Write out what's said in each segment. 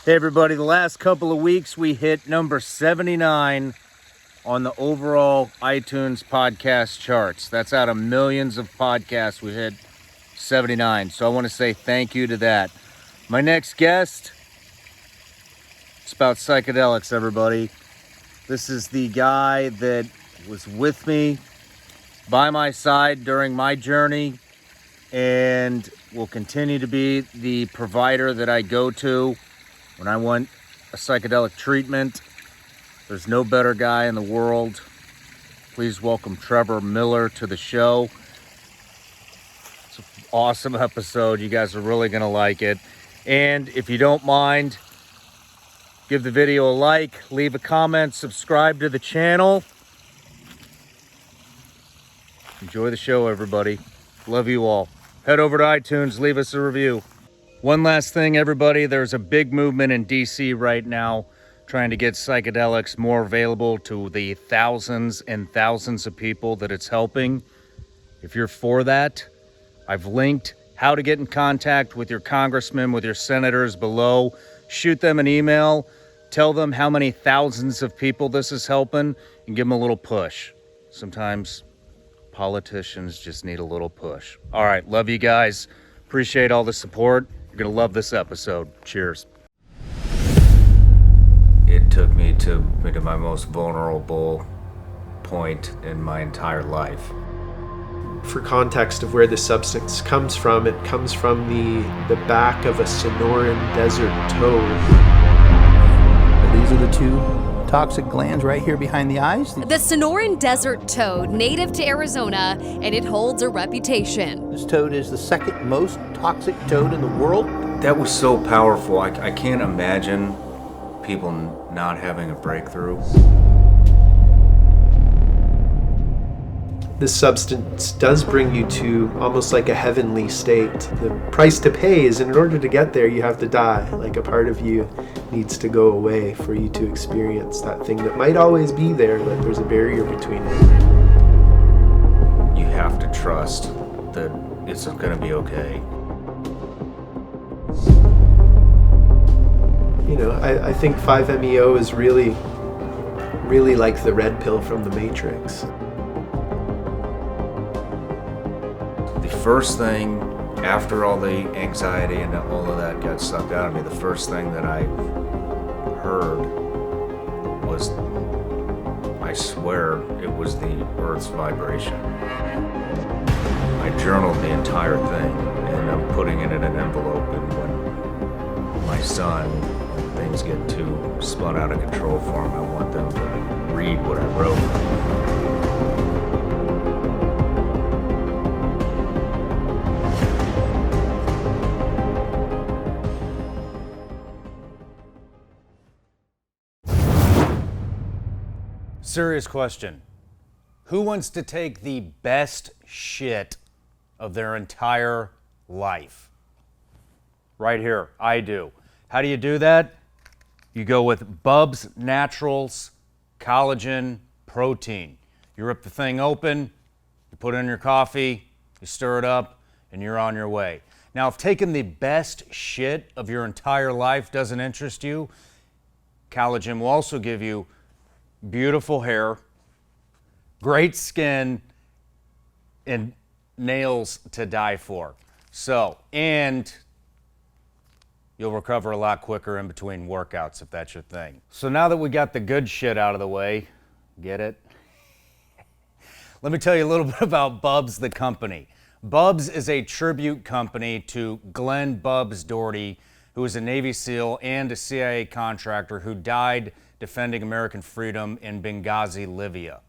Hey everybody, the last couple of weeks we hit number 79 on the overall iTunes podcast charts. That's out of millions of podcasts, we hit 79. So I want to say thank you to that. My next guest, it's about psychedelics, everybody. This is the guy that was with me, by my side during my journey, and will continue to be the provider that I go to when I want a psychedelic treatment. There's no better guy in the world. Please welcome Trevor Miller to the show. It's an awesome episode. You guys are really gonna like it. And if you don't mind, give the video a like, leave a comment, subscribe to the channel. Enjoy the show, everybody. Love you all. Head over to iTunes, leave us a review. One last thing, everybody. There's a big movement in DC right now trying to get psychedelics more available to the thousands and thousands of people that it's helping. If you're for that, I've linked how to get in contact with your congressman, with your senators below. Shoot them an email. Tell them how many thousands of people this is helping and give them a little push. Sometimes politicians just need a little push. All right, love you guys. Appreciate all the support. You're gonna love this episode. Cheers. It took me to my most vulnerable point in my entire life. For context of where this substance comes from, it comes from the back of a Sonoran desert toad. These are the two toxic glands right here behind the eyes. The Sonoran desert toad, native to Arizona, and it holds a reputation. This toad is the second most toxic toad in the world. That was so powerful. I can't imagine people not having a breakthrough. This substance does bring you to almost like a heavenly state. The price to pay is in order to get there, you have to die. Like a part of you needs to go away for you to experience that thing that might always be there, but there's a barrier between it. You have to trust that it's going to be okay. You know, I think 5-MeO is really like the red pill from the Matrix. The first thing, after all the anxiety and all of that got sucked out of me, the first thing that I heard was, I swear, it was the Earth's vibration. I journaled the entire thing, and I'm putting it in an envelope, and when my son, when things get too spun out of control for him, I want them to read what I wrote. Serious question. Who wants to take the best shit of their entire life? Right here, I do. How do you do that? You go with Bubs Naturals Collagen Protein. You rip the thing open, you put it in your coffee, you stir it up, and you're on your way. Now, if taking the best shit of your entire life doesn't interest you, collagen will also give you beautiful hair, great skin, and nails to die for. So, and you'll recover a lot quicker in between workouts if that's your thing. So now that we got the good shit out of the way, get it? Let me tell you a little bit about Bubs the company. Bubs is a tribute company to Glenn Bubs Doherty, who was a Navy SEAL and a CIA contractor who died defending American freedom in Benghazi, Libya.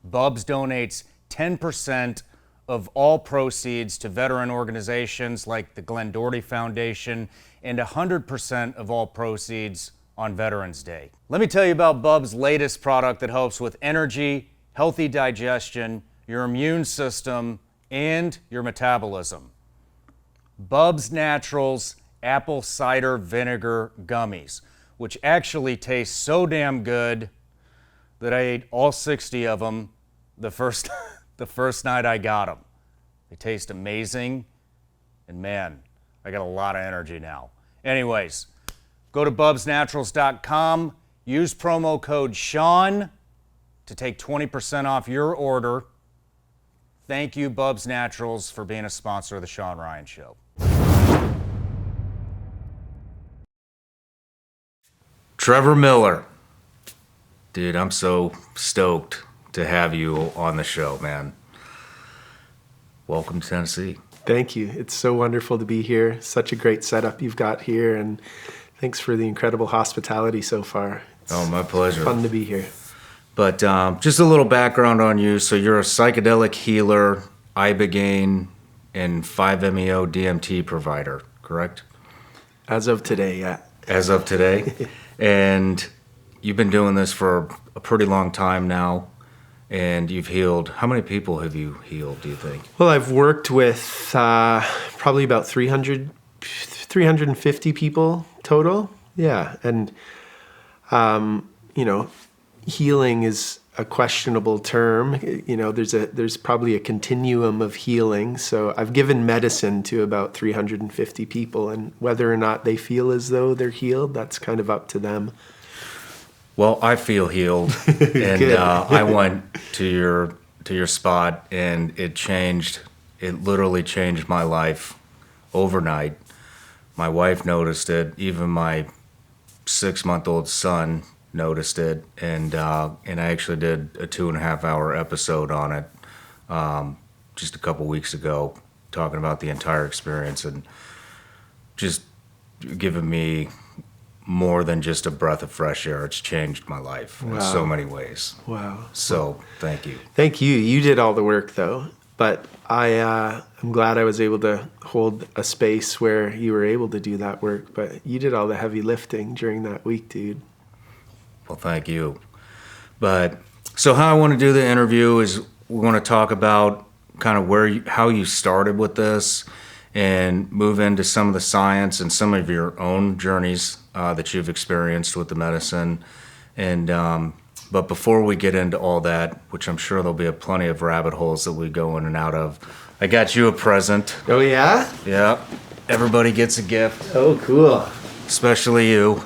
Bubs donates 10% of all proceeds to veteran organizations like the Glenn Doherty Foundation and 100% of all proceeds on Veterans Day. Let me tell you about Bubs' latest product that helps with energy, healthy digestion, your immune system, and your metabolism. Bubs Naturals Apple Cider Vinegar Gummies, which actually taste so damn good that I ate all 60 of them the first night I got them. They taste amazing, and man, I got a lot of energy now. Anyways, Go to bubsnaturals.com, use promo code Shawn to take 20% off your order. Thank you, Bubs Naturals, for being a sponsor of the Shawn Ryan Show. Trevor Miller. Dude, I'm so stoked to have you on the show, man. Welcome to Tennessee. Thank you. It's so wonderful to be here. Such a great setup you've got here, and thanks for the incredible hospitality so far. Oh, my pleasure. Fun to be here. But just a little background on you. So you're a psychedelic healer, Ibogain, and 5-MeO DMT provider, correct? As of today, yeah. As of today. And you've been doing this for a pretty long time now. And you've healed, how many people have you healed, do you think? Well, I've worked with probably about 350 people total. Yeah. And, healing is a questionable term. There's probably a continuum of healing. So I've given medicine to about 350 people, and whether or not they feel as though they're healed, that's kind of up to them. Well, I feel healed, and I went to your spot, and it literally changed my life overnight. My wife noticed it, even my 6-month-old son noticed it, and I actually did a 2.5-hour episode on it just a couple weeks ago, talking about the entire experience, and just giving me more than just a breath of fresh air. It's changed my life in so many ways. Wow. So thank you. Thank you. You did all the work, though. But I'm glad I was able to hold a space where you were able to do that work. But you did all the heavy lifting during that week, dude. Well, thank you. But so how I want to do the interview is we want to talk about kind of how you started with this, and move into some of the science and some of your own journeys that you've experienced with the medicine. And but before we get into all that, which I'm sure there'll be plenty of rabbit holes that we go in and out of, I got you a present. Oh, yeah? Yeah. Everybody gets a gift. Oh, cool. Especially you.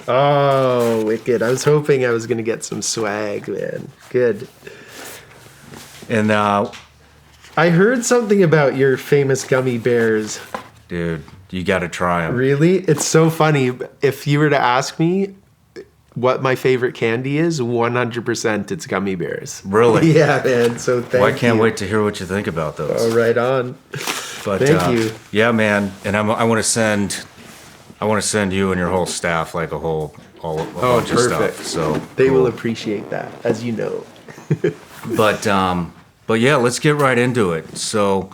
Oh, wicked. I was hoping I was going to get some swag, man. Good. And I heard something about your famous gummy bears. dude, you got to try them. Really? It's so funny. If you were to ask me what my favorite candy is, 100% it's gummy bears. Really? Yeah, man. So thank you. Well, I can't wait to hear what you think about those. Oh, right on. But, thank you. Yeah, man. And I want to send you and your whole staff like a bunch of stuff. So they cool. will appreciate that, as you know. But yeah, let's get right into it. So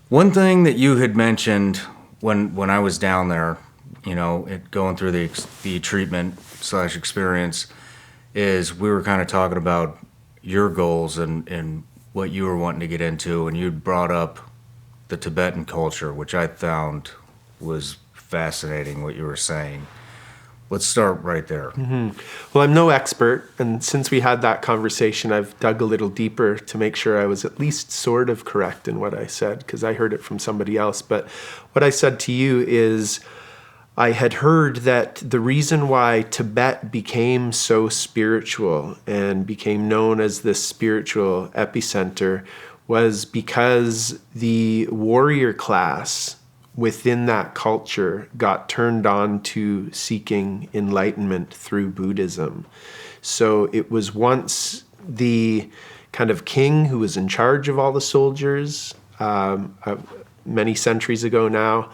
one thing that you had mentioned when I was down there, going through the treatment / experience, is we were kind of talking about your goals and what you were wanting to get into, and you'd brought up the Tibetan culture, which I found was fascinating what you were saying. Let's start right there. Mm-hmm. Well, I'm no expert, and since we had that conversation, I've dug a little deeper to make sure I was at least sort of correct in what I said, because I heard it from somebody else. But what I said to you is I had heard that the reason why Tibet became so spiritual and became known as this spiritual epicenter was because the warrior class within that culture got turned on to seeking enlightenment through Buddhism. So it was once the kind of king who was in charge of all the soldiers, many centuries ago now.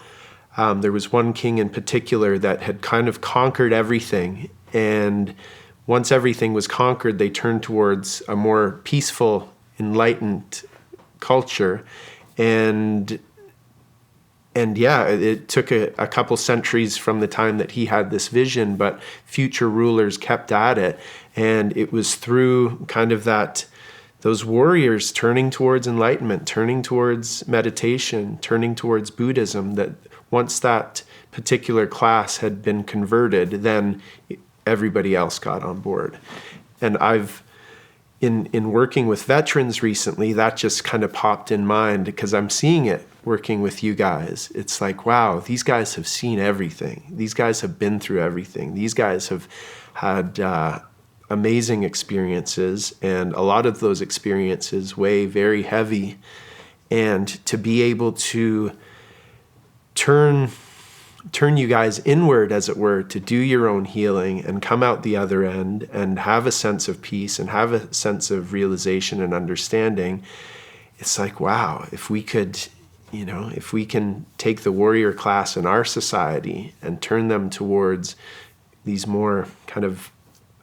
There was one king in particular that had kind of conquered everything. And once everything was conquered, they turned towards a more peaceful, enlightened culture. And yeah, it took a couple centuries from the time that he had this vision, but future rulers kept at it. And it was through kind of those warriors turning towards enlightenment, turning towards meditation, turning towards Buddhism, that once that particular class had been converted, then everybody else got on board. And I've in working with veterans recently, that just kind of popped in mind because I'm seeing it working with you guys. It's like, wow, these guys have seen everything. These guys have been through everything. These guys have had amazing experiences, and a lot of those experiences weigh very heavy. And to be able to turn you guys inward, as it were, to do your own healing and come out the other end and have a sense of peace and have a sense of realization and understanding, it's like, wow, if we could, if we can take the warrior class in our society and turn them towards these more kind of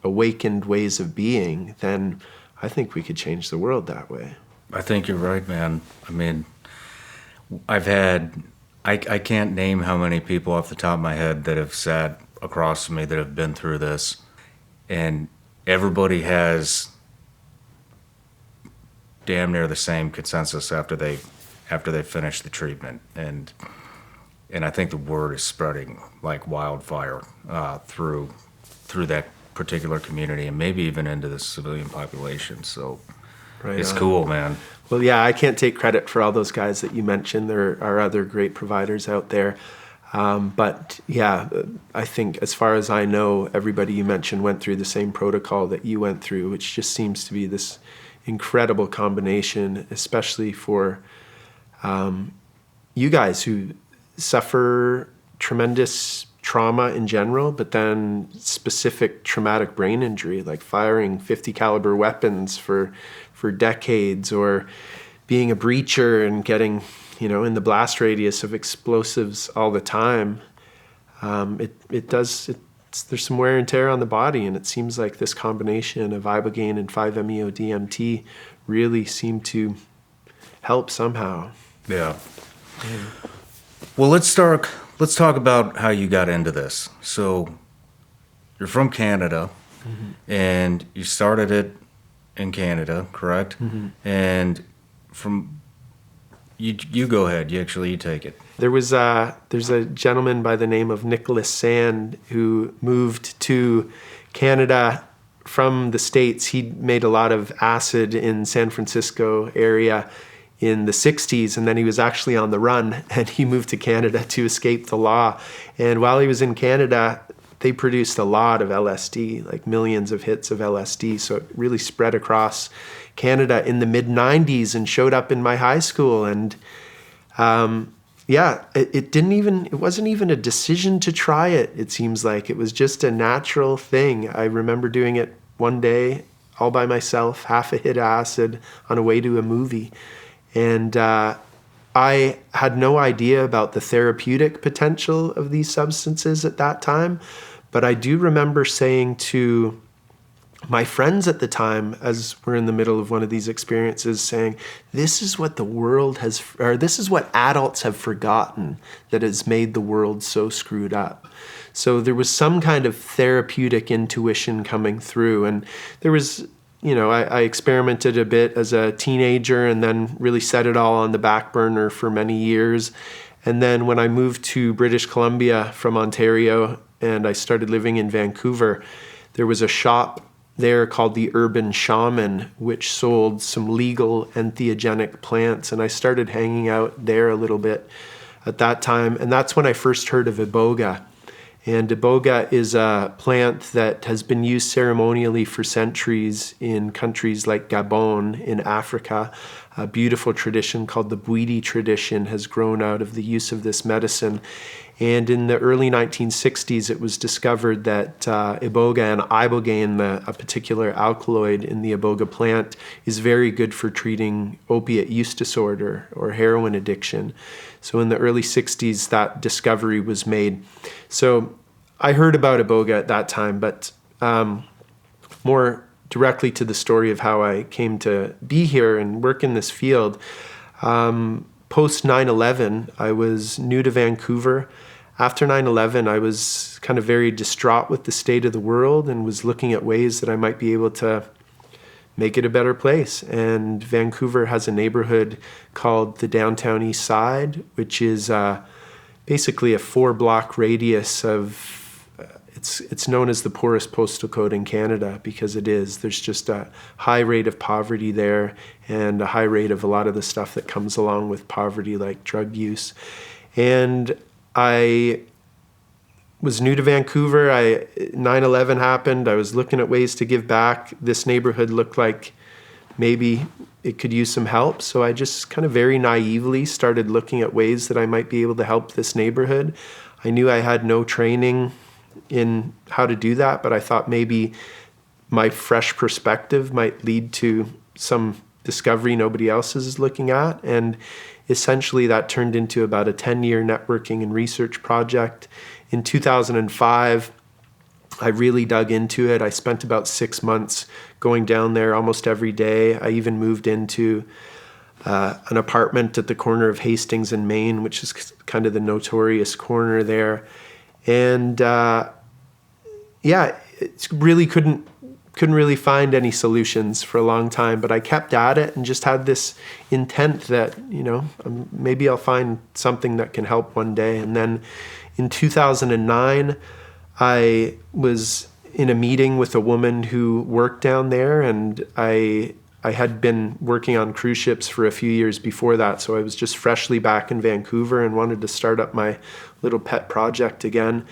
awakened ways of being, then I think we could change the world that way. I think you're right, man. I mean, I can't name how many people off the top of my head that have sat across from me that have been through this, and everybody has damn near the same consensus after they finish the treatment, and I think the word is spreading like wildfire through that particular community, and maybe even into the civilian population. So right it's on. Cool, man. Well, yeah, I can't take credit for all those guys that you mentioned. There are other great providers out there. But yeah, I think as far as I know, everybody you mentioned went through the same protocol that you went through, which just seems to be this incredible combination, especially for you guys who suffer tremendous trauma in general, but then specific traumatic brain injury, like firing 50 caliber weapons for decades, or being a breacher and getting, in the blast radius of explosives all the time. There's some wear and tear on the body, and it seems like this combination of Ibogain and 5-MeO DMT really seem to help somehow. Yeah. Well, let's talk about how you got into this. So you're from Canada, mm-hmm. and you started it in Canada, correct? Mm-hmm. And from you go ahead. You take it. There's a gentleman by the name of Nicholas Sand who moved to Canada from the States. He made a lot of acid in San Francisco area in the 60s, and then he was actually on the run, and he moved to Canada to escape the law. And while he was in Canada, they produced a lot of LSD, like millions of hits of LSD. So it really spread across Canada in the mid-90s and showed up in my high school. And it wasn't even a decision to try it. It seems like it was just a natural thing. I remember doing it one day all by myself, half a hit of acid on a way to a movie. And I had no idea about the therapeutic potential of these substances at that time, but I do remember saying to my friends at the time, as we're in the middle of one of these experiences, saying, this is what this is what adults have forgotten that has made the world so screwed up. So there was some kind of therapeutic intuition coming through, and there was, I experimented a bit as a teenager and then really set it all on the back burner for many years. And then when I moved to British Columbia from Ontario and I started living in Vancouver, there was a shop there called the Urban Shaman, which sold some legal entheogenic plants. And I started hanging out there a little bit at that time. And that's when I first heard of Iboga. And Iboga is a plant that has been used ceremonially for centuries in countries like Gabon in Africa. A beautiful tradition called the Bwiti tradition has grown out of the use of this medicine. And in the early 1960s, it was discovered that Iboga and Ibogain, a particular alkaloid in the Iboga plant, is very good for treating opiate use disorder or heroin addiction. So in the early 60s, that discovery was made. So I heard about Iboga at that time, but more directly to the story of how I came to be here and work in this field. Post 9/11, I was new to Vancouver. After 9/11, I was kind of very distraught with the state of the world and was looking at ways that I might be able to make it a better place. And Vancouver has a neighborhood called the Downtown East Side, which is basically a 4-block radius of, it's known as the poorest postal code in Canada because it is. There's just a high rate of poverty there and a high rate of a lot of the stuff that comes along with poverty, like drug use. And I was new to Vancouver. 9/11 happened. I was looking at ways to give back. This neighborhood looked like maybe it could use some help. So I just kind of very naively started looking at ways that I might be able to help this neighborhood. I knew I had no training in how to do that, but I thought maybe my fresh perspective might lead to some discovery nobody else is looking at. And essentially that turned into about a 10-year networking and research project. In 2005, I really dug into it. I spent about 6 months going down there almost every day. I even moved into an apartment at the corner of Hastings and Main, which is kind of the notorious corner there. And it really couldn't really find any solutions for a long time, but I kept at it and just had this intent that, maybe I'll find something that can help one day. And then in 2009, I was in a meeting with a woman who worked down there, and I had been working on cruise ships for a few years before that, so I was just freshly back in Vancouver and wanted to start up my little pet project again.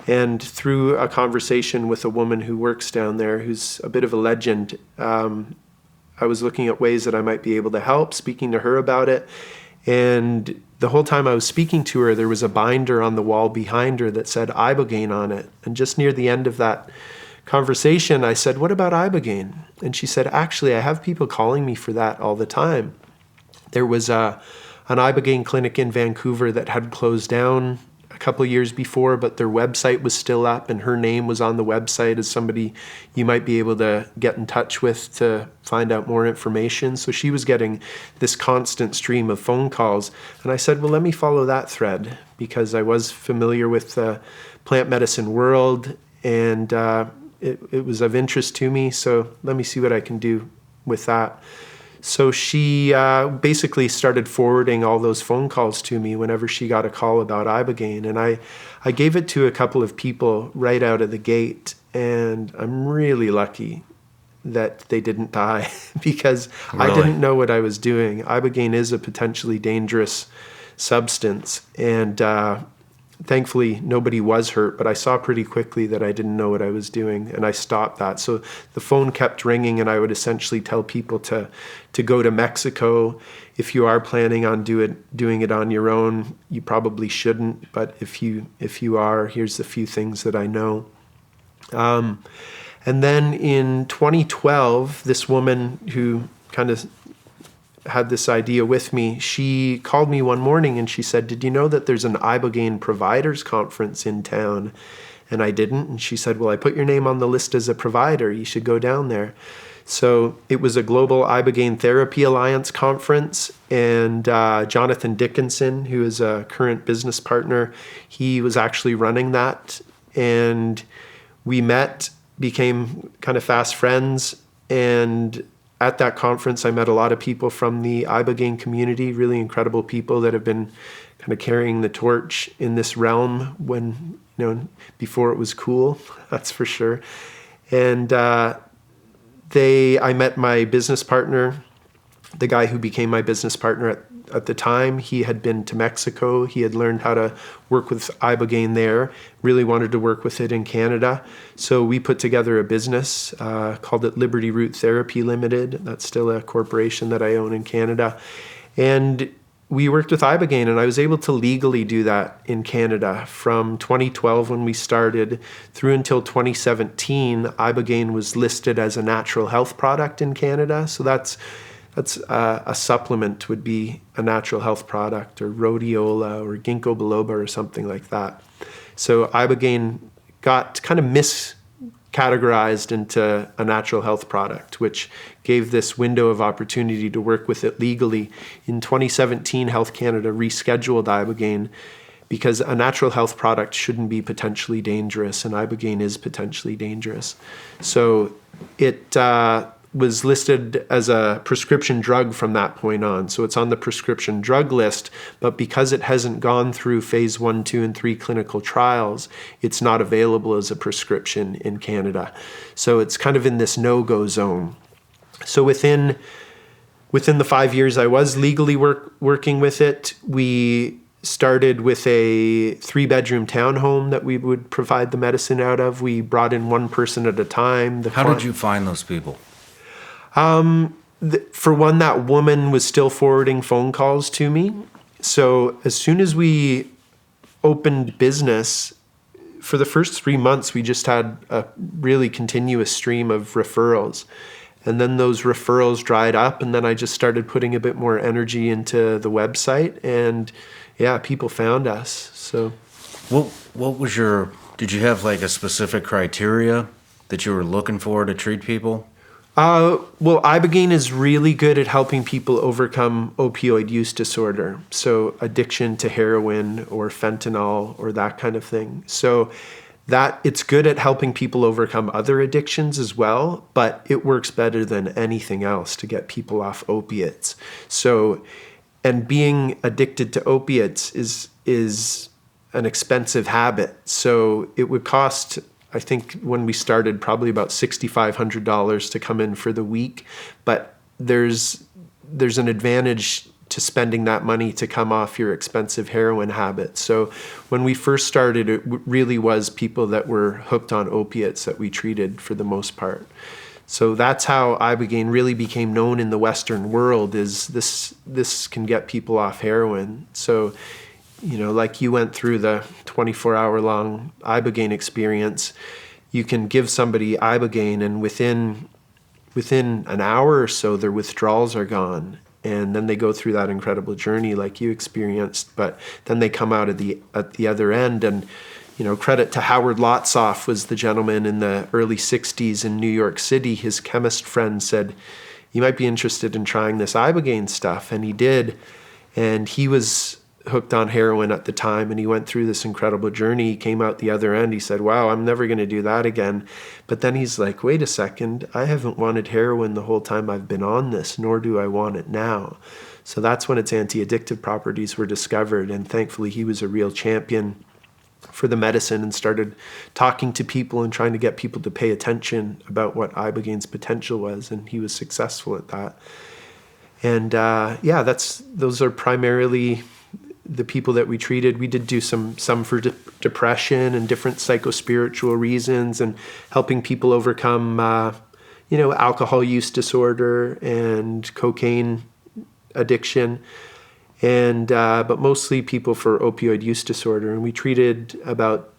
And through a conversation with a woman who works down there, who's a bit of a legend, I was looking at ways that I might be able to help, speaking to her about it. And the whole time I was speaking to her, there was a binder on the wall behind her that said Ibogain on it. And just near the end of that conversation, I said, "What about Ibogain?" And she said, "Actually, I have people calling me for that all the time." There was an Ibogain clinic in Vancouver that had closed down a couple of years before, but their website was still up, and her name was on the website as somebody you might be able to get in touch with to find out more information. So she was getting this constant stream of phone calls. And I said, well, let me follow that thread, because I was familiar with the plant medicine world, and it was of interest to me. So let me see what I can do with that. So she basically started forwarding all those phone calls to me whenever she got a call about Ibogain. And I gave it to a couple of people right out of the gate. And I'm really lucky that they didn't die because Really? I didn't know what I was doing. Ibogain is a potentially dangerous substance. And thankfully, nobody was hurt, but I saw pretty quickly that I didn't know what I was doing, and I stopped that. So the phone kept ringing, and I would essentially tell people to go to Mexico. If you are planning on doing it on your own, you probably shouldn't, but if you are, here's a few things that I know. And then in 2012, this woman who kind of had this idea with me, she called me one morning and she said, "Did you know that there's an Ibogain Providers Conference in town?" And I didn't. And she said, "Well, I put your name on the list as a provider. You should go down there." So it was a Global Ibogain Therapy Alliance conference, and Jonathan Dickinson, who is a current business partner, he was actually running that. And we met, became kind of fast friends, and at that conference, I met a lot of people from the Ibogain community, really incredible people that have been kind of carrying the torch in this realm when, before it was cool, that's for sure. And I met my business partner, the guy who became my business partner at the time. He had been to Mexico. He had learned how to work with Ibogain there, really wanted to work with it in Canada. So we put together a business, called it Liberty Root Therapy Limited. That's still a corporation that I own in Canada. And we worked with Ibogain, and I was able to legally do that in Canada from 2012 when we started through until 2017. Ibogain was listed as a natural health product in Canada. So that's a supplement would be a natural health product, or rhodiola or ginkgo biloba or something like that. So Ibogain got kind of miscategorized into a natural health product, which gave this window of opportunity to work with it legally. In 2017, Health Canada rescheduled Ibogain because a natural health product shouldn't be potentially dangerous, and Ibogain is potentially dangerous. So it was listed as a prescription drug from that point on. So it's on the prescription drug list, but because it hasn't gone through phase 1, 2, and 3 clinical trials, it's not available as a prescription in Canada. So it's kind of in this no-go zone. So within the 5 years I was legally working with it, we started with a 3-bedroom townhome that we would provide the medicine out of. We brought in one person at a time. How did you find those people? For one, that woman was still forwarding phone calls to me. So as soon as we opened business, for the first 3 months, we just had a really continuous stream of referrals. And then those referrals dried up, and then I just started putting a bit more energy into the website, and yeah, people found us. So what was did you have like a specific criteria that you were looking for to treat people? Well, Ibogain is really good at helping people overcome opioid use disorder. So addiction to heroin or fentanyl or that kind of thing. So that it's good at helping people overcome other addictions as well, but it works better than anything else to get people off opiates. So, and being addicted to opiates is an expensive habit. So it would cost, I think when we started, probably about $6,500 to come in for the week. But there's an advantage to spending that money to come off your expensive heroin habit. So when we first started, it really was people that were hooked on opiates that we treated for the most part. So that's how Ibogain really became known in the Western world, is this can get people off heroin. So, you know, like you went through the 24-hour-long Ibogain experience, you can give somebody Ibogain, and within an hour or so, their withdrawals are gone. And then they go through that incredible journey like you experienced, but then they come out at the other end. And, you know, credit to Howard Lotsoff, was the gentleman in the early 60s in New York City. His chemist friend said, you might be interested in trying this Ibogain stuff. And he did. And he was hooked on heroin at the time, and he went through this incredible journey. He came out the other end. He said, wow, I'm never going to do that again. But then he's like, wait a second, I haven't wanted heroin the whole time I've been on this, nor do I want it now. So that's when its anti-addictive properties were discovered. And thankfully, he was a real champion for the medicine and started talking to people and trying to get people to pay attention about what Ibogain's potential was. And he was successful at that. And those are primarily the people that we treated. We did do some for depression and different psychospiritual reasons, and helping people overcome, alcohol use disorder and cocaine addiction, and but mostly people for opioid use disorder. And we treated about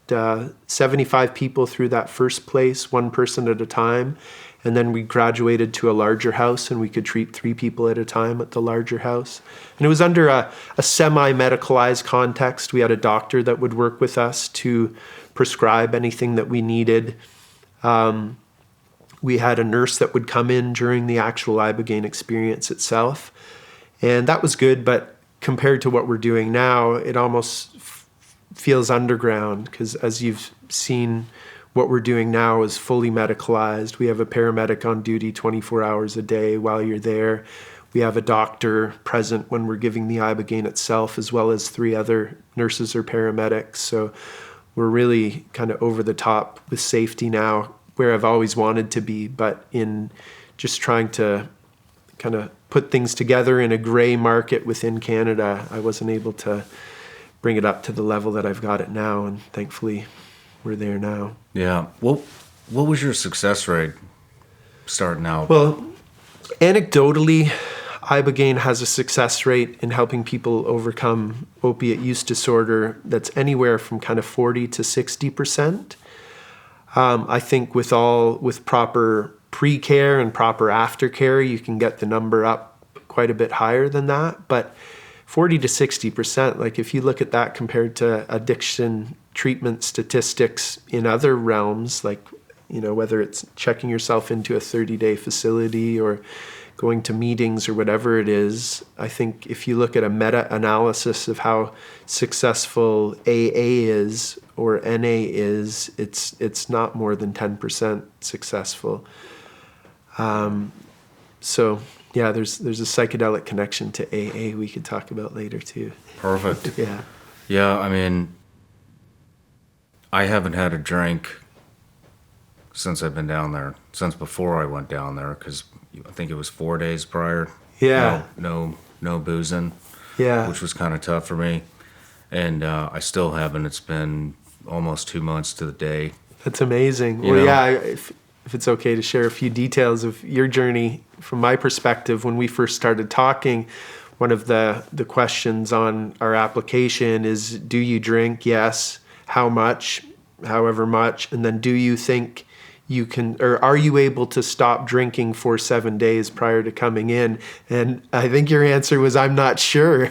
75 people through that first place, one person at a time. And then we graduated to a larger house, and we could treat 3 people at a time at the larger house. And it was under a semi-medicalized context. We had a doctor that would work with us to prescribe anything that we needed. We had a nurse that would come in during the actual Ibogain experience itself. And that was good, but compared to what we're doing now, it almost feels underground, because as you've seen, what we're doing now is fully medicalized. We have a paramedic on duty 24 hours a day while you're there. We have a doctor present when we're giving the Ibogain itself, as well as 3 other nurses or paramedics. So we're really kind of over the top with safety now, where I've always wanted to be, but in just trying to kind of put things together in a gray market within Canada, I wasn't able to bring it up to the level that I've got it now, and thankfully we're there now. Yeah. What was your success rate starting out? Well, anecdotally, Ibogain has a success rate in helping people overcome opiate use disorder that's anywhere from kind of 40 to 60%. I think with proper pre-care and proper aftercare, you can get the number up quite a bit higher than that. But 40 to 60%, like if you look at that compared to addiction treatment statistics in other realms, like, you know, whether it's checking yourself into a 30-day facility or going to meetings or whatever it is, I think if you look at a meta-analysis of how successful AA is or NA is, it's not more than 10% successful. So yeah, there's a psychedelic connection to AA we could talk about later too. Perfect. Yeah. Yeah, I mean, I haven't had a drink since I've been down there, since before I went down there, because I think it was 4 days prior. Yeah. No boozing, Yeah. which was kind of tough for me. And I still haven't. It's been almost 2 months to the day. That's amazing. You Well, know? yeah, if it's okay to share a few details of your journey from my perspective, when we first started talking, one of the questions on our application is, do you drink? Yes. How much? However much. And then do you think you can, or are you able to stop drinking for 7 days prior to coming in? And I think your answer was, I'm not sure.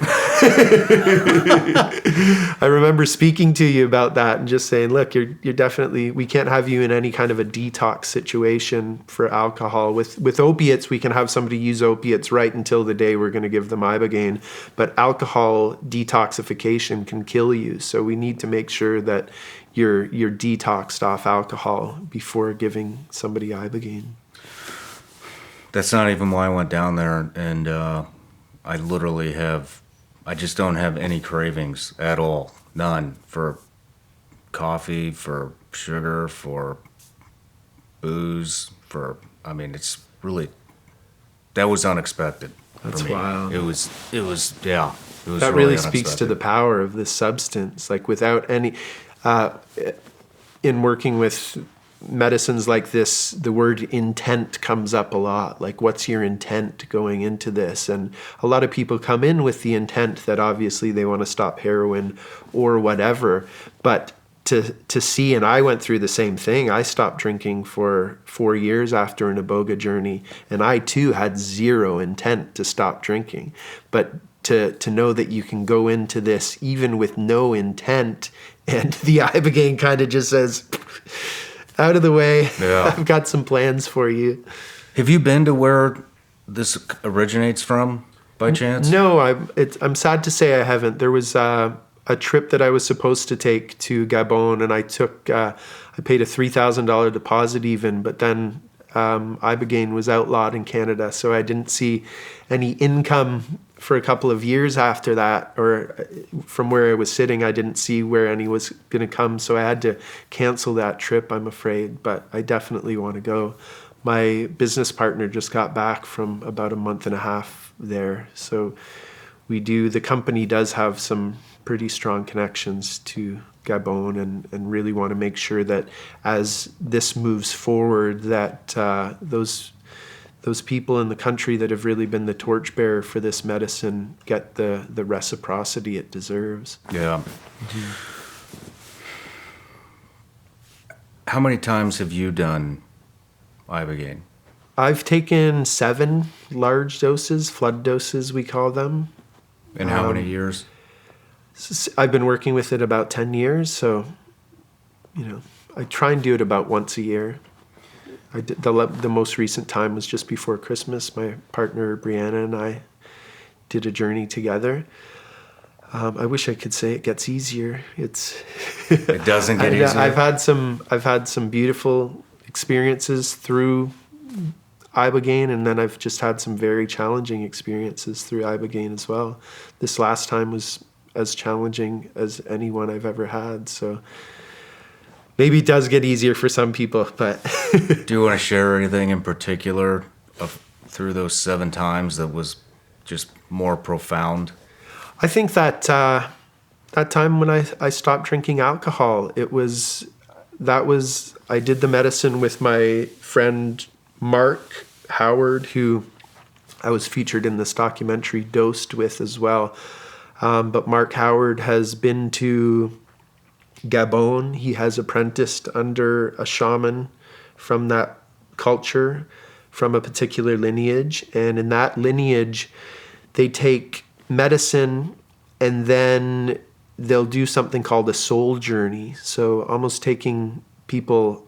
I remember speaking to you about that and just saying, look, you're definitely, we can't have you in any kind of a detox situation for alcohol. With opiates, we can have somebody use opiates right until the day we're going to give them Ibogaine, but alcohol detoxification can kill you. So we need to make sure that you're detoxed off alcohol before giving somebody Ibogaine. That's not even why I went down there, and I just don't have any cravings at all. None. For coffee, for sugar, for booze, it's really, that was unexpected That's for me. wild. It was That really speaks to unexpected. the power of this substance. Like without any, in working with medicines like this, the word intent comes up a lot. Like, what's your intent going into this? And a lot of people come in with the intent that obviously they want to stop heroin or whatever. But to see, and I went through the same thing. I stopped drinking for 4 years after an Iboga journey, and I too had zero intent to stop drinking. But to know that you can go into this even with no intent, and the Ibogaine kind of just says, out of the way, Yeah. I've got some plans for you. Have you been to where this originates from, by chance? No, I'm sad to say I haven't. There was a trip that I was supposed to take to Gabon, and I paid a $3,000 deposit even, but then Ibogaine was outlawed in Canada, so I didn't see any income for a couple of years after that, or from where I was sitting, I didn't see where any was going to come, so I had to cancel that trip, I'm afraid, but I definitely want to go. My business partner just got back from about a month and a half there, so the company does have some pretty strong connections to Gabon, and really want to make sure that as this moves forward, that those people in the country that have really been the torchbearer for this medicine get the reciprocity it deserves. Yeah. How many times have you done Ibogaine? I've taken 7 large doses, flood doses we call them. In how many years? I've been working with it about 10 years, so I try and do it about once a year. I did, the most recent time was just before Christmas. My partner Brianna and I did a journey together. I wish I could say it gets easier. It doesn't get easier. I've had some beautiful experiences through Ibogaine, and then I've just had some very challenging experiences through Ibogaine as well. This last time was as challenging as anyone I've ever had, so maybe it does get easier for some people, but Do you want to share anything in particular through those 7 times that was just more profound? I think that that time when I stopped drinking alcohol, I did the medicine with my friend Mark Howard, who I was featured in this documentary Dosed with as well. But Mark Howard has been to Gabon. He has apprenticed under a shaman from that culture, from a particular lineage. And in that lineage, they take medicine and then they'll do something called a soul journey. So almost taking people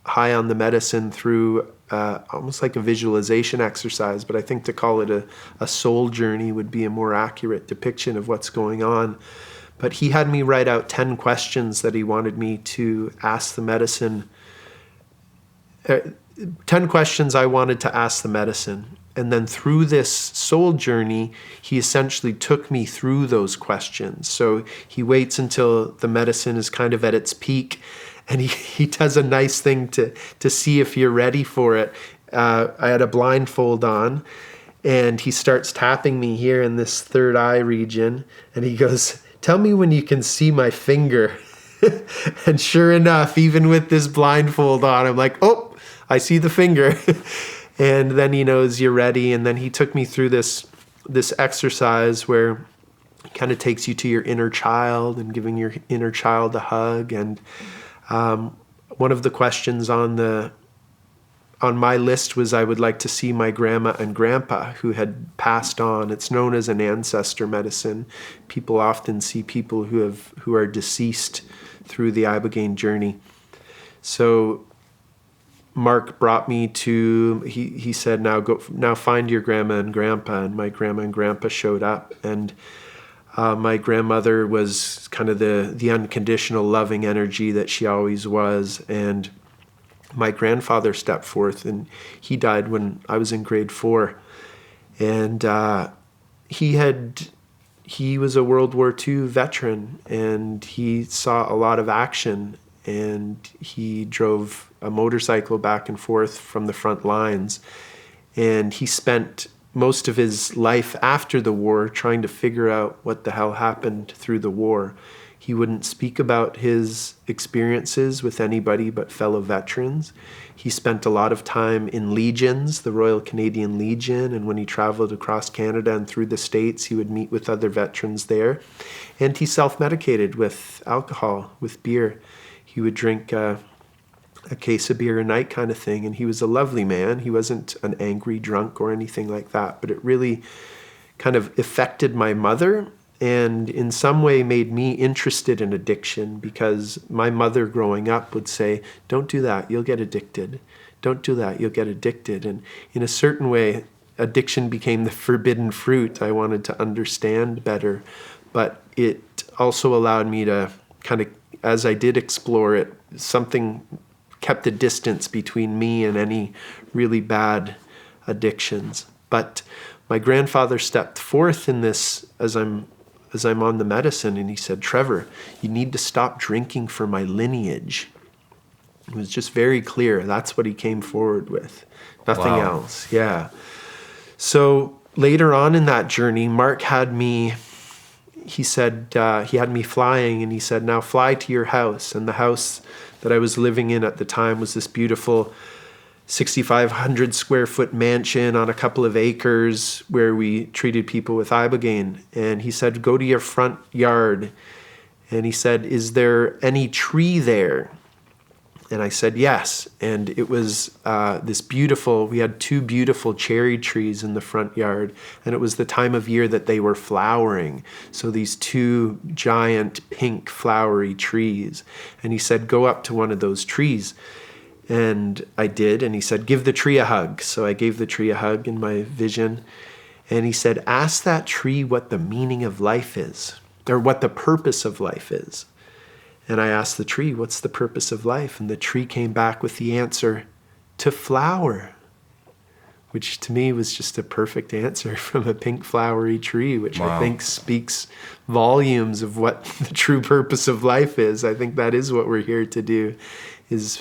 high on the medicine through almost like a visualization exercise, but I think to call it a soul journey would be a more accurate depiction of what's going on. But he had me write out 10 questions that he wanted me to ask the medicine. 10 questions I wanted to ask the medicine. And then through this soul journey, he essentially took me through those questions. So he waits until the medicine is kind of at its peak, and he does a nice thing to see if you're ready for it. I had a blindfold on, and he starts tapping me here in this third eye region, and he goes, "Tell me when you can see my finger." And sure enough, even with this blindfold on, I'm like, "Oh, I see the finger." And then he knows you're ready. And then he took me through this exercise where he kind of takes you to your inner child and giving your inner child a hug. And one of the questions on my list was, I would like to see my grandma and grandpa who had passed on. It's known as an ancestor medicine. People often see people who are deceased through the Ibogaine journey. So Mark brought me to, he said, now find your grandma and grandpa. And my grandma and grandpa showed up. And my grandmother was kind of the unconditional loving energy that she always was. And my grandfather stepped forth, and he died when I was in grade 4. And he was a World War II veteran, and he saw a lot of action, and he drove a motorcycle back and forth from the front lines. And he spent most of his life after the war trying to figure out what the hell happened through the war. He wouldn't speak about his experiences with anybody but fellow veterans. He spent a lot of time in legions, the Royal Canadian Legion, and when he traveled across Canada and through the States, he would meet with other veterans there. And he self-medicated with alcohol, with beer. He would drink a case of beer a night kind of thing, and he was a lovely man. He wasn't an angry drunk or anything like that, but it really kind of affected my mother, and in some way made me interested in addiction, because my mother growing up would say, "Don't do that, you'll get addicted. Don't do that, you'll get addicted." And in a certain way, addiction became the forbidden fruit. I wanted to understand better, but it also allowed me to kind of, as I did explore it, something kept a distance between me and any really bad addictions. But my grandfather stepped forth in this as I'm on the medicine, and he said, "Trevor, you need to stop drinking for my lineage." It was just very clear. That's what he came forward with. Nothing else. Yeah. So later on in that journey, Mark had me, he said, he had me flying, and he said, "Now fly to your house." And the house that I was living in at the time was this beautiful 6,500 square foot mansion on a couple of acres where we treated people with Ibogaine. And he said, "Go to your front yard." And he said, "Is there any tree there?" And I said, "Yes." And it was this beautiful, we had 2 beautiful cherry trees in the front yard. And it was the time of year that they were flowering. So these 2 giant pink flowery trees. And he said, "Go up to one of those trees." And I did. And he said, "Give the tree a hug." So I gave the tree a hug in my vision. And he said, "Ask that tree what the meaning of life is, or what the purpose of life is." And I asked the tree, "What's the purpose of life?" And the tree came back with the answer, "To flower," which to me was just a perfect answer from a pink flowery tree, which I think speaks volumes of what the true purpose of life is. I think that is what we're here to do, is,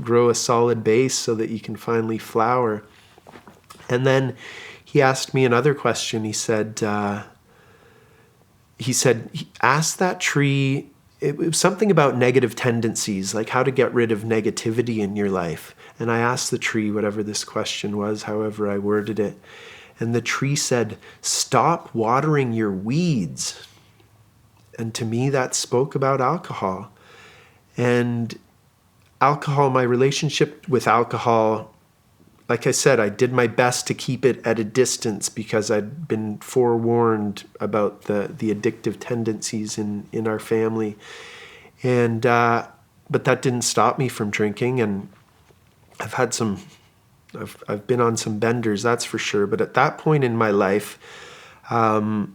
grow a solid base so that you can finally flower. And then he asked me another question. He said, "Ask that tree," it was something about negative tendencies, like how to get rid of negativity in your life. And I asked the tree whatever this question was, however I worded it. And the tree said, "Stop watering your weeds." And to me, that spoke about alcohol. And alcohol, my relationship with alcohol, like I said, I did my best to keep it at a distance because I'd been forewarned about the addictive tendencies in our family. And but that didn't stop me from drinking, and I've been on some benders, that's for sure. But at that point in my life, I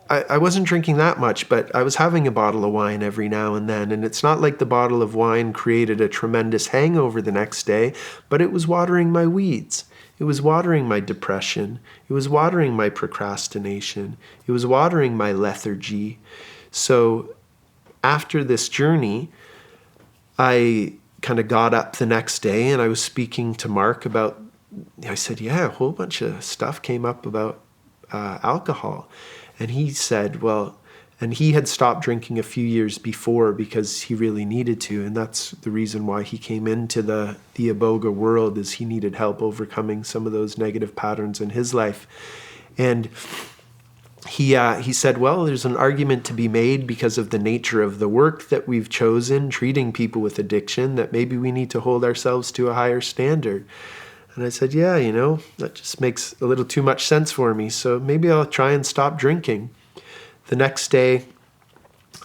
I wasn't drinking that much, but I was having a bottle of wine every now and then. And it's not like the bottle of wine created a tremendous hangover the next day, but it was watering my weeds. It was watering my depression. It was watering my procrastination. It was watering my lethargy. So after this journey, I kind of got up the next day and I was speaking to Mark about, I said, yeah, a whole bunch of stuff came up about alcohol. And he said, well, and he had stopped drinking a few years before because he really needed to. And that's the reason why he came into the Iboga world, is he needed help overcoming some of those negative patterns in his life. And he said, well, there's an argument to be made because of the nature of the work that we've chosen, treating people with addiction, that maybe we need to hold ourselves to a higher standard. And I said, yeah, that just makes a little too much sense for me. So maybe I'll try and stop drinking. The next day,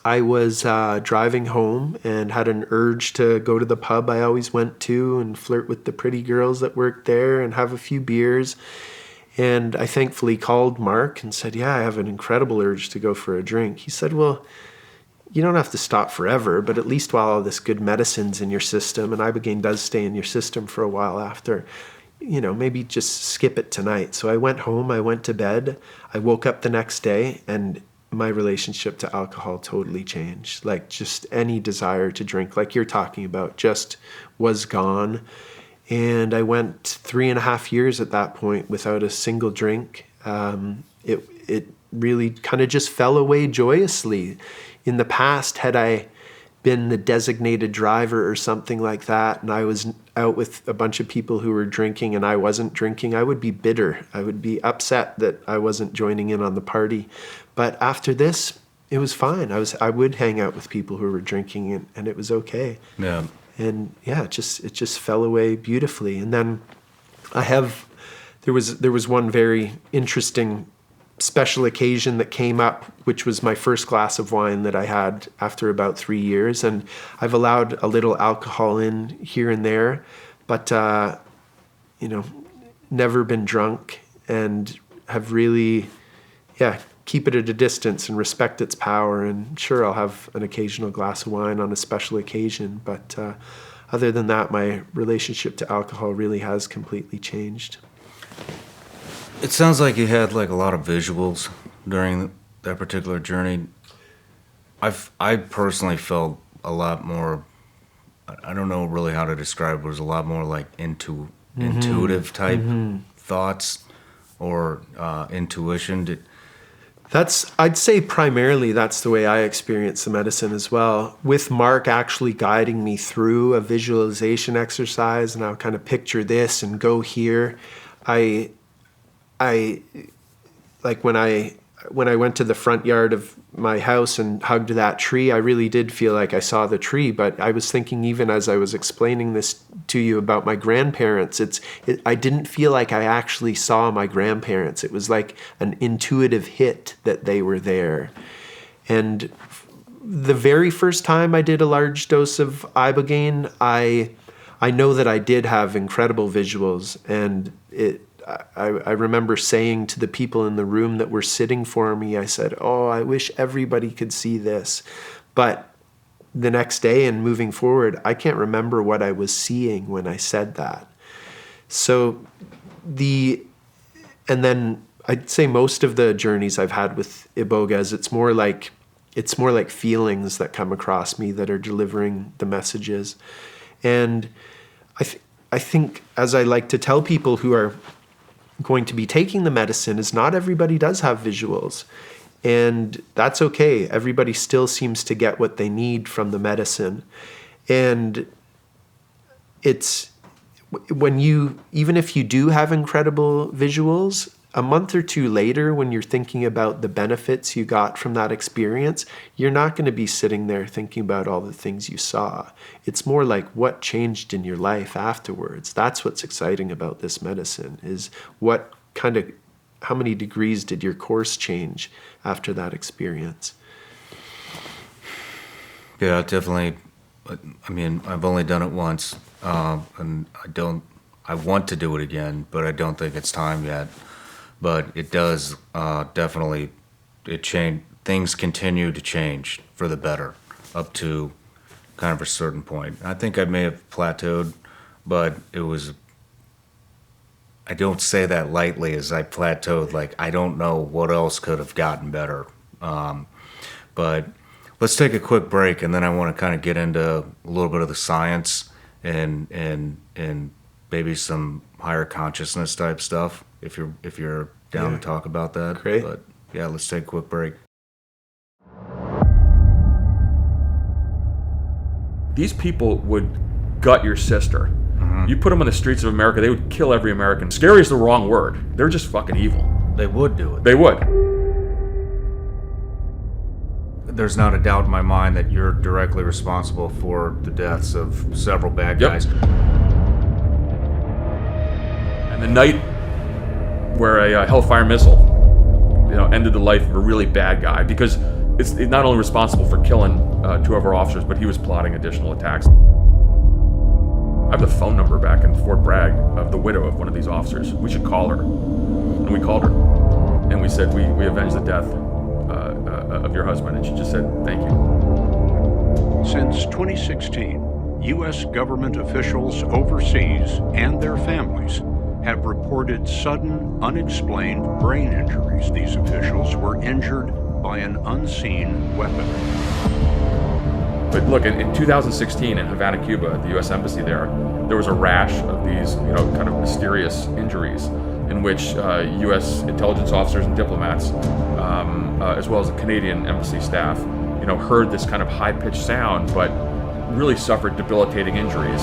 I was driving home and had an urge to go to the pub I always went to and flirt with the pretty girls that worked there and have a few beers. And I thankfully called Mark and said, yeah, I have an incredible urge to go for a drink. He said, well, you don't have to stop forever, but at least while all this good medicine's in your system, and Ibogaine does stay in your system for a while after, maybe just skip it tonight. So I went home, I went to bed, I woke up the next day, and my relationship to alcohol totally changed. Like, just any desire to drink, like you're talking about, just was gone. And I went 3.5 years at that point without a single drink. It really kind of just fell away joyously. In the past, had I been the designated driver or something like that, and I was out with a bunch of people who were drinking and I wasn't drinking, I would be bitter. I would be upset that I wasn't joining in on the party. But after this, it was fine. I would hang out with people who were drinking, and it was okay. Yeah. And yeah, it just fell away beautifully. And then there was one very interesting special occasion that came up, which was my first glass of wine that I had after about 3 years. And I've allowed a little alcohol in here and there, but, never been drunk, and have really, keep it at a distance and respect its power. And sure, I'll have an occasional glass of wine on a special occasion, but other than that, my relationship to alcohol really has completely changed. It sounds like you had like a lot of visuals during that particular journey. I personally felt a lot more, I don't know really how to describe it, but it was a lot more like intuitive type thoughts or intuition. I'd say primarily that's the way I experience the medicine as well, with Mark actually guiding me through a visualization exercise, and I'll kind of picture this and go here. I like when I went to the front yard of my house and hugged that tree, I really did feel like I saw the tree. But I was thinking, even as I was explaining this to you about my grandparents, I didn't feel like I actually saw my grandparents. It was like an intuitive hit that they were there. And the very first time I did a large dose of Ibogaine, I know that I did have incredible visuals, and I remember saying to the people in the room that were sitting for me, I said, oh, I wish everybody could see this. But the next day and moving forward, I can't remember what I was seeing when I said that. So and then I'd say most of the journeys I've had with Ibogas, it's more like feelings that come across me that are delivering the messages. And I think, as I like to tell people who are going to be taking the medicine, is not everybody does have visuals, and that's okay. Everybody still seems to get what they need from the medicine. And it's even if you do have incredible visuals, a month or two later, when you're thinking about the benefits you got from that experience, you're not going to be sitting there thinking about all the things you saw. It's more like what changed in your life afterwards. That's what's exciting about this medicine, is how many degrees did your course change after that experience? Yeah, definitely. I mean, I've only done it once, and I want to do it again, but I don't think it's time yet. But it does definitely it changed. Things continue to change for the better up to kind of a certain point. I think I may have plateaued, but it was, I don't say that lightly as I plateaued. Like, I don't know what else could have gotten better. But let's take a quick break, and then I want to kind of get into a little bit of the science and maybe some higher consciousness type stuff if you're down to talk about that. Great. But yeah, let's take a quick break. These people would gut your sister. You put them on the streets of America, they would kill every American. Scary is the wrong word. They're just fucking evil. They would do it. They would. There's not a doubt in my mind that you're directly responsible for the deaths of several bad guys. And the night where a Hellfire missile, ended the life of a really bad guy, because it's not only responsible for killing 2 of our officers, but he was plotting additional attacks. I have the phone number back in Fort Bragg of the widow of one of these officers. We should call her. And we called her. And we said, we avenged the death of your husband. And she just said, thank you. Since 2016, U.S. government officials overseas and their families have reported sudden, unexplained brain injuries. These officials were injured by an unseen weapon. But look, in 2016 in Havana, Cuba, at the U.S. Embassy there was a rash of these, kind of mysterious injuries in which U.S. intelligence officers and diplomats, as well as the Canadian embassy staff, heard this kind of high-pitched sound, but really suffered debilitating injuries.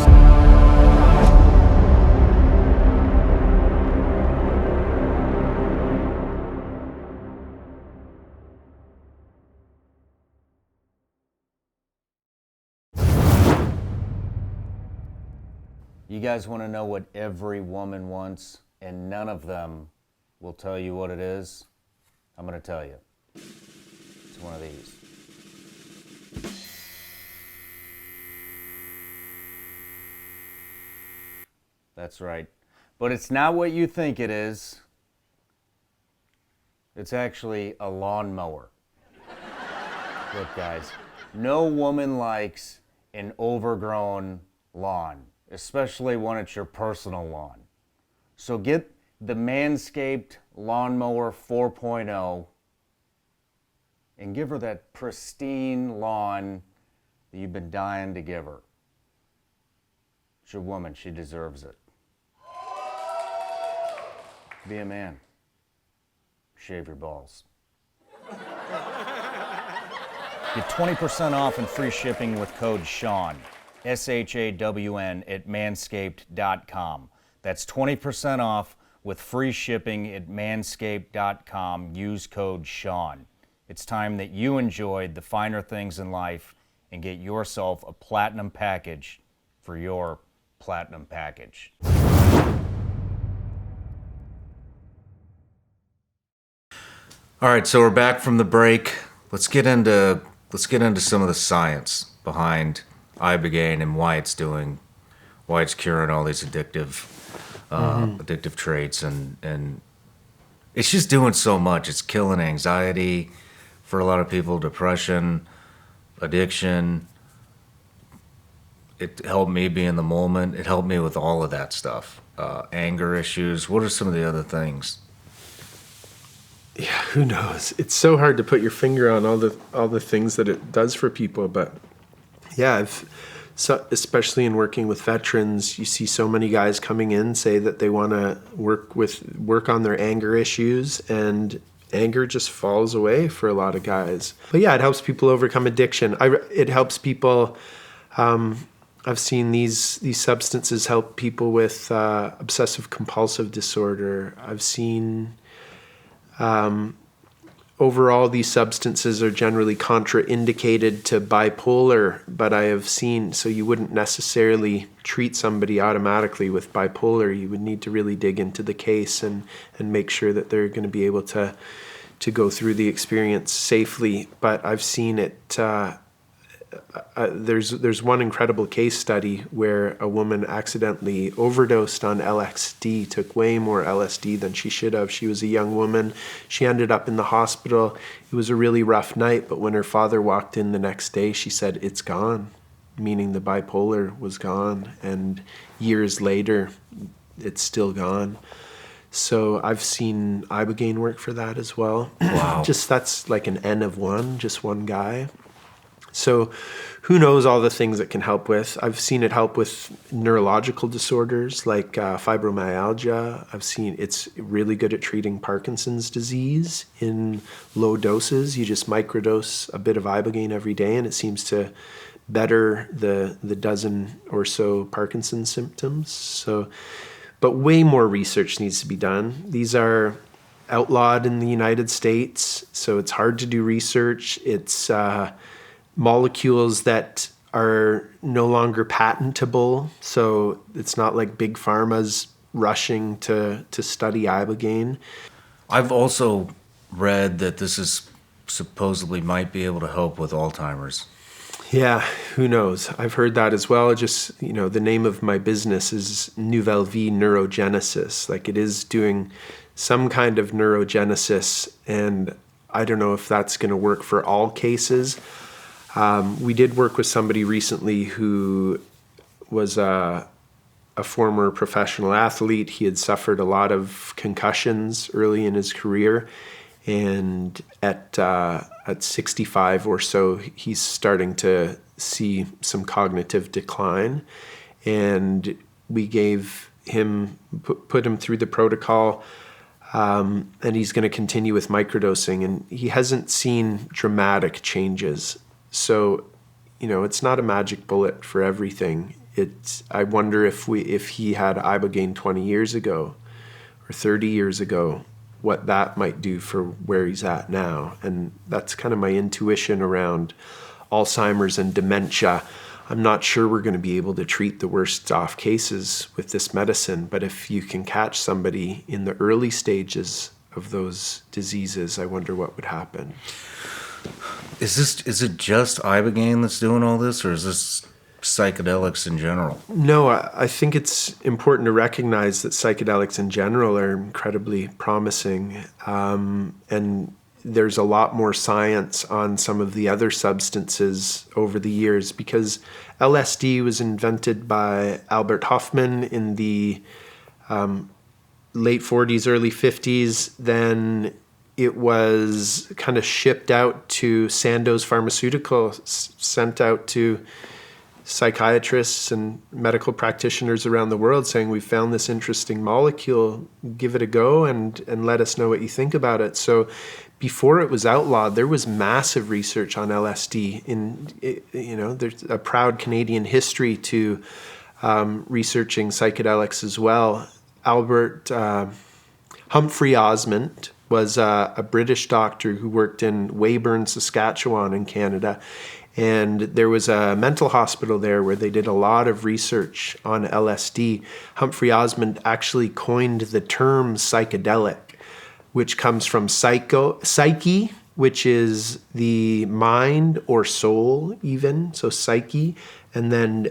You guys want to know what every woman wants, and none of them will tell you what it is? I'm going to tell you. It's one of these. That's right. But it's not what you think it is. It's actually a lawnmower. Look, guys, no woman likes an overgrown lawn, especially when it's your personal lawn. So get the Manscaped Lawnmower 4.0 and give her that pristine lawn that you've been dying to give her. It's your woman, she deserves it. Be a man. Shave your balls. Get 20% off and free shipping with code Shawn. SHAWN at manscaped.com. That's 20% off with free shipping at manscaped.com. Use code Shawn. It's time that you enjoyed the finer things in life and get yourself a platinum package for your platinum package. All right, so we're back from the break. Let's get into some of the science behind Ibogaine and why it's curing all these addictive traits, and it's just doing so much. It's killing anxiety for a lot of people, depression, addiction. It helped me be in the moment. It helped me with all of that stuff. Anger issues. What are some of the other things? Yeah, who knows? It's so hard to put your finger on all the things that it does for people, but yeah, especially in working with veterans, you see so many guys coming in say that they want to work on their anger issues, and anger just falls away for a lot of guys. But yeah, it helps people overcome addiction. It helps people. I've seen these substances help people with obsessive compulsive disorder. I've seen. Overall, these substances are generally contraindicated to bipolar, but I have seen, so you wouldn't necessarily treat somebody automatically with bipolar. You would need to really dig into the case and make sure that they're going to be able to go through the experience safely. But I've seen it there's one incredible case study where a woman accidentally overdosed on LSD, took way more LSD than she should have. She was a young woman. She ended up in the hospital. It was a really rough night, but when her father walked in the next day, she said, "It's gone," meaning the bipolar was gone. And years later, it's still gone. So I've seen Ibogaine work for that as well. Wow. Just that's like an N of one, just one guy. So who knows all the things it can help with. I've seen it help with neurological disorders like fibromyalgia. I've seen it's really good at treating Parkinson's disease in low doses. You just microdose a bit of Ibogaine every day and it seems to better the dozen or so Parkinson's symptoms. So, but way more research needs to be done. These are outlawed in the United States, so it's hard to do research. It's molecules that are no longer patentable, so it's not like big pharma's rushing to study Ibogaine. I've also read that this is supposedly might be able to help with Alzheimer's. Yeah, who knows? I've heard that as well. Just, the name of my business is Nouvelle Vie Neurogenesis. Like it is doing some kind of neurogenesis, and I don't know if that's going to work for all cases. We did work with somebody recently who was a former professional athlete. He had suffered a lot of concussions early in his career, and at 65 or so, he's starting to see some cognitive decline. And we gave him, put him through the protocol, and he's going to continue with microdosing. And he hasn't seen dramatic changes. So, it's not a magic bullet for everything. I wonder if he had Ibogaine 20 years ago or 30 years ago, what that might do for where he's at now. And that's kind of my intuition around Alzheimer's and dementia. I'm not sure we're going to be able to treat the worst off cases with this medicine, but if you can catch somebody in the early stages of those diseases, I wonder what would happen. Is it just Ibogaine that's doing all this, or is this psychedelics in general? No, I think it's important to recognize that psychedelics in general are incredibly promising, and there's a lot more science on some of the other substances over the years, because LSD was invented by Albert Hofmann in the late 40s, early 50s. Then it was kind of shipped out to Sandoz Pharmaceuticals, sent out to psychiatrists and medical practitioners around the world saying, we found this interesting molecule, give it a go and let us know what you think about it. So before it was outlawed, there was massive research on LSD. There's a proud Canadian history to researching psychedelics as well. Humphrey Osmond was a British doctor who worked in Weyburn, Saskatchewan in Canada. And there was a mental hospital there where they did a lot of research on LSD. Humphrey Osmond actually coined the term psychedelic, which comes from psyche, which is the mind or soul even, so psyche. And then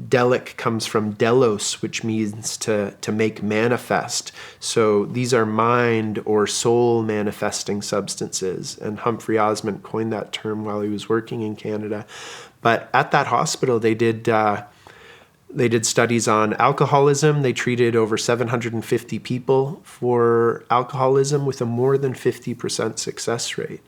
delic comes from delos, which means to make manifest. So these are mind or soul manifesting substances. And Humphrey Osmond coined that term while he was working in Canada. But at that hospital, they did studies on alcoholism. They treated over 750 people for alcoholism with a more than 50% success rate.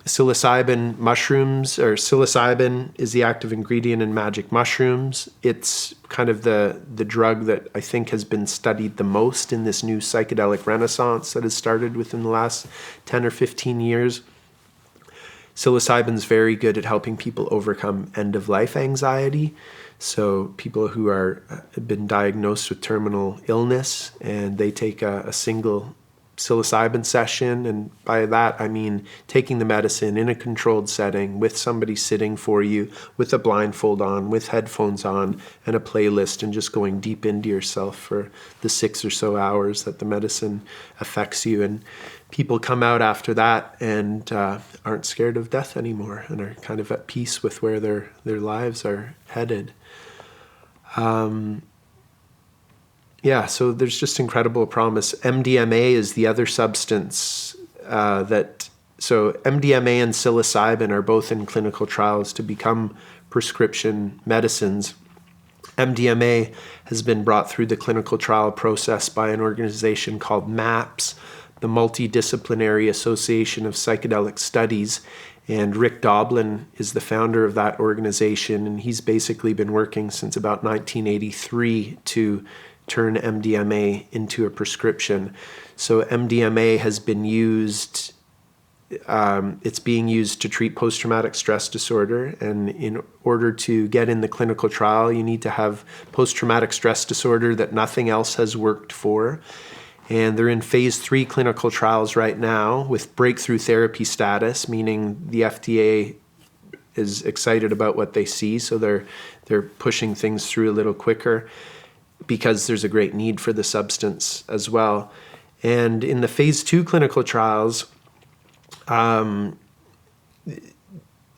Psilocybin mushrooms, or psilocybin is the active ingredient in magic mushrooms. It's kind of the drug that I think has been studied the most in this new psychedelic renaissance that has started within the last 10 or 15 years. Psilocybin's very good at helping people overcome end-of-life anxiety. So people who have been diagnosed with terminal illness and they take a single psilocybin session, and by that I mean taking the medicine in a controlled setting with somebody sitting for you with a blindfold on, with headphones on, and a playlist, and just going deep into yourself for the 6 or so hours that the medicine affects you. And people come out after that and aren't scared of death anymore and are kind of at peace with where their lives are headed. So there's just incredible promise. MDMA is the other substance so MDMA and psilocybin are both in clinical trials to become prescription medicines. MDMA has been brought through the clinical trial process by an organization called MAPS, the Multidisciplinary Association of Psychedelic Studies, and Rick Doblin is the founder of that organization, and he's basically been working since about 1983 to turn MDMA into a prescription. So MDMA has been used, it's being used to treat post-traumatic stress disorder, and in order to get in the clinical trial, you need to have post-traumatic stress disorder that nothing else has worked for. And they're in phase 3 clinical trials right now with breakthrough therapy status, meaning the FDA is excited about what they see, so they're pushing things through a little quicker because there's a great need for the substance as well. And in the phase 2 clinical trials, like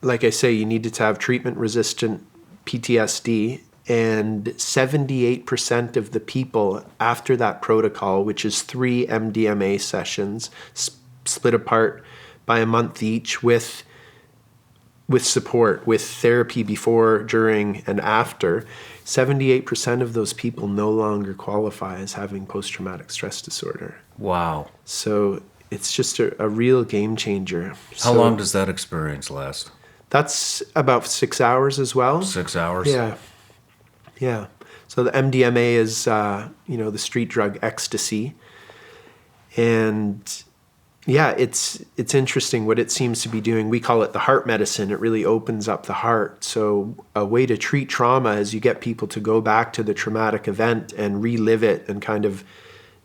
I say, you needed to have treatment-resistant PTSD, and 78% of the people after that protocol, which is 3 MDMA sessions split apart by a month each with support, with therapy before, during, and after, 78% of those people no longer qualify as having post-traumatic stress disorder. Wow. So it's just a real game changer. How long does that experience last? That's about 6 hours as well. 6 hours? Yeah. So the MDMA is, the street drug ecstasy. And yeah, it's interesting what it seems to be doing. We call it the heart medicine. It really opens up the heart. So a way to treat trauma is you get people to go back to the traumatic event and relive it, and kind of,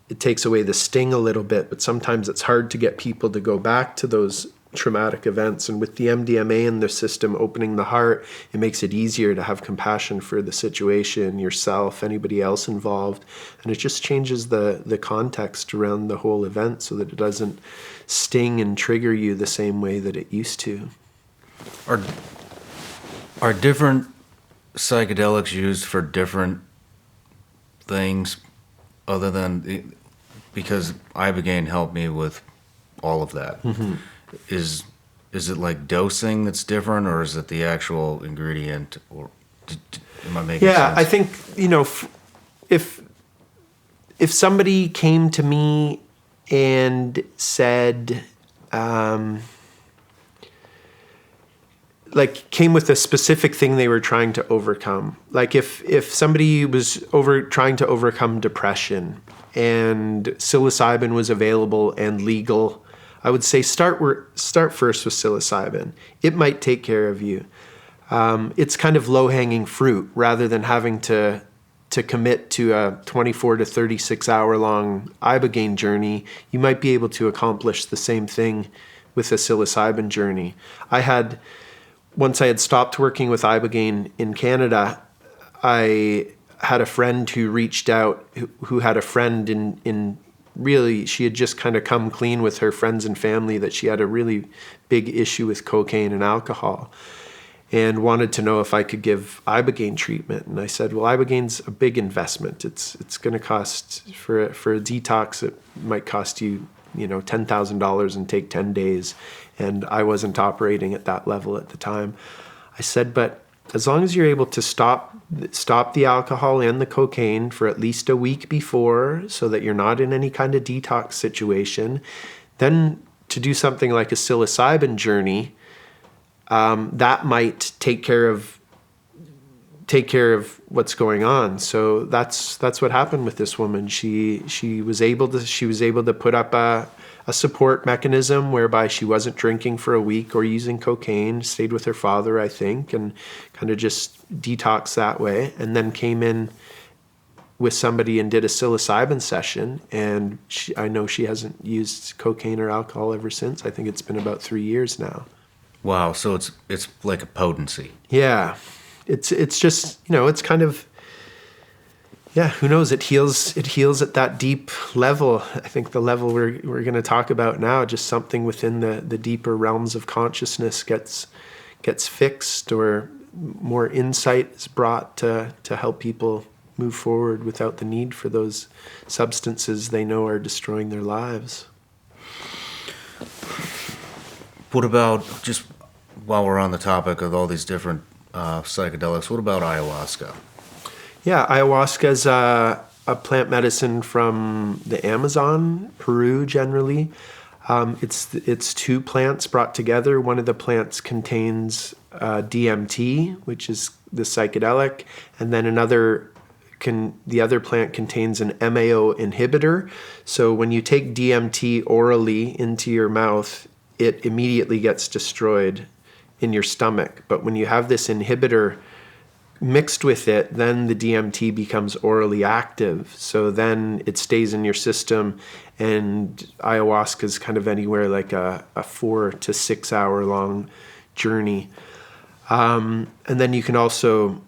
it takes away the sting a little bit, but sometimes it's hard to get people to go back to those traumatic events. And with the MDMA in the system opening the heart, it makes it easier to have compassion for the situation, yourself, anybody else involved. And it just changes the context around the whole event so that it doesn't sting and trigger you the same way that it used to. Are different psychedelics used for different things other than, because Ibogain helped me with all of that. Mm-hmm. Is it like dosing that's different, or is it the actual ingredient, or am I making sense? Yeah, I think, if somebody came to me and said, came with a specific thing they were trying to overcome, like if somebody was trying to overcome depression and psilocybin was available and legal, I would say start first with psilocybin. It might take care of you. It's kind of low-hanging fruit rather than having to commit to a 24 to 36 hour long Ibogain journey. You might be able to accomplish the same thing with a psilocybin journey. Once I had stopped working with Ibogain in Canada, I had a friend who reached out who had a friend in really, she had just kind of come clean with her friends and family that she had a really big issue with cocaine and alcohol, and wanted to know if I could give Ibogain treatment. And I said, well, Ibogain's a big investment. It's going to cost, for a detox, it might cost you, $10,000 and take 10 days. And I wasn't operating at that level at the time. I said, but as long as you're able to stop the alcohol and the cocaine for at least a week before, so that you're not in any kind of detox situation, then to do something like a psilocybin journey, that might take care of what's going on. So that's what happened with this woman. She was able to put up a support mechanism whereby she wasn't drinking for a week or using cocaine, stayed with her father, I think, and kind of just detoxed that way, and then came in with somebody and did a psilocybin session, and I know she hasn't used cocaine or alcohol ever since. I think it's been about 3 years now. Wow, so it's like a potency. Yeah, it's just, it's kind of, yeah, who knows? It heals at that deep level. I think the level we're going to talk about now, just something within the deeper realms of consciousness gets fixed, or more insight is brought to help people move forward without the need for those substances they know are destroying their lives. What about, just while we're on the topic of all these different psychedelics, what about ayahuasca? Yeah, ayahuasca is a plant medicine from the Amazon, Peru generally. It's two plants brought together. One of the plants contains DMT, which is the psychedelic, and then the other plant contains an MAO inhibitor. So when you take DMT orally into your mouth, it immediately gets destroyed in your stomach. But when you have this inhibitor mixed with it, then the DMT becomes orally active. So then it stays in your system, and ayahuasca is kind of anywhere like a 4 to 6 hour long journey. And then you can also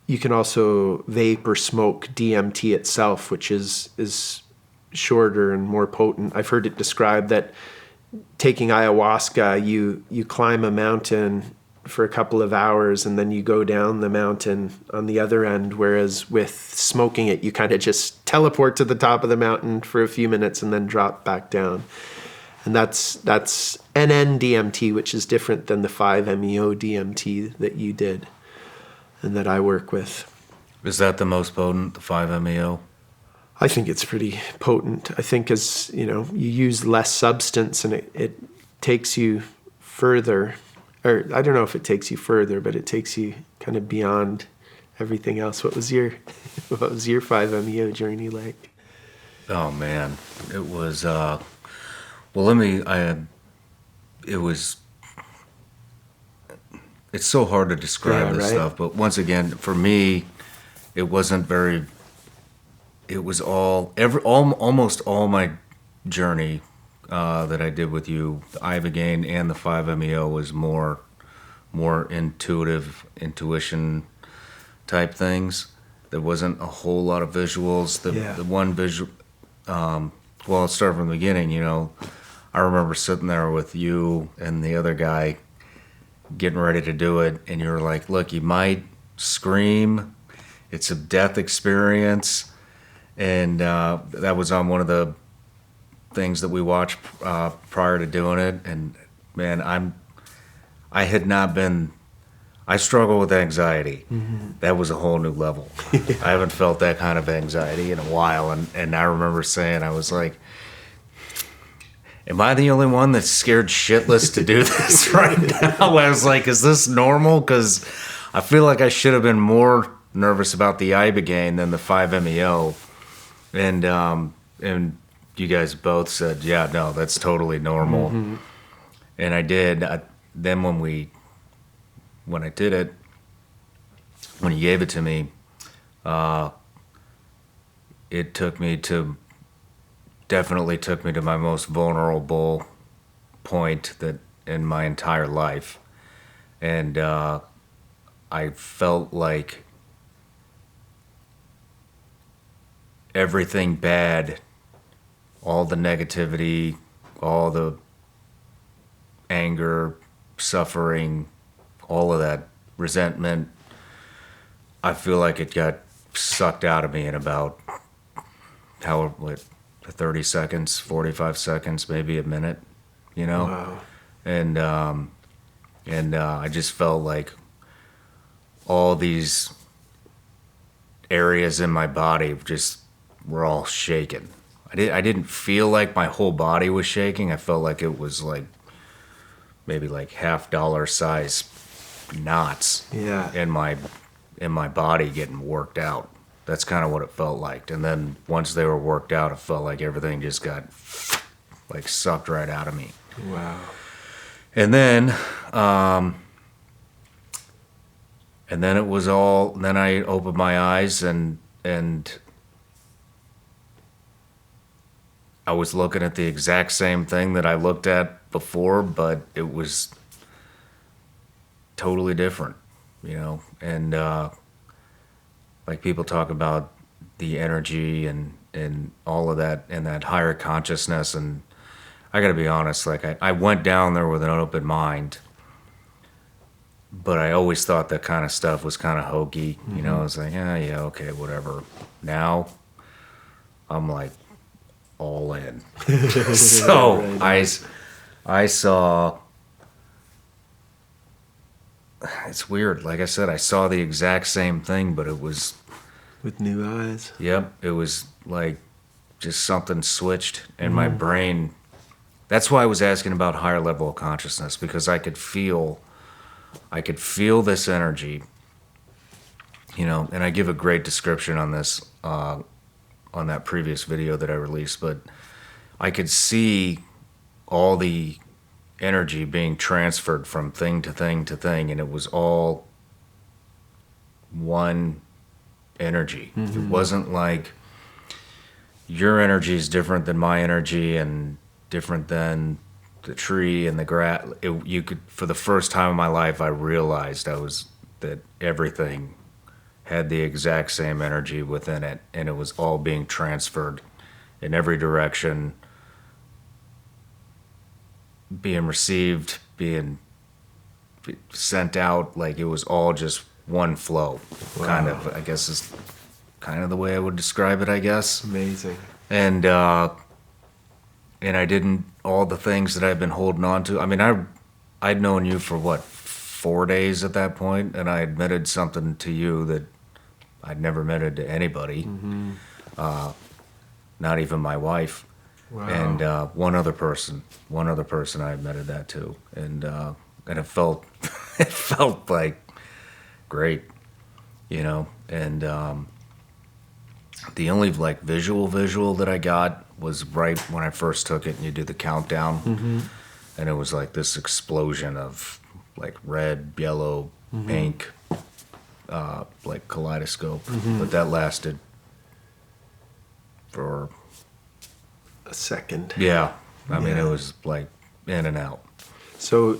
vape or smoke DMT itself, which is shorter and more potent. I've heard it described that taking ayahuasca, you climb a mountain for a couple of hours and then you go down the mountain on the other end, whereas with smoking it, you kind of just teleport to the top of the mountain for a few minutes and then drop back down. And that's NN-DMT, which is different than the 5-MeO-DMT that you did and that I work with. Is that the most potent, the 5-MeO? I think it's pretty potent. I think as you use less substance and it takes you further, or I don't know if it takes you further, but it takes you kind of beyond everything else. What was your 5-MeO journey like? Oh man, it was. It's so hard to describe this stuff, but once again, for me, it wasn't very. It was almost all my journey that I did with you, the Ibogain and the 5-MeO, was more intuition type things. There wasn't a whole lot of visuals. The one visual, well, I'll start from the beginning. I remember sitting there with you and the other guy getting ready to do it, and you were like, look, you might scream. It's a death experience. And that was on one of the things that we watched prior to doing it. And man, I struggle with anxiety. Mm-hmm. That was a whole new level. I haven't felt that kind of anxiety in a while. And I remember saying, I was like, am I the only one that's scared shitless to do this right now? I was like, is this normal? Because I feel like I should have been more nervous about the Ibogain than the 5-MeO. And you guys both said, yeah, no, that's totally normal. Mm-hmm. And I did. Then when I did it, when you gave it to me, it definitely took me to my most vulnerable point that in my entire life. And I felt like everything bad, all the negativity, all the anger, suffering, all of that resentment, I feel like it got sucked out of me in about 30 seconds, 45 seconds, maybe a minute, Wow. And I just felt like all these areas in my body just were all shaking. I didn't feel like my whole body was shaking. I felt like it was like maybe like $50 size knots in my body getting worked out. That's kind of what it felt like. And then once they were worked out, it felt like everything just got like sucked right out of me. Wow. And then it was all. Then I opened my eyes and I was looking at the exact same thing that I looked at before, but it was totally different, and like people talk about the energy and all of that and that higher consciousness, and I gotta be honest, like I went down there with an open mind, but I always thought that kind of stuff was kind of hokey, I was like, yeah, okay, whatever. Now I'm like all in. So I saw, it's weird, like I said, I saw the exact same thing, but it was With new eyes. Yep, it was like just something switched in my brain. That's why I was asking about higher level of consciousness, because I could feel this energy, and I give a great description on this, on that previous video that I released, but I could see all the energy being transferred from thing to thing to thing, and it was all one energy. It wasn't like your energy is different than my energy and different than the tree and the grass. You could, for the first time in my life, I realized that everything had the exact same energy within it, and it was all being transferred in every direction, being received, being sent out. Like it was all just one flow. Wow. Kind of, I guess is kind of the way I would describe it, I guess. Amazing. And I didn't, all the things that I've been holding on to. I mean, I'd known you for what, 4 days at that point, and I admitted something to you that I'd never admitted to anybody, not even my wife. Wow. And one other person I admitted that to, and it felt it felt like great, and the only like visual that I got was right when I first took it, and you do the countdown, and it was like this explosion of like red, yellow, pink, like kaleidoscope, but that lasted for A second. yeah. I mean, Yeah. it was like in and out. So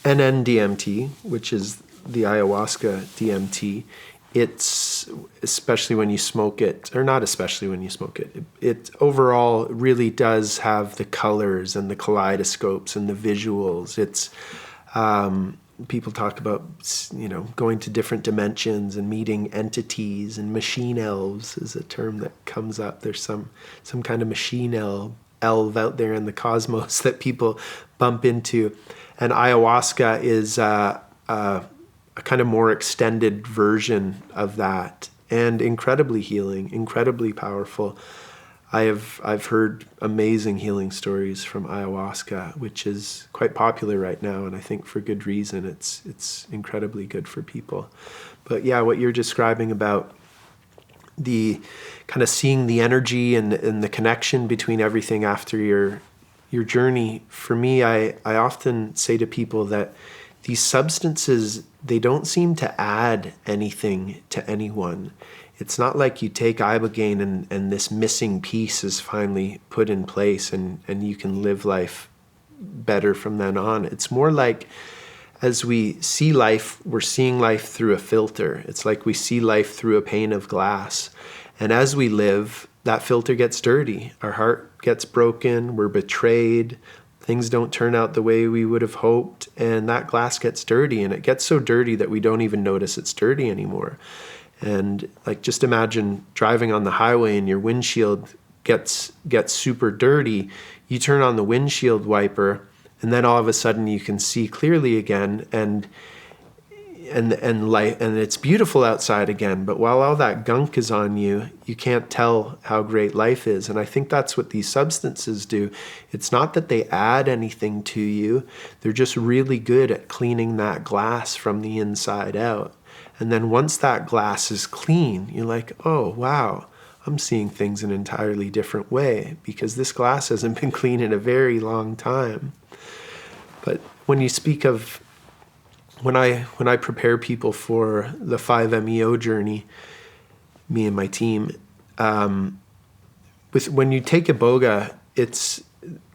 NN-DMT, which is the ayahuasca DMT, it's, especially when you smoke it, or not especially when you smoke it, it overall really does have the colors and the kaleidoscopes and the visuals. It's, people talk about, going to different dimensions and meeting entities, and machine elves is a term that comes up. There's some kind of machine elf out there in the cosmos that people bump into. And ayahuasca is a kind of more extended version of that, and incredibly healing, incredibly powerful. I've heard amazing healing stories from ayahuasca, which is quite popular right now, and I think for good reason. It's incredibly good for people. But yeah, what you're describing about the kind of seeing the energy and the connection between everything after your journey, for me, I often say to people that these substances, they don't seem to add anything to anyone. It's not like you take Ibogaine and this missing piece is finally put in place and you can live life better from then on. It's more like, as we see life, we're seeing life through a filter. It's like we see life through a pane of glass. And as we live, that filter gets dirty. Our heart gets broken, we're betrayed, things don't turn out the way we would have hoped, and that glass gets dirty, and it gets so dirty that we don't even notice it's dirty anymore. And like, just imagine driving on the highway and your windshield gets super dirty. You turn on the windshield wiper, and then all of a sudden you can see clearly again, and light, and it's beautiful outside again. But while all that gunk is on you, you can't tell how great life is. And I think that's what these substances do. It's not that they add anything to you. They're just really good at cleaning that glass from the inside out. And then once that glass is clean, you're like, oh, wow, I'm seeing things in an entirely different way, because this glass hasn't been clean in a very long time. But when you speak of, when I prepare people for the 5-MeO journey, me and my team, when you take Iboga,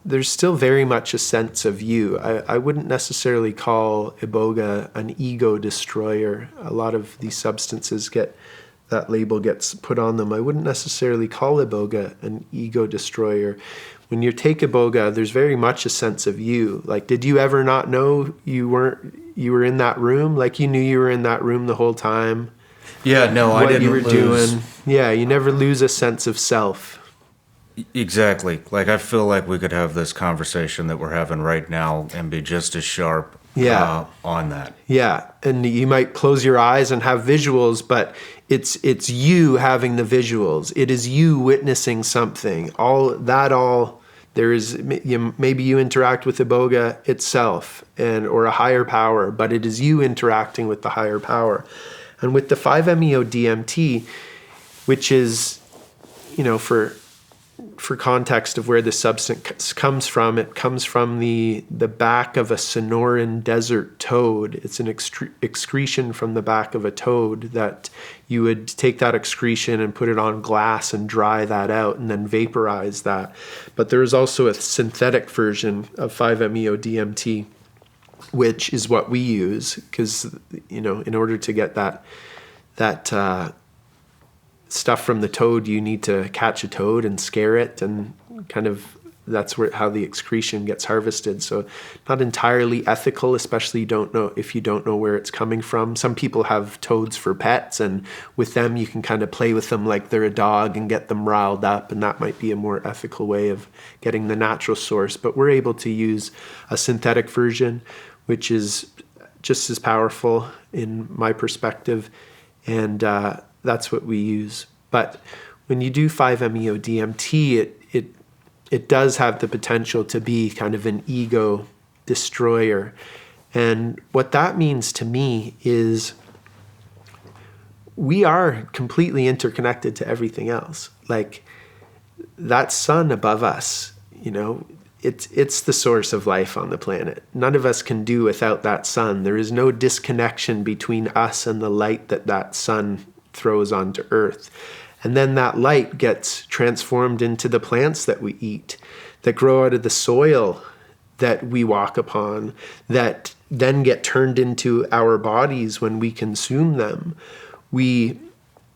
there's still very much a sense of you. I wouldn't necessarily call Iboga an ego destroyer. A lot of these substances that label gets put on them. I wouldn't necessarily call Iboga an ego destroyer. When you take Iboga, there's very much a sense of you. Like, did you ever not know you were in that room? Like, you knew you were in that room the whole time? Yeah, no, I didn't what you were doing. Yeah, you never lose a sense of self. Exactly. Like, I feel like we could have this conversation that we're having right now and be just as sharp on that. Yeah, and you might close your eyes and have visuals, but it's you having the visuals. It is you witnessing something. There is, maybe you interact with Iboga itself or a higher power, but it is you interacting with the higher power. And with the 5-MeO-DMT, which is, for context of where the substance comes from, it comes from the back of a Sonoran desert toad. It's an excretion from the back of a toad that you would take that excretion and put it on glass and dry that out and then vaporize that. But there is also a synthetic version of 5-MeO-DMT, which is what we use because, in order to get that stuff from the toad, you need to catch a toad and scare it, and kind of that's how the excretion gets harvested. So not entirely ethical, especially if you don't know where it's coming from. Some people have toads for pets, and with them you can kind of play with them like they're a dog and get them riled up, and that might be a more ethical way of getting the natural source. But we're able to use a synthetic version, which is just as powerful in my perspective, and that's what we use. But when you do 5-MeO-DMT, it does have the potential to be kind of an ego destroyer. And what that means to me is we are completely interconnected to everything else. Like that sun above us, it's the source of life on the planet. None of us can do without that sun. There is no disconnection between us and the light that sun throws onto Earth. And then that light gets transformed into the plants that we eat, that grow out of the soil that we walk upon, that then get turned into our bodies when we consume them. We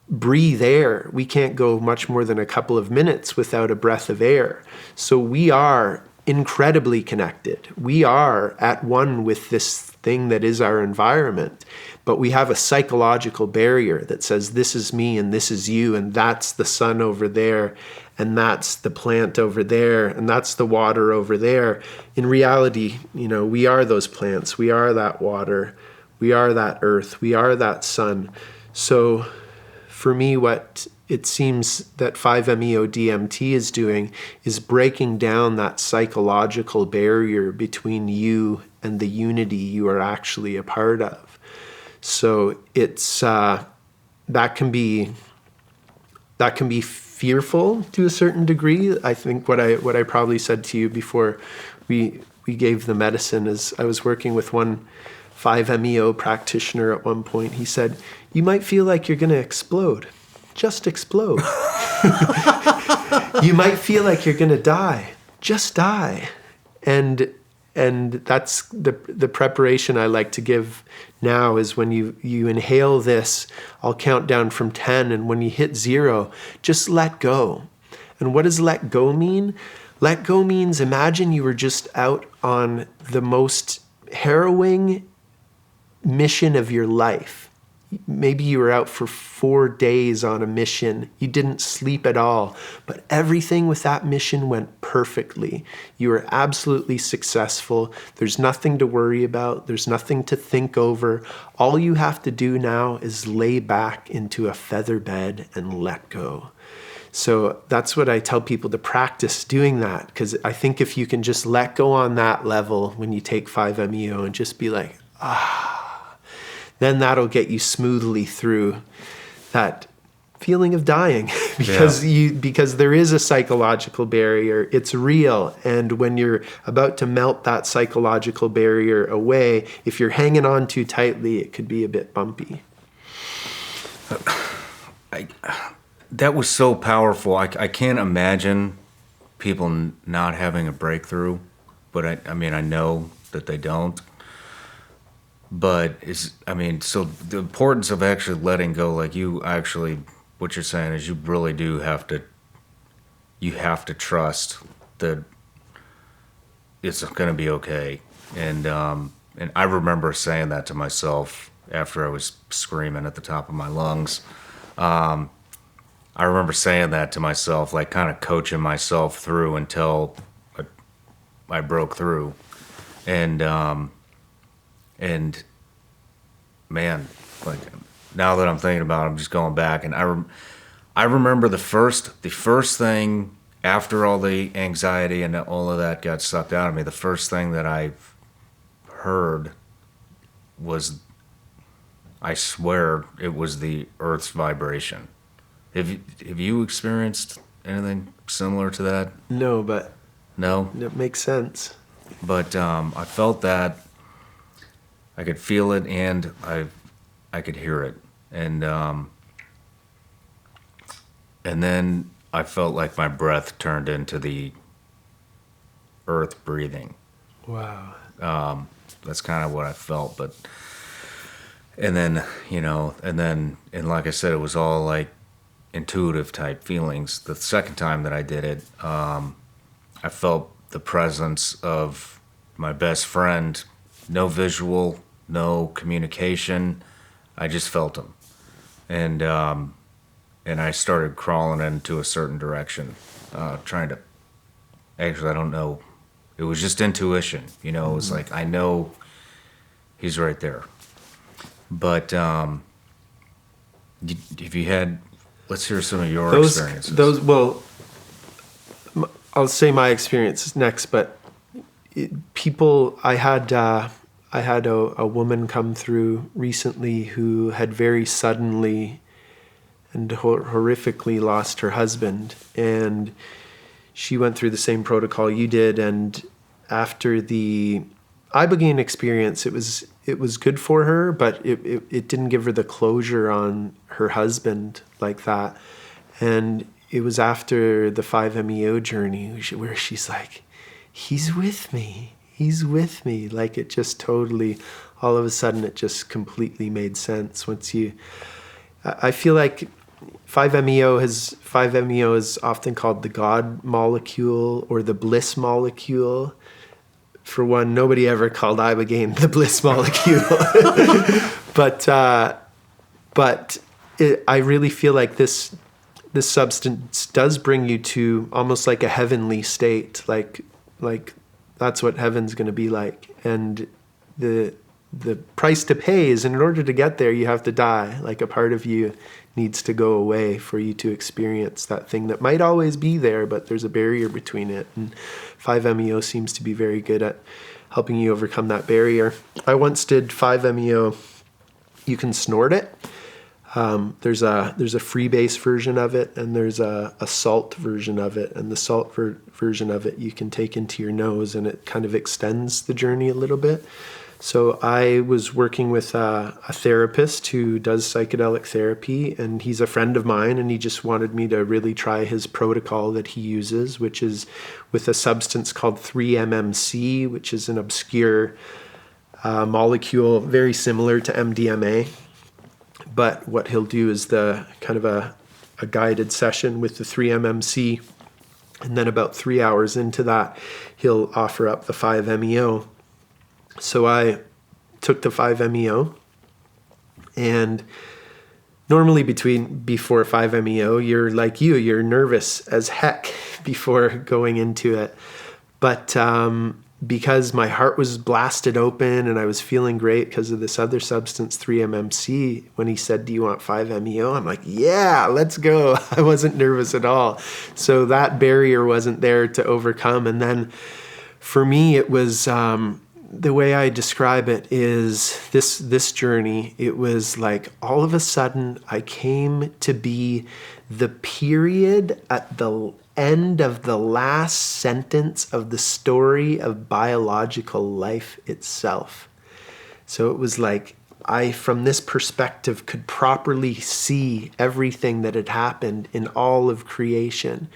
breathe air. We can't go much more than a couple of minutes without a breath of air. So we are incredibly connected. We are at one with this thing that is our environment. But we have a psychological barrier that says this is me and this is you, and that's the sun over there, and that's the plant over there, and that's the water over there. In reality, we are those plants, we are that water, we are that earth, we are that sun. So for me, what it seems that 5-MeO-DMT is doing is breaking down that psychological barrier between you and the unity you are actually a part of. So it's that can be fearful to a certain degree. I think what I probably said to you before we gave the medicine is I was working with one 5-MeO practitioner at one point. He said, "You might feel like you're going to explode. Just explode. You might feel like you're going to die. Just die." And that's the preparation I like to give now is when you inhale this, I'll count down from 10, and when you hit 0, just let go. And what does let go mean? Let go means imagine you were just out on the most harrowing mission of your life. Maybe you were out for 4 days on a mission. You didn't sleep at all, but everything with that mission went perfectly. You were absolutely successful. There's nothing to worry about. There's nothing to think over. All you have to do now is lay back into a feather bed and let go. So that's what I tell people to practice doing that, because I think if you can just let go on that level when you take 5-MeO and just be like, then that'll get you smoothly through that feeling of dying because there is a psychological barrier. It's real. And when you're about to melt that psychological barrier away, if you're hanging on too tightly, it could be a bit bumpy. that was so powerful. I can't imagine people not having a breakthrough, but I mean, I know that they don't. But so the importance of actually letting go, like what you're saying is you really do have to trust that it's going to be okay. And I remember saying that to myself after I was screaming at the top of my lungs. I remember saying that to myself, like kind of coaching myself through until I broke through. And man, like now that I'm thinking about it, I'm just going back, and I remember the first thing after all the anxiety and all of that got sucked out of me. The first thing that I heard was, I swear, it was the Earth's vibration. Have you experienced anything similar to that? No, but No? it makes sense. But I felt that. I could feel it, and I could hear it. And then I felt like my breath turned into the earth breathing. Wow. That's kind of what I felt. And then like I said, it was all like intuitive type feelings. The second time that I did it, I felt the presence of my best friend. No visual, no communication. I just felt him. And I started crawling into a certain direction, trying to, actually, I don't know. It was just intuition, It was like, I know he's right there. But if you had, let's hear some of your experiences. Well, I'll say my experience next, but I had a woman come through recently who had very suddenly and horrifically lost her husband, and she went through the same protocol you did. And after the Ibogain experience, it was good for her, but it didn't give her the closure on her husband like that. And it was after the 5-MeO journey where she's like, he's with me. Like, it just totally, all of a sudden, it just completely made sense. I feel like 5-MeO is often called the God molecule or the bliss molecule. For one, nobody ever called Ibogain the bliss molecule. but I really feel like this substance does bring you to almost like a heavenly state, like that's what heaven's going to be like. And the price to pay is, in order to get there, you have to die. Like, a part of you needs to go away for you to experience that thing that might always be there, but there's a barrier between it. And 5-MeO seems to be very good at helping you overcome that barrier. I once did 5-MeO. You can snort it. There's a freebase version of it, and there's a salt version of it. And the salt version of it you can take into your nose, and it kind of extends the journey a little bit. So I was working with a therapist who does psychedelic therapy, and he's a friend of mine, and he just wanted me to really try his protocol that he uses, which is with a substance called 3-MMC, which is an obscure molecule very similar to MDMA. But what he'll do is the kind of a guided session with the 3-MMC, and then about 3 hours into that, he'll offer up the 5-MeO. So I took the 5-MeO, and normally before 5-MeO, you're nervous as heck before going into it. But because my heart was blasted open and I was feeling great because of this other substance, 3-MMC, when he said, "Do you want 5-MeO?" I'm like, yeah, let's go. I wasn't nervous at all. So that barrier wasn't there to overcome. And then for me, it was... the way I describe it is this journey. It was like all of a sudden I came to be the period at the end of the last sentence of the story of biological life itself. So it was like I, from this perspective, could properly see everything that had happened in all of creation.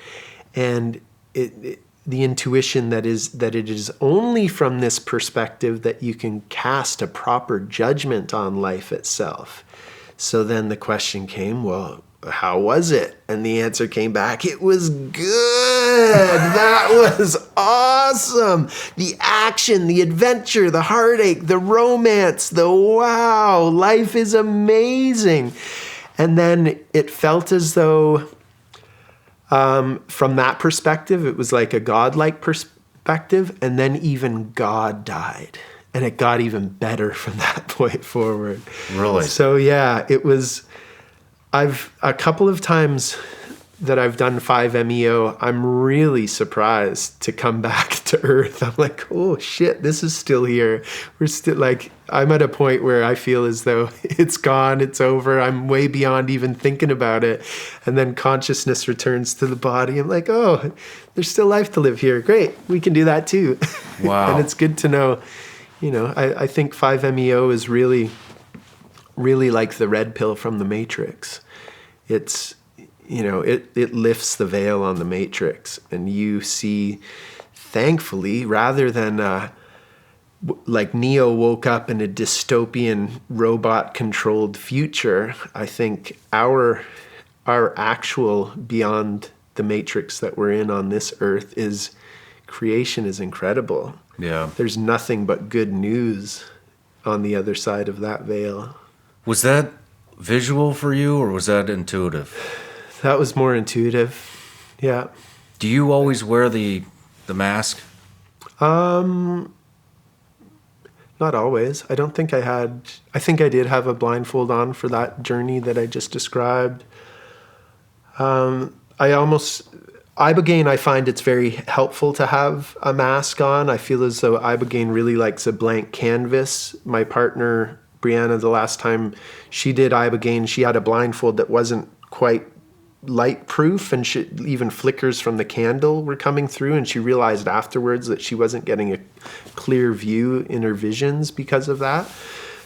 And the intuition that it is only from this perspective that you can cast a proper judgment on life itself. So then the question came, well, how was it? And the answer came back, it was good. That was awesome. The action, the adventure, the heartache, the romance, the wow, life is amazing. And then it felt as though, from that perspective, it was like a godlike perspective. And then even God died. And it got even better from that point forward. Really? So yeah, it was... a couple of times that I've done 5-MeO, I'm really surprised to come back to Earth. I'm like, oh shit, this is still here. We're still like, I'm at a point where I feel as though it's gone, it's over. I'm way beyond even thinking about it. And then consciousness returns to the body. I'm like, oh, there's still life to live here. Great, we can do that too. Wow. And it's good to know, I think 5-MeO is really like the red pill from the Matrix. It's, it lifts the veil on the Matrix, and you see, thankfully, rather than like Neo woke up in a dystopian robot-controlled future, I think our actual beyond the Matrix that we're in on this earth creation is incredible. Yeah. There's nothing but good news on the other side of that veil. Was that visual for you, or was that intuitive? That was more intuitive. Yeah. Do you always wear the mask? Not always. I don't think I think I did have a blindfold on for that journey that I just described. Ibogain, I find it's very helpful to have a mask on. I feel as though Ibogain really likes a blank canvas. My partner, Brianna, the last time she did Ibogain, she had a blindfold that wasn't quite light proof, and even flickers from the candle were coming through, and she realized afterwards that she wasn't getting a clear view in her visions because of that.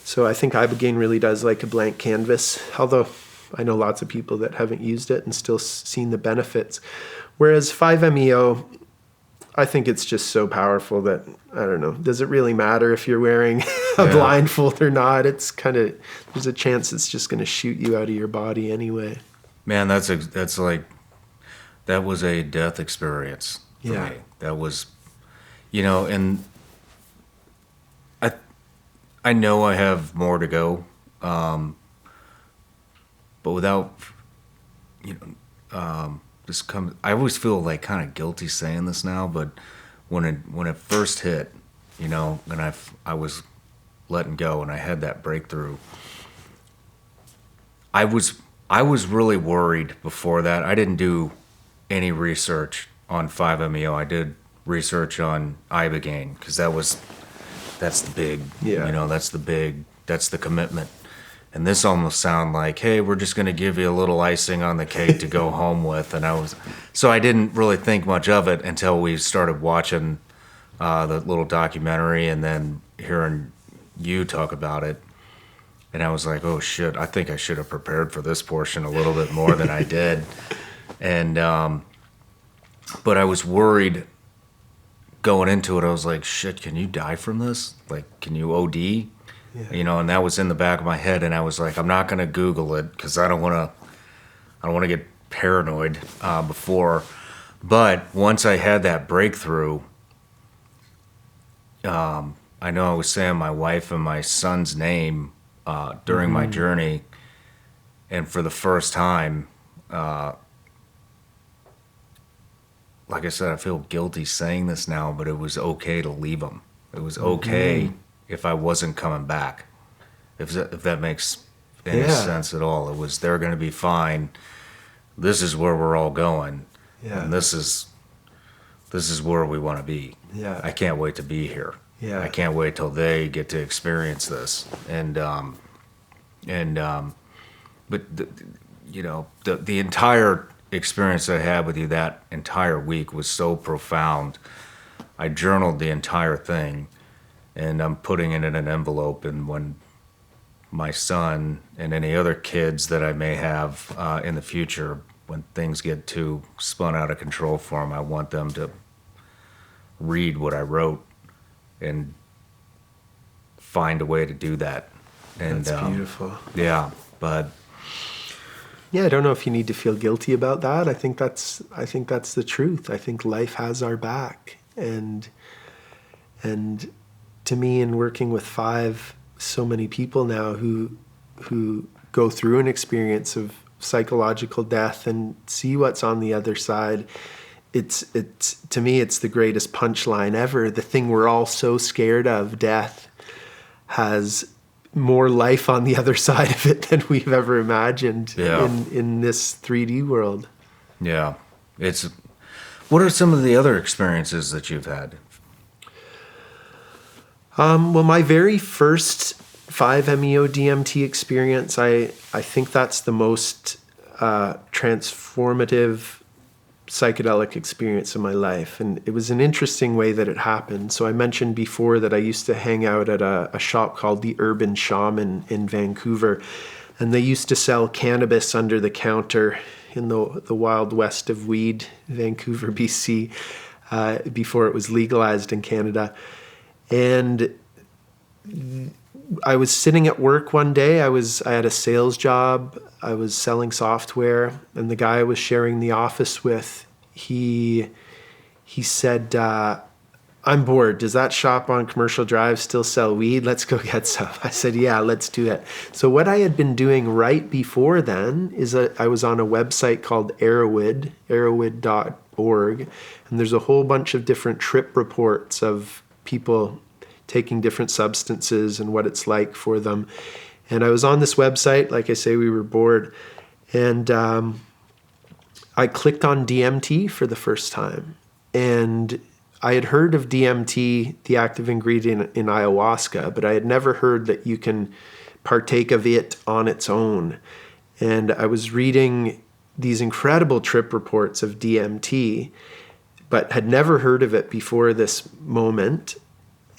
So I think Ibogain really does like a blank canvas, although I know lots of people that haven't used it and still seen the benefits. Whereas 5-MeO, I think it's just so powerful that, I don't know, does it really matter if you're wearing a blindfold or not? It's kind of, there's a chance it's just going to shoot you out of your body anyway. Man, that was a death experience for me. That was, and I know I have more to go, but without, I always feel like kind of guilty saying this now, but when it first hit, and I was letting go and I had that breakthrough, I was really worried before that. I didn't do any research on 5-MeO. I did research on Ibogain because that's the big, that's the commitment. And this almost sounded like, hey, we're just going to give you a little icing on the cake to go home with. So I didn't really think much of it until we started watching the little documentary and then hearing you talk about it. And I was like, oh shit, I think I should have prepared for this portion a little bit more than I did. And, but I was worried going into it. I was like, shit, can you die from this? Like, can you OD? Yeah. And that was in the back of my head. And I was like, I'm not going to Google it because I don't want to get paranoid before. But once I had that breakthrough, I know I was saying my wife and my son's name during my journey, and for the first time, like I said, I feel guilty saying this now, but it was okay to leave them. It was okay if I wasn't coming back, if that makes any sense at all. It was, they're going to be fine. This is where we're all going, and this is where we want to be. Yeah, I can't wait to be here. Yeah, I can't wait till they get to experience this. But the entire experience I had with you that entire week was so profound. I journaled the entire thing, and I'm putting it in an envelope. And when my son and any other kids that I may have in the future, when things get too spun out of control for them, I want them to read what I wrote and find a way to do that. And That's beautiful. Yeah, but yeah, I don't know if you need to feel guilty about that. I think that's the truth. I think life has our back, and to me, in working with so many people now who go through an experience of psychological death and see what's on the other side, it's to me, it's the greatest punchline ever. The thing we're all so scared of, death, has more life on the other side of it than we've ever imagined in this 3D world. Yeah. What are some of the other experiences that you've had? Well, my very first 5-MeO-DMT experience, I think that's the most transformative psychedelic experience in my life. And it was an interesting way that it happened. So I mentioned before that I used to hang out at a shop called the Urban Shaman in Vancouver. And they used to sell cannabis under the counter in the wild west of weed, Vancouver, BC, before it was legalized in Canada. And I was sitting at work one day. I had a sales job. I was selling software, and the guy I was sharing the office with, he said, "I'm bored. Does that shop on Commercial Drive still sell weed? Let's go get some." I said, "Yeah, let's do it." So what I had been doing right before then is I was on a website called Arrowwood, arrowwood.org, and there's a whole bunch of different trip reports of people taking different substances and what it's like for them. And I was on this website, like I say, we were bored, and I clicked on DMT for the first time. And I had heard of DMT, the active ingredient in ayahuasca, but I had never heard that you can partake of it on its own. And I was reading these incredible trip reports of DMT, but had never heard of it before this moment.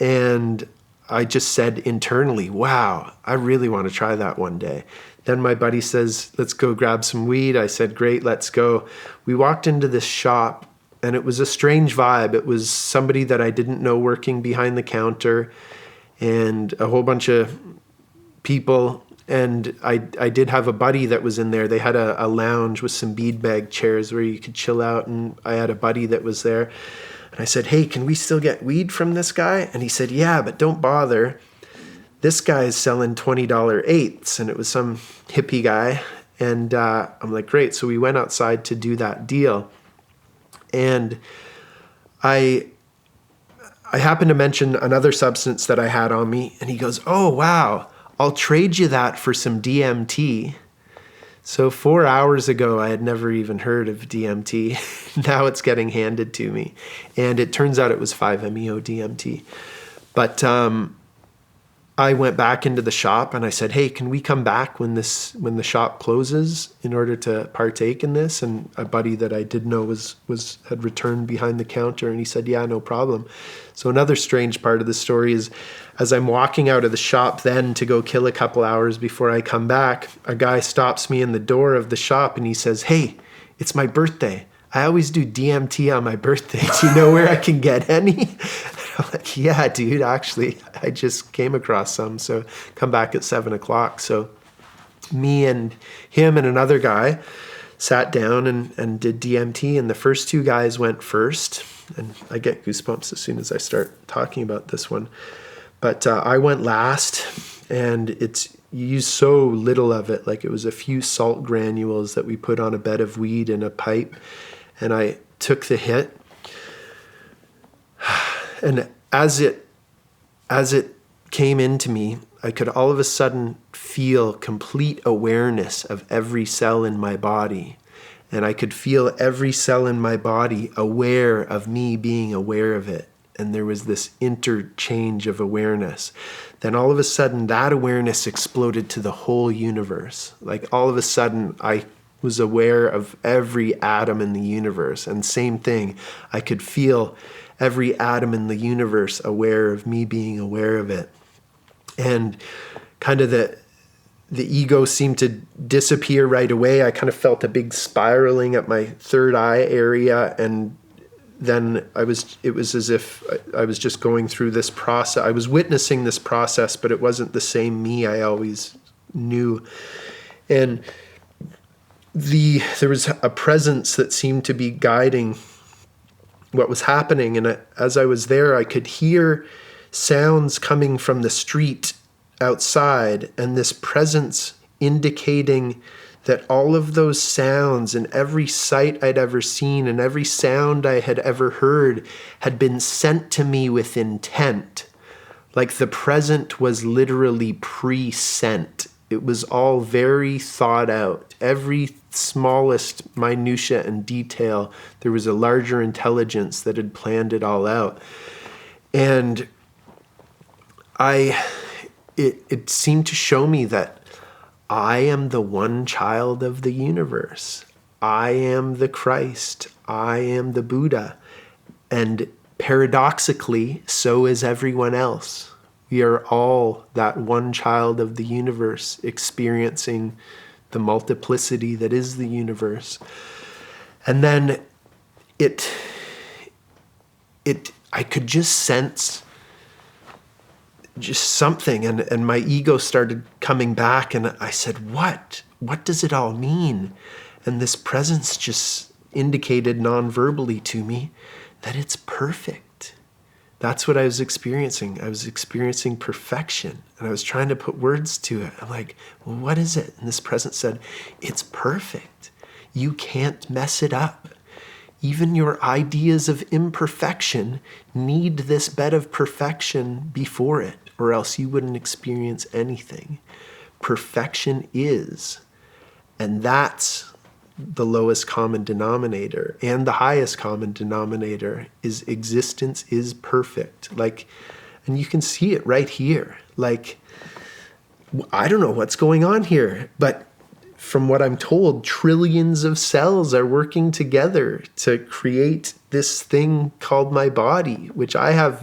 And I just said internally, wow, I really want to try that one day. Then my buddy says, let's go grab some weed. I said, great, let's go. We walked into this shop, and it was a strange vibe. It was somebody that I didn't know working behind the counter, and a whole bunch of people. And I did have a buddy that was in there. They had a lounge with some beanbag chairs where you could chill out, and I had a buddy that was there. And I said, hey, can we still get weed from this guy? And he said, yeah, but don't bother. This guy is selling $20 eighths. And it was some hippie guy. And I'm like, great. So we went outside to do that deal. And I happened to mention another substance that I had on me. And he goes, oh, wow, I'll trade you that for some DMT. So 4 hours ago, I had never even heard of DMT. Now it's getting handed to me. And it turns out it was 5-MeO-DMT. But I went back into the shop and I said, hey, can we come back when the shop closes in order to partake in this? And a buddy that I did know had returned behind the counter, and he said, yeah, no problem. So another strange part of the story is, as I'm walking out of the shop then to go kill a couple hours before I come back, a guy stops me in the door of the shop and he says, hey, it's my birthday. I always do DMT on my birthday. Do you know where I can get any? I'm like, yeah, dude, actually, I just came across some. So come back at 7:00. So me and him and another guy sat down and did DMT. And the first two guys went first. And I get goosebumps as soon as I start talking about this one. But I went last, and you use so little of it. Like, it was a few salt granules that we put on a bed of weed in a pipe. And I took the hit. And as it came into me, I could all of a sudden feel complete awareness of every cell in my body. And I could feel every cell in my body aware of me being aware of it. And there was this interchange of awareness. Then all of a sudden, that awareness exploded to the whole universe. Like, all of a sudden, I was aware of every atom in the universe. And same thing, I could feel every atom in the universe aware of me being aware of it. And kind of the ego seemed to disappear right away. I kind of felt a big spiraling at my third eye area, and then it was as if I was just going through this process. I was witnessing this process, but it wasn't the same me I always knew. And there was a presence that seemed to be guiding what was happening. And as I was there, I could hear sounds coming from the street outside, and this presence indicating that all of those sounds and every sight I'd ever seen and every sound I had ever heard had been sent to me with intent. Like the present was literally pre-sent. It was all very thought out. Every smallest minutia and detail, there was a larger intelligence that had planned it all out. And it seemed to show me that I am the one child of the universe. I am the Christ. I am the Buddha. And paradoxically, so is everyone else. We are all that one child of the universe, experiencing the multiplicity that is the universe. And then I could just sense just something, and my ego started coming back, and I said, what does it all mean? And this presence just indicated non-verbally to me that it's perfect. That's what I was experiencing. I was experiencing perfection, and I was trying to put words to it. I'm like, well, what is it? And this presence said, it's perfect. You can't mess it up. Even your ideas of imperfection need this bed of perfection before it, or else you wouldn't experience anything. Perfection is, and that's the lowest common denominator. And the highest common denominator is existence is perfect. And you can see it right here. I don't know what's going on here, but from what I'm told, trillions of cells are working together to create this thing called my body, which I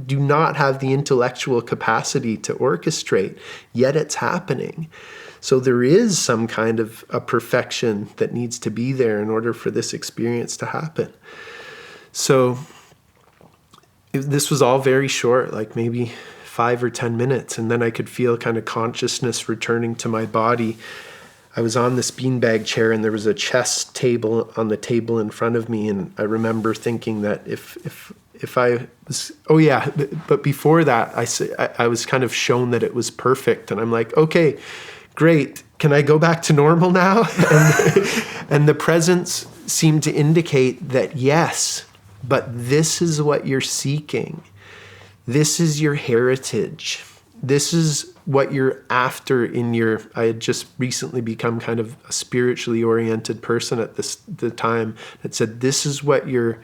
do not have the intellectual capacity to orchestrate, yet it's happening. So there is some kind of a perfection that needs to be there in order for this experience to happen. So this was all very short, like maybe 5 or 10 minutes, and then I could feel kind of consciousness returning to my body. I was on this beanbag chair, and there was a chess table on the table in front of me, and I remember thinking that if I was, but before that, I was kind of shown that it was perfect, and I'm like, okay, great, can I go back to normal now? And the presence seemed to indicate that yes, but this is what you're seeking. This is your heritage. This is what you're after I had just recently become kind of a spiritually oriented person at the time that said, this is what you're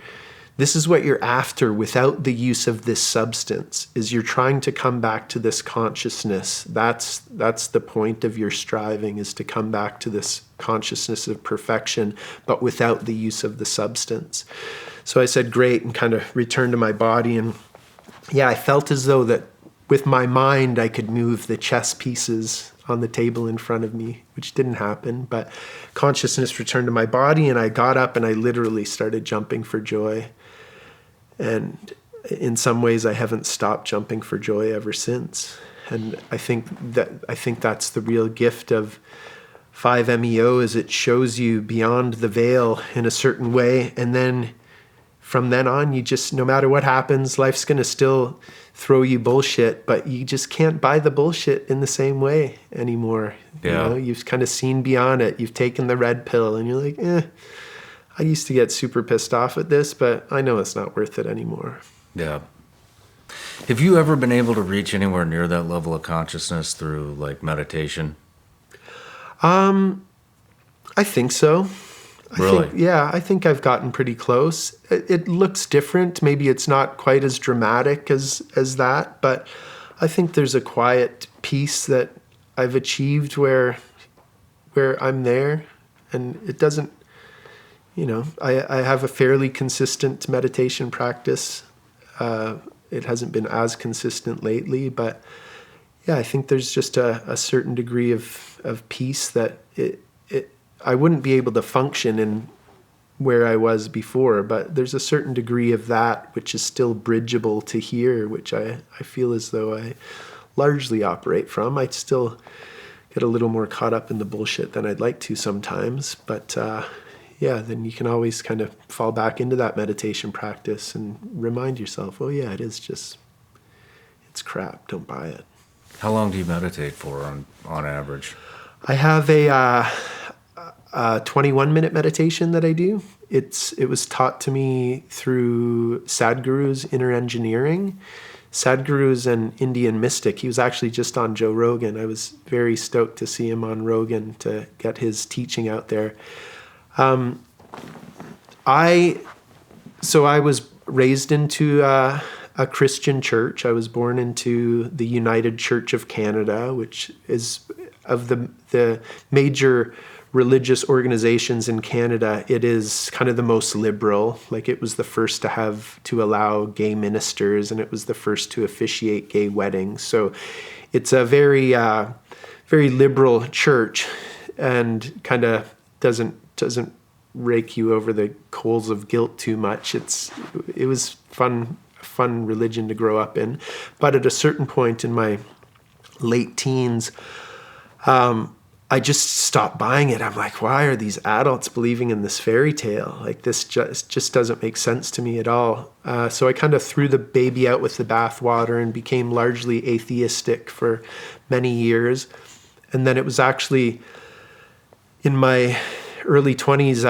after without the use of this substance, is you're trying to come back to this consciousness. That's the point of your striving, is to come back to this consciousness of perfection, but without the use of the substance. So I said, great, and kind of returned to my body. And yeah, I felt as though that with my mind, I could move the chess pieces on the table in front of me, which didn't happen, but consciousness returned to my body, and I got up and I literally started jumping for joy. And in some ways, I haven't stopped jumping for joy ever since. And I think that's the real gift of 5-MeO, is it shows you beyond the veil in a certain way, and then from then on, you just, no matter what happens, life's going to still throw you bullshit, but you just can't buy the bullshit in the same way anymore. Yeah. You know, you've kind of seen beyond it. You've taken the red pill, and you're like, I used to get super pissed off at this, but I know it's not worth it anymore. Yeah. Have you ever been able to reach anywhere near that level of consciousness through like meditation? I think so. Really? I think I've gotten pretty close. It looks different. Maybe it's not quite as dramatic as that, but I think there's a quiet peace that I've achieved where I'm there, and it doesn't, I have a fairly consistent meditation practice. It hasn't been as consistent lately, but I think there's just a certain degree of peace that I wouldn't be able to function in where I was before, but there's a certain degree of that which is still bridgeable to here, which I feel as though I largely operate from. I still get a little more caught up in the bullshit than I'd like to sometimes, but then you can always kind of fall back into that meditation practice and remind yourself, oh yeah, it's crap, don't buy it. How long do you meditate for on average? I have a 21-minute meditation that I do. It was taught to me through Sadhguru's Inner Engineering. Sadhguru's an Indian mystic. He was actually just on Joe Rogan. I was very stoked to see him on Rogan to get his teaching out there. I was raised into a Christian church. I was born into the United Church of Canada, which is of the major religious organizations in Canada. It is kind of the most liberal. Like, it was the first to allow gay ministers, and it was the first to officiate gay weddings. So it's a very, very liberal church, and kind of doesn't rake you over the coals of guilt too much. It was fun religion to grow up in. But at a certain point in my late teens, I just stopped buying it. I'm like, why are these adults believing in this fairy tale? Like, this just doesn't make sense to me at all. So I kind of threw the baby out with the bathwater and became largely atheistic for many years. And then it was actually in my early 20s,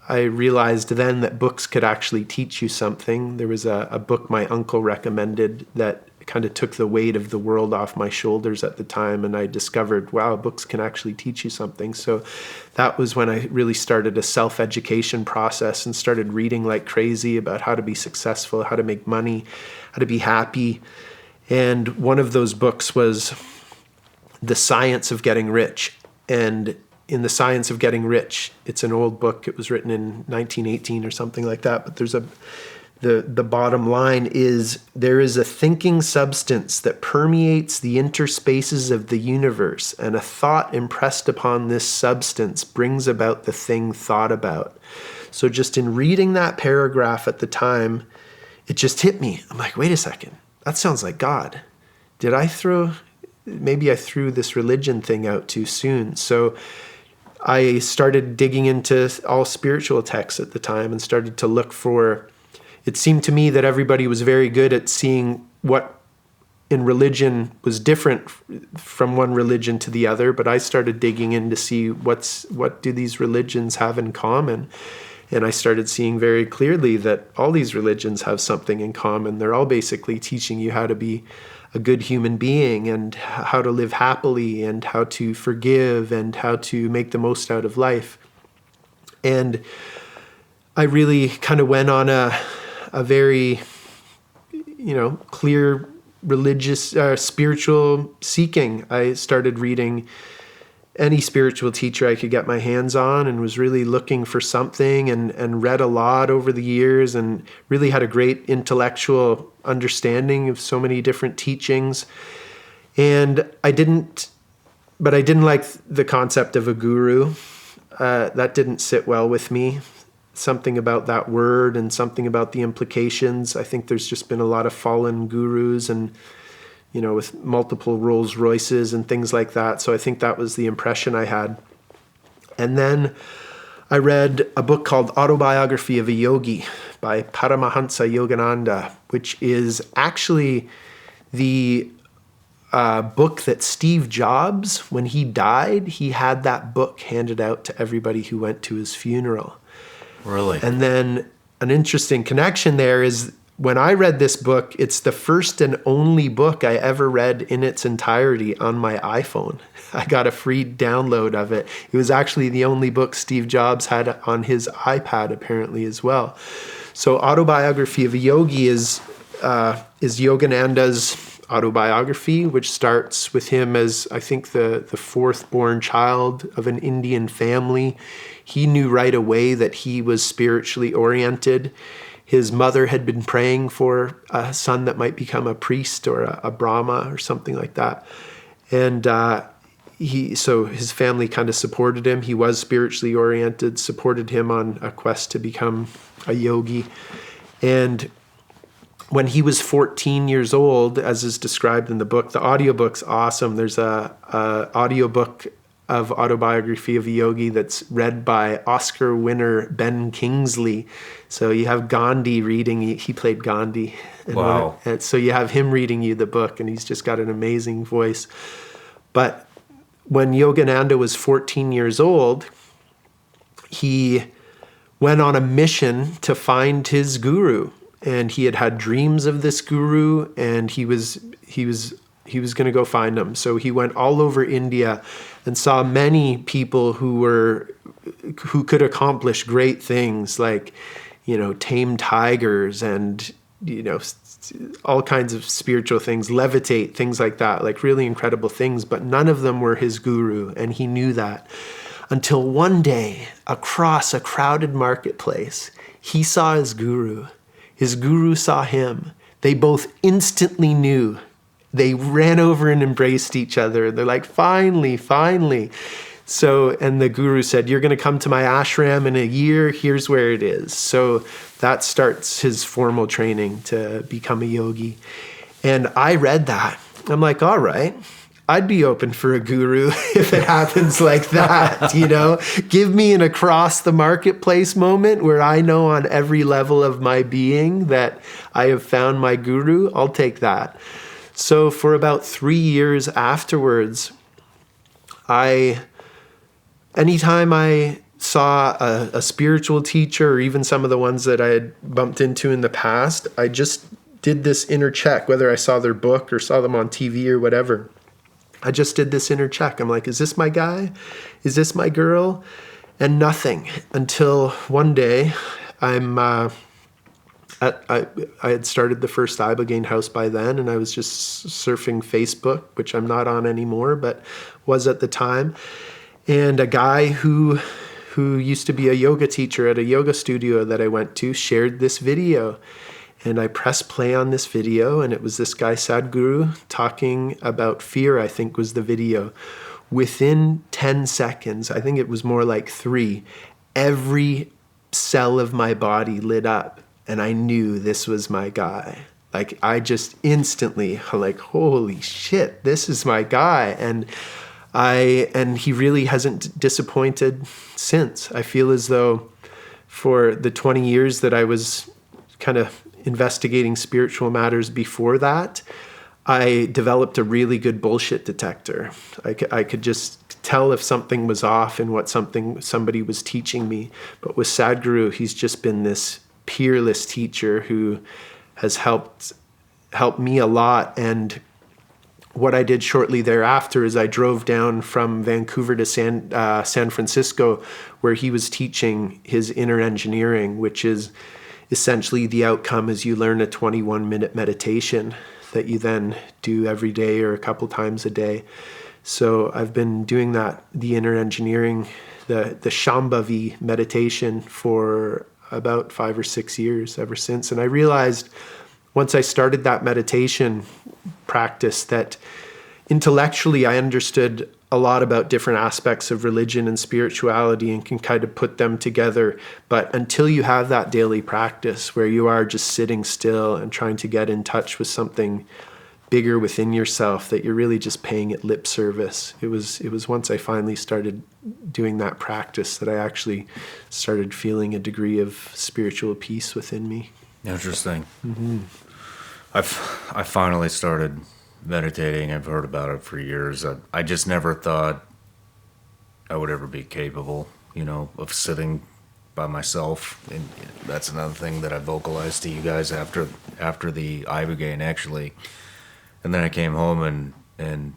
I realized then that books could actually teach you something. There was a book my uncle recommended that kind of took the weight of the world off my shoulders at the time, and I discovered, wow, books can actually teach you something. So that was when I really started a self-education process and started reading like crazy about how to be successful, how to make money, how to be happy. And one of those books was The Science of Getting Rich. And in The Science of Getting Rich, it's an old book. It was written in 1918 or something like that, but there's the bottom line is, there is a thinking substance that permeates the interspaces of the universe, and a thought impressed upon this substance brings about the thing thought about. So just in reading that paragraph at the time, it just hit me. I'm like, wait a second, that sounds like God. Maybe I threw this religion thing out too soon. So I started digging into all spiritual texts at the time and started to look for. It seemed to me that everybody was very good at seeing what in religion was different from one religion to the other, but I started digging in to see what do these religions have in common. And I started seeing very clearly that all these religions have something in common. They're all basically teaching you how to be a good human being, and how to live happily, and how to forgive, and how to make the most out of life. And I really kind of went on a very, clear religious, spiritual seeking. I started reading any spiritual teacher I could get my hands on, and was really looking for something, and read a lot over the years, and really had a great intellectual understanding of so many different teachings. And I didn't like the concept of a guru. That didn't sit well with me. Something about that word and something about the implications. I think there's just been a lot of fallen gurus, and with multiple Rolls Royces and things like that. So I think that was the impression I had. And then I read a book called Autobiography of a Yogi by Paramahansa Yogananda, which is actually the book that Steve Jobs, when he died, he had that book handed out to everybody who went to his funeral. Really? And then an interesting connection there is, when I read this book, it's the first and only book I ever read in its entirety on my iPhone. I got a free download of it. It was actually the only book Steve Jobs had on his iPad, apparently, as well. So Autobiography of a Yogi is Yogananda's autobiography, which starts with him as, I think, the fourth born child of an Indian family. He knew right away that he was spiritually oriented. his mother had been praying for a son that might become a priest or a Brahma or something like that. And so his family kind of supported him. He was spiritually oriented, supported him on a quest to become a yogi. And when he was 14 years old, as is described in the book, the audiobook's awesome. There's a audiobook of Autobiography of a Yogi that's read by Oscar winner Ben Kingsley. So you have Gandhi reading, he played Gandhi. Wow. And so you have him reading you the book, and he's just got an amazing voice. But when Yogananda was 14 years old, he went on a mission to find his guru. And he had dreams of this guru, and he was going to go find him. So he went all over India and saw many people who could accomplish great things, like, tame tigers and, all kinds of spiritual things, levitate, things like that, like really incredible things. But none of them were his guru, and he knew that. Until one day, across a crowded marketplace, he saw his guru. His guru saw him. They both instantly knew. They ran over and embraced each other. They're like, finally, finally. So, and the guru said, you're going to come to my ashram in a year. Here's where it is. So that starts his formal training to become a yogi. And I read that. I'm like, all right, I'd be open for a guru if it happens like that, Give me an across the marketplace moment where I know on every level of my being that I have found my guru. I'll take that. So for about 3 years afterwards, anytime I saw a spiritual teacher, or even some of the ones that I had bumped into in the past, I just did this inner check, whether I saw their book or saw them on TV or whatever. I just did this inner check. I'm like, is this my guy? Is this my girl? And nothing until one day I had started the first Ibogain house by then, and I was just surfing Facebook, which I'm not on anymore, but was at the time. And a guy who used to be a yoga teacher at a yoga studio that I went to shared this video. And I pressed play on this video, and it was this guy, Sadhguru, talking about fear, I think was the video. Within 10 seconds, I think it was more like 3, every cell of my body lit up, and I knew this was my guy. Like, I just instantly, like, holy shit, this is my guy. And he really hasn't disappointed since. I feel as though for the 20 years that I was kind of investigating spiritual matters before that, I developed a really good bullshit detector. I could just tell if something was off in what somebody was teaching me. But with Sadhguru, he's just been this peerless teacher who has helped me a lot. And what I did shortly thereafter is I drove down from Vancouver to San Francisco, where he was teaching his inner engineering, which is essentially the outcome is you learn a 21-minute meditation that you then do every day or a couple times a day. So I've been doing that, the inner engineering, the Shambhavi meditation for about 5 or 6 years ever since. And I realized once I started that meditation practice that intellectually I understood a lot about different aspects of religion and spirituality and can kind of put them together. But until you have that daily practice where you are just sitting still and trying to get in touch with something bigger within yourself, that you're really just paying it lip service. It was once I finally started doing that practice that I actually started feeling a degree of spiritual peace within me. Interesting. Mm-hmm. I finally started meditating. I've heard about it for years. I just never thought I would ever be capable, of sitting by myself. And that's another thing that I vocalized to you guys after the Ibogain, actually. And then I came home and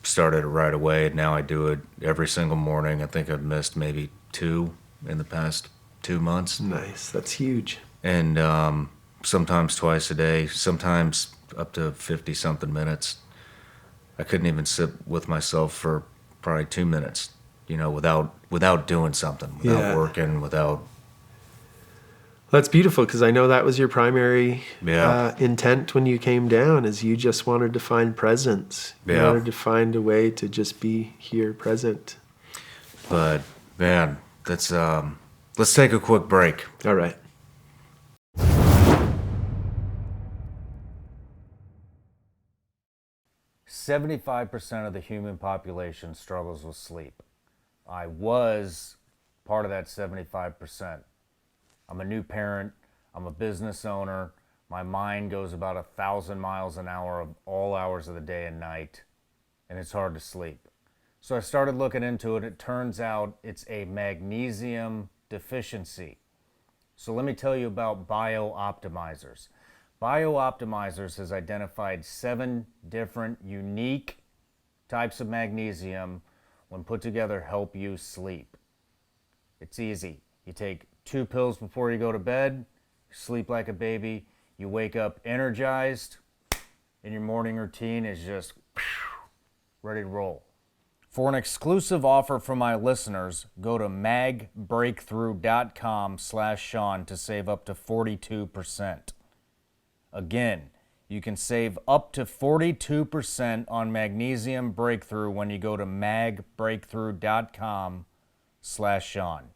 started it right away. And now I do it every single morning. I think I've missed maybe 2 in the past 2 months. Nice. That's huge. And sometimes twice a day, sometimes up to 50-something minutes. I couldn't even sit with myself for probably 2 minutes, without doing something, without working, without... That's beautiful, because I know that was your primary Yeah. intent when you came down, is you just wanted to find presence. You Yeah. wanted to find a way to just be here present. But man, that's let's take a quick break. All right. "75% of the human population struggles with sleep. I was part of that 75%. I'm a new parent. I'm a business owner. My mind goes about 1,000 miles an hour of all hours of the day and night, and it's hard to sleep. So I started looking into it. It turns out it's a magnesium deficiency. So let me tell you about BioOptimizers. BioOptimizers has identified 7 different unique types of magnesium, when put together, help you sleep. It's easy. You take 2 pills before you go to bed, you sleep like a baby, you wake up energized, and your morning routine is just ready to roll. For an exclusive offer from my listeners, go to magbreakthrough.com/Shawn to save up to 42%. Again, you can save up to 42% on Magnesium Breakthrough when you go to magbreakthrough.com/Shawn.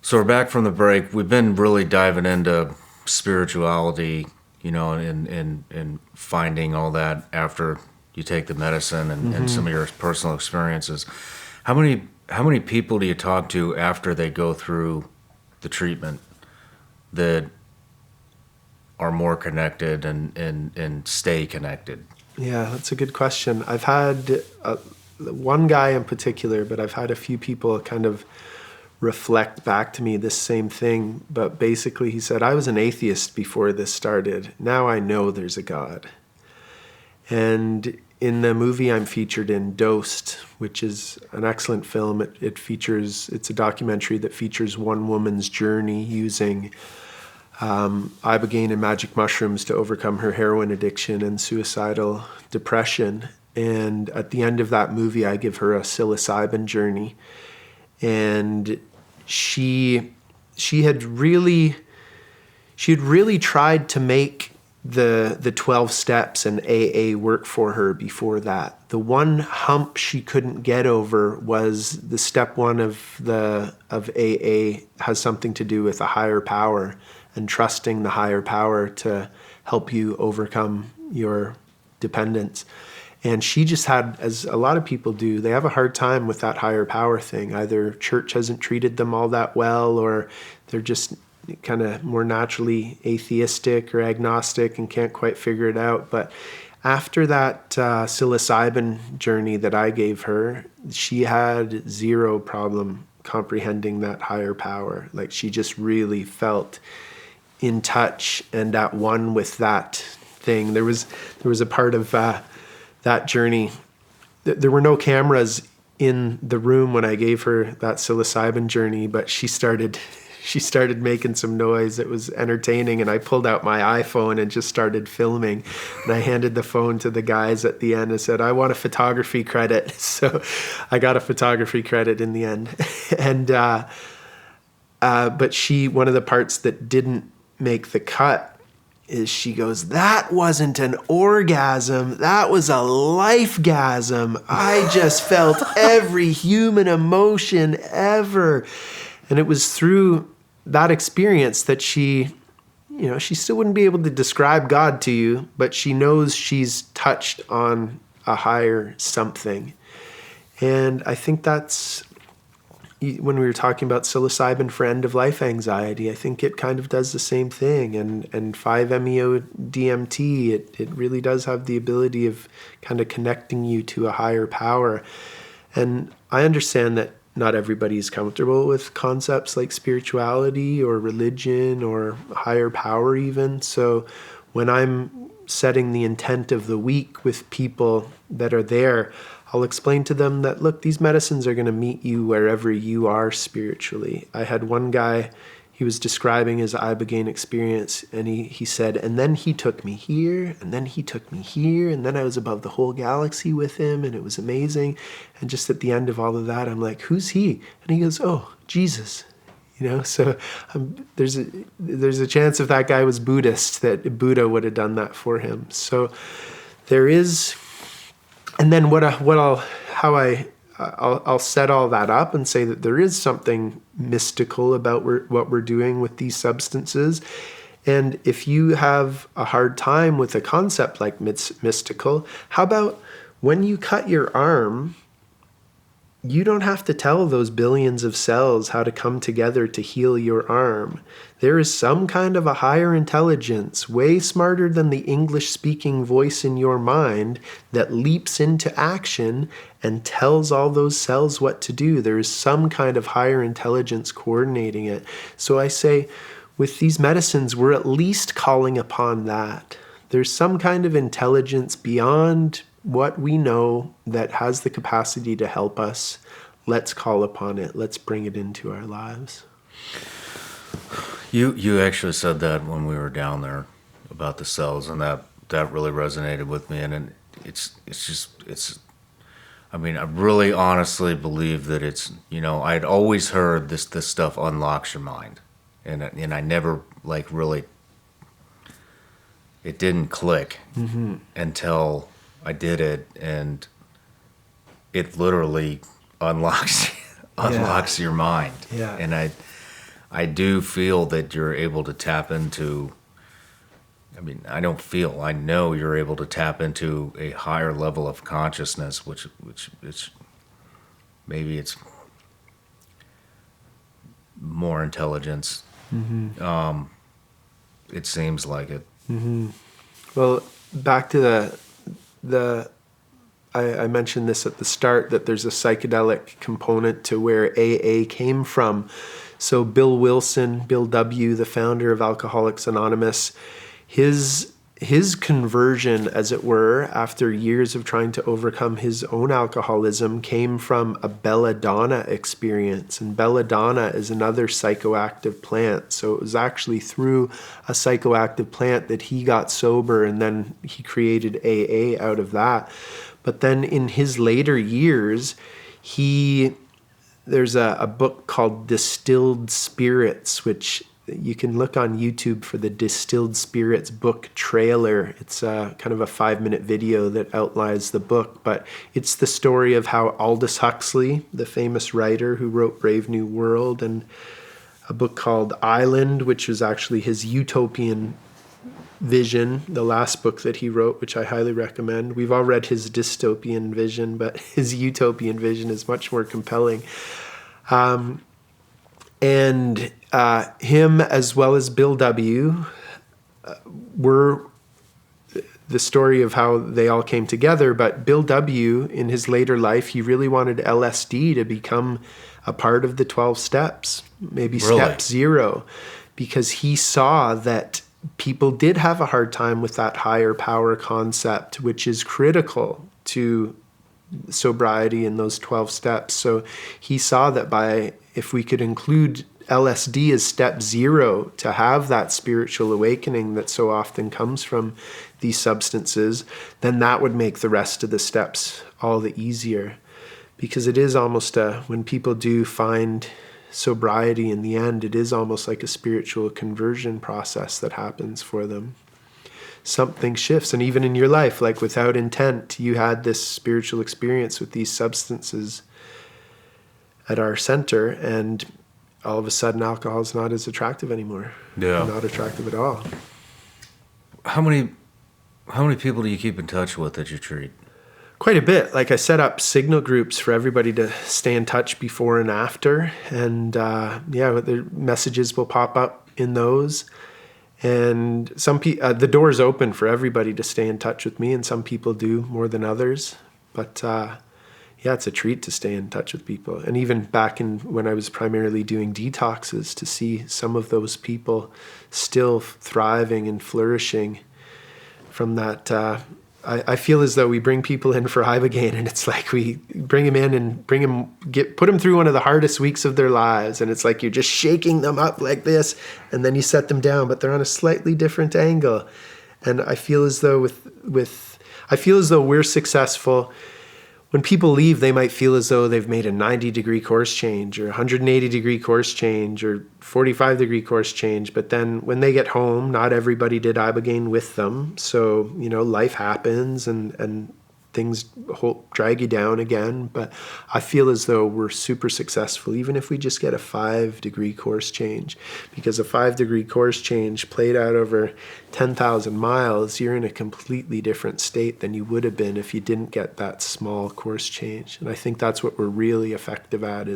So we're back from the break. We've been really diving into spirituality, you know, and finding all that after you take the medicine and some of your personal experiences. How many people do you talk to after they go through the treatment that are more connected and stay connected? Yeah, that's a good question. I've had one guy in particular, but I've had a few people kind of reflect back to me this same thing. But basically he said, I was an atheist before this started. Now I know there's a God. And in the movie I'm featured in, Dosed, which is an excellent film, it's a documentary that features one woman's journey using Ibogaine and magic mushrooms to overcome her heroin addiction and suicidal depression. And at the end of that movie, I give her a psilocybin journey. And she had really tried to make the 12 steps and AA work for her before that. The one hump she couldn't get over was the step 1 of AA has something to do with a higher power and trusting the higher power to help you overcome your dependence. And she just had, as a lot of people do, they have a hard time with that higher power thing. Either church hasn't treated them all that well, or they're just kind of more naturally atheistic or agnostic and can't quite figure it out. But after that psilocybin journey that I gave her, she had zero problem comprehending that higher power. Like, she just really felt in touch and at one with that thing. There was a part of that journey. There were no cameras in the room when I gave her that psilocybin journey, but she started making some noise. It was entertaining, and I pulled out my iPhone and just started filming. And I handed the phone to the guys at the end and said, I want a photography credit. So I got a photography credit in the end. And but one of the parts that didn't make the cut is she goes, that wasn't an orgasm, that was a lifegasm. I just felt every human emotion ever. And it was through that experience that she still wouldn't be able to describe God to you, but she knows she's touched on a higher something. And I think that's, when we were talking about psilocybin for end-of-life anxiety, I think it kind of does the same thing. And 5-MeO-DMT, it really does have the ability of kind of connecting you to a higher power. And I understand that not everybody is comfortable with concepts like spirituality or religion or higher power even. So when I'm setting the intent of the week with people that are there, I'll explain to them that, look, these medicines are going to meet you wherever you are spiritually. I had one guy, he was describing his Ibogain experience, and he said, and then he took me here, and then he took me here, and then I was above the whole galaxy with him, and it was amazing. And just at the end of all of that, I'm like, who's he? And he goes, oh, Jesus. So there's a chance if that guy was Buddhist that Buddha would have done that for him. So there is, and then I'll set all that up and say that there is something mystical about what we're doing with these substances. And if you have a hard time with a concept like mystical, how about when you cut your arm, you don't have to tell those billions of cells how to come together to heal your arm. There is some kind of a higher intelligence, way smarter than the English-speaking voice in your mind, that leaps into action and tells all those cells what to do. There is some kind of higher intelligence coordinating it. So I say, with these medicines, we're at least calling upon that. There's some kind of intelligence beyond what we know that has the capacity to help us. Let's call upon it. Let's bring it into our lives. You actually said that when we were down there about the cells, and that really resonated with me. And it's I mean, I really honestly believe that it's, I'd always heard this stuff unlocks your mind, and I never really, it didn't click until I did it, and it literally unlocks your mind. Yeah. And I do feel that you're able to tap into, I know you're able to tap into a higher level of consciousness, which maybe it's more intelligence. It seems like it. Well, back to I mentioned this at the start, that there's a psychedelic component to where AA came from. So Bill W., the founder of Alcoholics Anonymous, his conversion, as it were, after years of trying to overcome his own alcoholism, came from a belladonna experience. And belladonna is another psychoactive plant. So it was actually through a psychoactive plant that he got sober, and then he created AA out of that. But then in his later years, there's a book called Distilled Spirits, which you can look on YouTube for the Distilled Spirits book trailer. It's kind of a 5-minute video that outlines the book, but it's the story of how Aldous Huxley, the famous writer who wrote Brave New World, and a book called Island, which was actually his utopian vision, the last book that he wrote, which I highly recommend. We've all read his dystopian vision, but his utopian vision is much more compelling. And him, as well as Bill W., were the story of how they all came together. But Bill W., in his later life, he really wanted LSD to become a part of the 12 steps, maybe Really? step 0, because he saw that people did have a hard time with that higher power concept, which is critical to sobriety in those 12 steps. So he saw that if we could include LSD as step 0 to have that spiritual awakening that so often comes from these substances, then that would make the rest of the steps all the easier. Because it is almost when people do find sobriety in the end, it is almost like a spiritual conversion process that happens for them. Something shifts. And even in your life, like without intent, you had this spiritual experience with these substances at our center, and all of a sudden alcohol is not as attractive anymore. Yeah. Not attractive at all. How many people do you keep in touch with that you treat? Quite a bit. Like, I set up signal groups for everybody to stay in touch before and after. And the messages will pop up in those. And the door is open for everybody to stay in touch with me, and some people do more than others. But it's a treat to stay in touch with people. And even back when I was primarily doing detoxes, to see some of those people still thriving and flourishing from that I feel as though we bring people in for Ibogaine, and it's like we bring them in and put them through one of the hardest weeks of their lives, and it's like you're just shaking them up like this, and then you set them down, but they're on a slightly different angle. And I feel as though we're successful. When people leave, they might feel as though they've made a 90-degree course change or 180-degree course change or 45-degree course change. But then when they get home, not everybody did Ibogaine with them. So, life happens and things drag you down again. But I feel as though we're super successful, even if we just get a 5-degree course change. Because a 5-degree course change played out over 10,000 miles, you're in a completely different state than you would have been if you didn't get that small course change. And I think that's what we're really effective at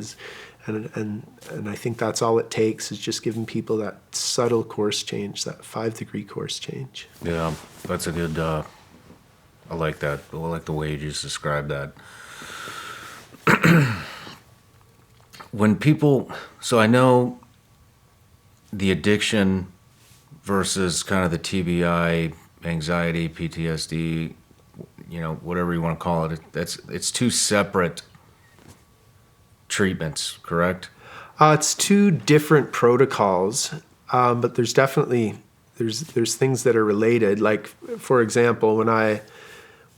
and I think that's all it takes is just giving people that subtle course change, that 5-degree course change. Yeah, that's a good, I like that. I like the way you just described that. So I know the addiction versus kind of the TBI, anxiety, PTSD, whatever you want to call it, it's two separate treatments, correct? It's two different protocols, but there's definitely, there's things that are related. Like, for example, when I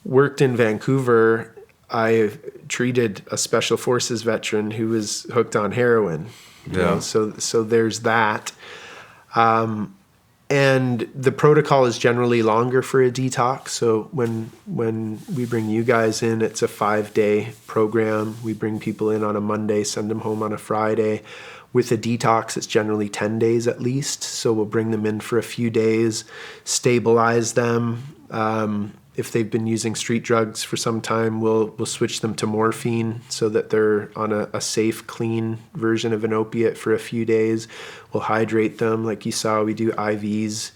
worked in Vancouver, I treated a special forces veteran who was hooked on heroin. So there's that. And the protocol is generally longer for a detox. So when we bring you guys in, it's a 5-day program. We bring people in on a Monday, send them home on a Friday. With a detox, it's generally 10 days at least. So we'll bring them in for a few days, stabilize them. If they've been using street drugs for some time, we'll switch them to morphine so that they're on a safe, clean version of an opiate for a few days. We'll hydrate them. Like you saw, we do IVs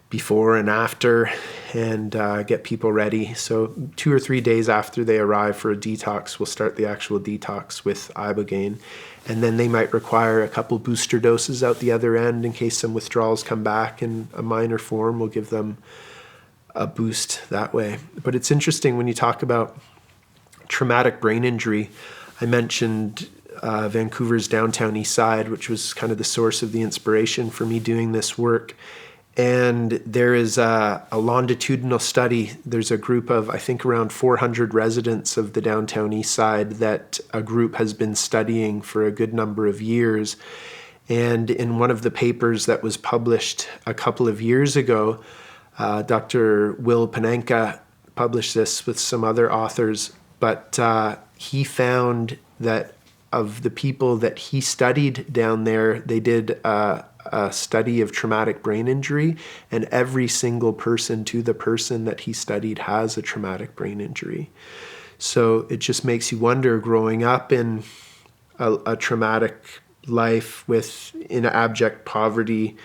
before and after and get people ready. So 2 or 3 days after they arrive for a detox, we'll start the actual detox with Ibogaine. And then they might require a couple booster doses out the other end in case some withdrawals come back in a minor form. We'll give them a boost that way. But it's interesting when you talk about traumatic brain injury. I mentioned Vancouver's downtown east side, which was kind of the source of the inspiration for me doing this work. And there is a longitudinal study. There's a group of, I think, around 400 residents of the downtown east side that a group has been studying for a good number of years. And in one of the papers that was published a couple of years ago, Dr. Will Panenka published this with some other authors, but he found that of the people that he studied down there, they did a study of traumatic brain injury, and every single person to the person that he studied has a traumatic brain injury. So it just makes you wonder, growing up in a traumatic life in abject poverty,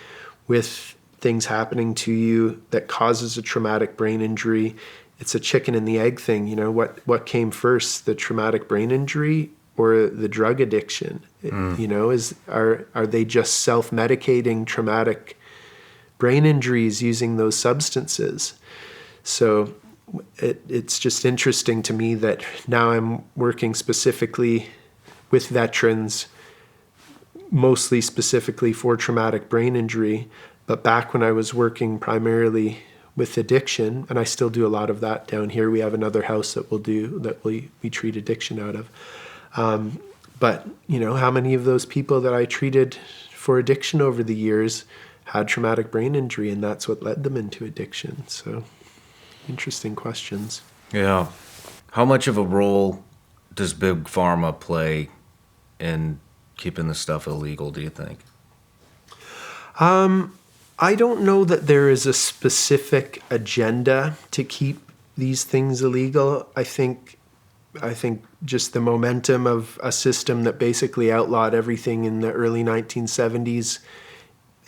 with things happening to you that causes a traumatic brain injury, it's a chicken and the egg thing. What came first, the traumatic brain injury or the drug addiction? Are they just self-medicating traumatic brain injuries using those substances? So it's just interesting to me that now I'm working specifically with veterans, mostly specifically for traumatic brain injury. But back when I was working primarily with addiction, and I still do a lot of that down here, we have another house that we treat addiction out of. But how many of those people that I treated for addiction over the years had traumatic brain injury, and that's what led them into addiction? So interesting questions. Yeah. How much of a role does Big Pharma play in keeping the stuff illegal, do you think? I don't know that there is a specific agenda to keep these things illegal. I think just the momentum of a system that basically outlawed everything in the early 1970s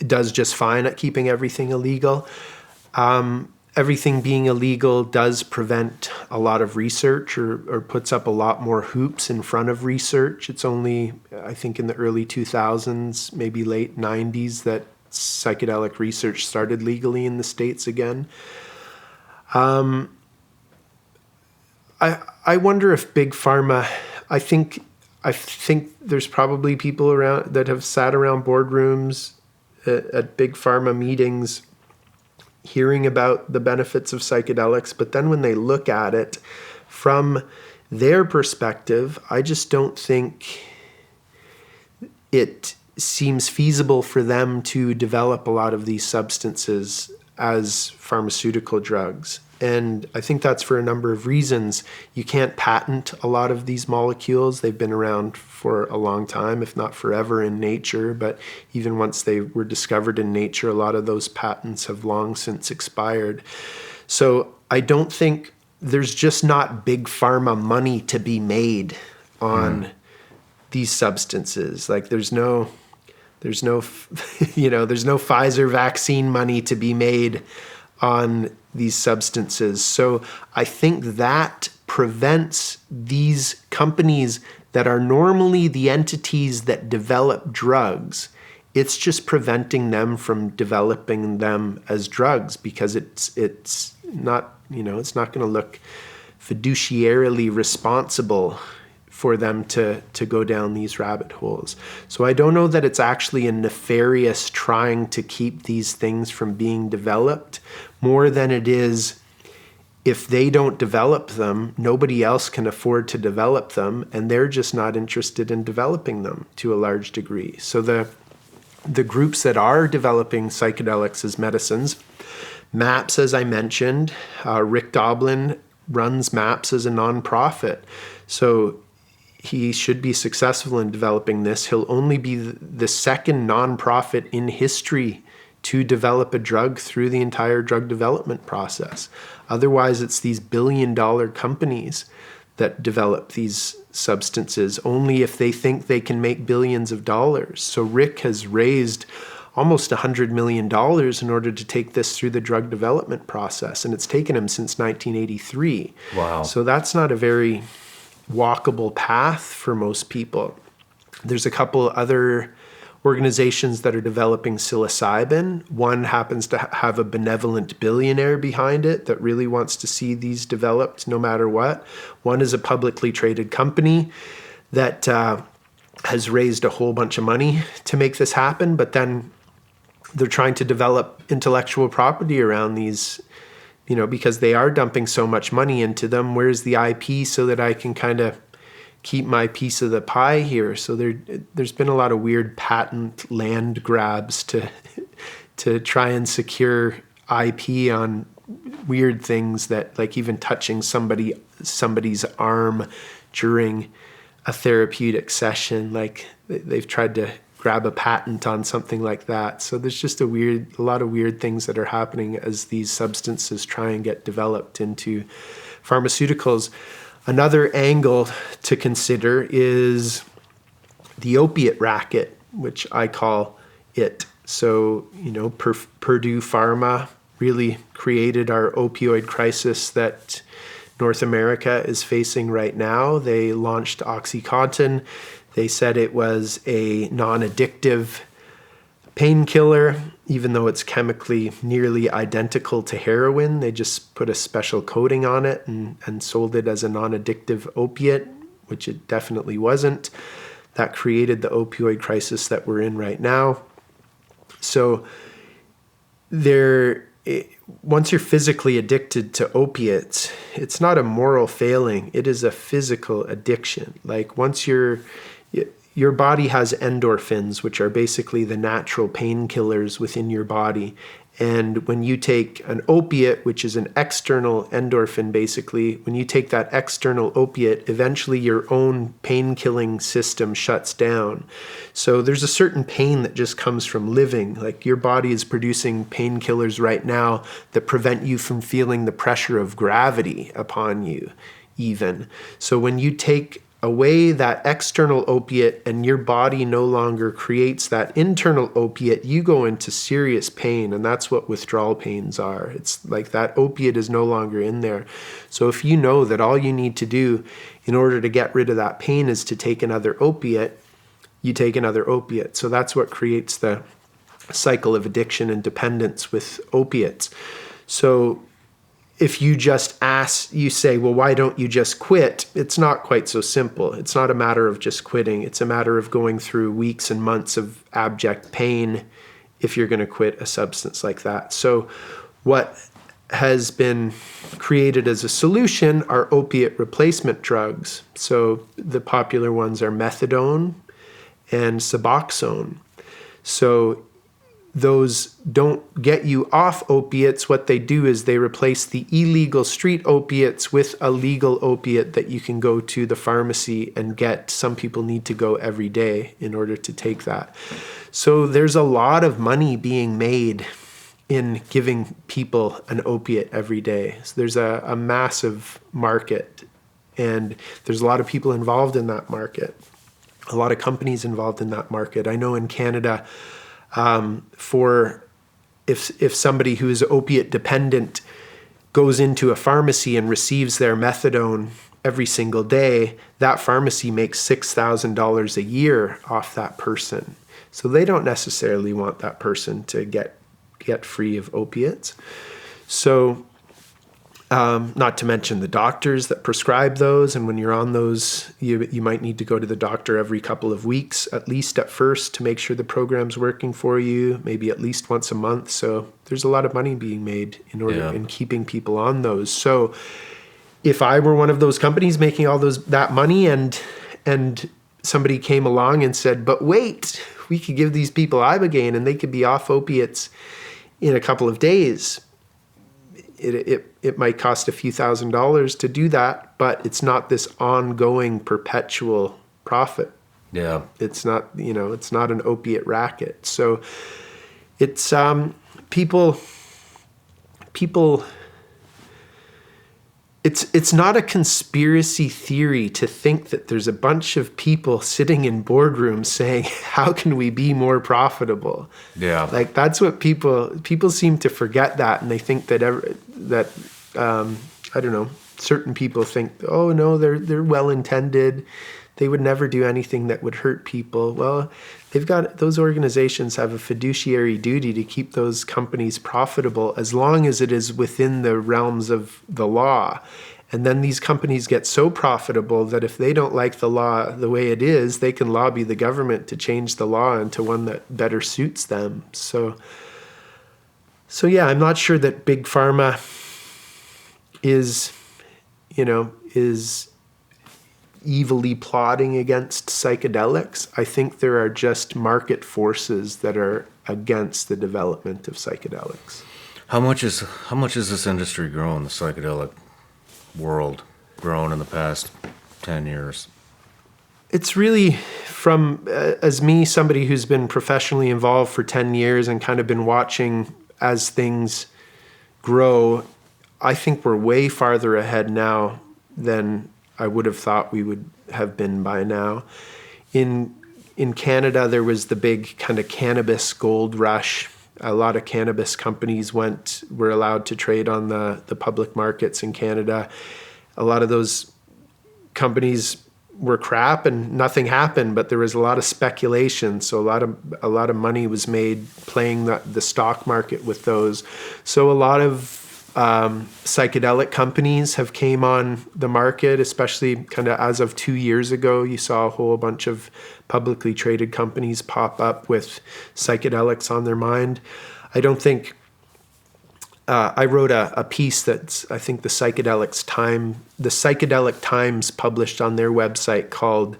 does just fine at keeping everything illegal. Everything being illegal does prevent a lot of research or puts up a lot more hoops in front of research. It's only, I think, in the early 2000s, maybe late 90s, that psychedelic research started legally in the States again. I wonder if big pharma, I think there's probably people around that have sat around boardrooms at big pharma meetings hearing about the benefits of psychedelics, but then when they look at it from their perspective, I just don't think it seems feasible for them to develop a lot of these substances as pharmaceutical drugs. And I think that's for a number of reasons. You can't patent a lot of these molecules. They've been around for a long time, if not forever, in nature. But even once they were discovered in nature, a lot of those patents have long since expired. So I don't think there's just not big pharma money to be made on these substances. Like there's no Pfizer vaccine money to be made on these substances. So I think that prevents these companies that are normally the entities that develop drugs. It's just preventing them from developing them as drugs because it's not, it's not going to look fiduciarily responsible for them to go down these rabbit holes. So I don't know that it's actually a nefarious trying to keep these things from being developed more than it is if they don't develop them, nobody else can afford to develop them, and they're just not interested in developing them to a large degree. So the groups that are developing psychedelics as medicines, MAPS, as I mentioned, Rick Doblin runs MAPS as a nonprofit. So he should be successful in developing this. He'll only be the second nonprofit in history to develop a drug through the entire drug development process. Otherwise, it's these billion-dollar companies that develop these substances only if they think they can make billions of dollars. So Rick has raised almost $100 million in order to take this through the drug development process, and it's taken him since 1983. Wow. So that's not a very walkable path for most people. There's a couple other organizations that are developing psilocybin. One happens to have a benevolent billionaire behind it that really wants to see these developed no matter what. One is a publicly traded company that has raised a whole bunch of money to make this happen, but then they're trying to develop intellectual property around these, because they are dumping so much money into them. Where's the IP so that I can kind of keep my piece of the pie here? So there's been a lot of weird patent land grabs to try and secure IP on weird things that, like even touching somebody's arm during a therapeutic session, like they've tried to grab a patent on something like that. So there's just a lot of weird things that are happening as these substances try and get developed into pharmaceuticals. Another angle to consider is the opiate racket, which I call it. So, Purdue Pharma really created our opioid crisis that North America is facing right now. They launched OxyContin. They said it was a non-addictive painkiller, even though it's chemically nearly identical to heroin. They just put a special coating on it and sold it as a non-addictive opiate, which it definitely wasn't. That created the opioid crisis that we're in right now. So once you're physically addicted to opiates, it's not a moral failing. It is a physical addiction. Like once your body has endorphins, which are basically the natural painkillers within your body. And when you take an opiate, which is an external endorphin, basically, when you take that external opiate, eventually your own pain-killing system shuts down. So there's a certain pain that just comes from living. Like your body is producing painkillers right now that prevent you from feeling the pressure of gravity upon you, even. So when you take away that external opiate and your body no longer creates that internal opiate, you go into serious pain, and that's what withdrawal pains are. It's like that opiate is no longer in there. So if you know that all you need to do in order to get rid of that pain is to take another opiate, you take another opiate. So that's what creates the cycle of addiction and dependence with opiates. So if you just you say, well, why don't you just quit? It's not quite so simple. It's not a matter of just quitting. It's a matter of going through weeks and months of abject pain if you're going to quit a substance like that. So what has been created as a solution are opiate replacement drugs. So the popular ones are methadone and Suboxone. So those don't get you off opiates. What they do is they replace the illegal street opiates with a legal opiate that you can go to the pharmacy and get. Some people need to go every day in order to take that. So there's a lot of money being made in giving people an opiate every day. So there's a massive market, and there's a lot of people involved in that market, a lot of companies involved in that market. I know in Canada, for if somebody who is opiate dependent goes into a pharmacy and receives their methadone every single day, that pharmacy makes $6,000 a year off that person. So they don't necessarily want that person to get free of opiates. So not to mention the doctors that prescribe those. And when you're on those, you might need to go to the doctor every couple of weeks, at least at first, to make sure the program's working for you, maybe at least once a month. So there's a lot of money being made in keeping people on those. So if I were one of those companies making all that money and somebody came along and said, but wait, we could give these people Ibogaine and they could be off opiates in a couple of days, it might cost a few $1,000s to do that, but it's not this ongoing perpetual profit. Yeah. It's not, it's not an opiate racket. So it's people it's not a conspiracy theory to think that there's a bunch of people sitting in boardrooms saying, how can we be more profitable? Yeah. Like that's what people seem to forget that. And they think that I don't know, certain people think, oh no, they're well-intended. They would never do anything that would hurt people. Well, those organizations have a fiduciary duty to keep those companies profitable as long as it is within the realms of the law. And then these companies get so profitable that if they don't like the law the way it is, they can lobby the government to change the law into one that better suits them. So yeah, I'm not sure that Big Pharma is evilly plotting against psychedelics. I think there are just market forces that are against the development of psychedelics. How much is this industry growing, the psychedelic world grown in the past 10 years? It's really from, as me, somebody who's been professionally involved for 10 years and kind of been watching as things grow, I think we're way farther ahead now than I would have thought we would have been by now. In Canada, there was the big kind of cannabis gold rush. A lot of cannabis companies were allowed to trade on the public markets in Canada. A lot of those companies were crap and nothing happened, but there was a lot of speculation. So a lot of money was made playing the stock market with those. So a lot of psychedelic companies have came on the market, especially kind of as of 2 years ago. You saw a whole bunch of publicly traded companies pop up with psychedelics on their mind. I don't think I wrote a piece that's, I think the Psychedelic Times published on their website called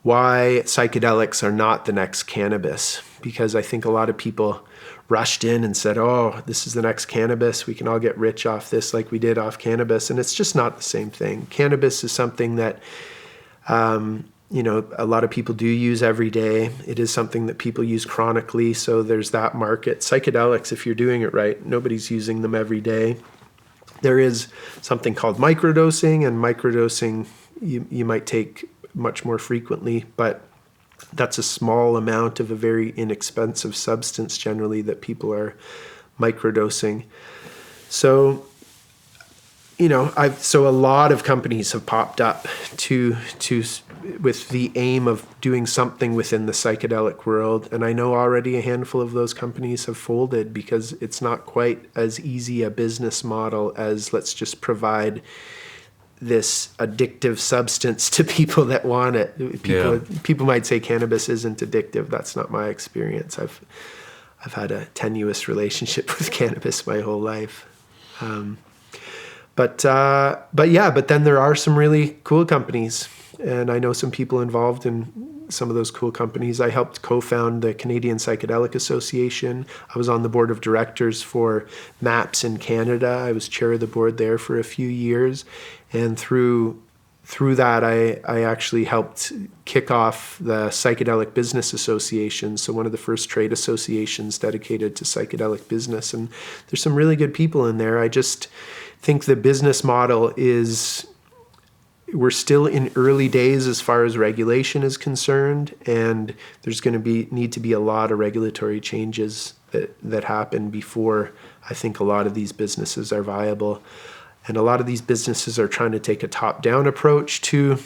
"Why Psychedelics Are Not the Next Cannabis," because I think a lot of people rushed in and said, oh, this is the next cannabis. We can all get rich off this like we did off cannabis. And it's just not the same thing. Cannabis is something that, a lot of people do use every day. It is something that people use chronically. So there's that market. Psychedelics, if you're doing it right, nobody's using them every day. There is something called microdosing, and microdosing you might take much more frequently, but that's a small amount of a very inexpensive substance generally that people are microdosing. So, so a lot of companies have popped up to with the aim of doing something within the psychedelic world. And I know already a handful of those companies have folded because it's not quite as easy a business model as let's just provide this addictive substance to people that want it. People might say cannabis isn't addictive. That's not my experience. I've had a tenuous relationship with cannabis my whole life. But then there are some really cool companies, and I know some people involved in some of those cool companies. I helped co-found the Canadian Psychedelic Association. I was on the board of directors for MAPS in Canada. I was chair of the board there for a few years, and through that, I actually helped kick off the Psychedelic Business Association, so one of the first trade associations dedicated to psychedelic business. And there's some really good people in there. I just think the business model is, we're still in early days as far as regulation is concerned, and there's going to need to be a lot of regulatory changes that happen before I think a lot of these businesses are viable. And a lot of these businesses are trying to take a top-down approach to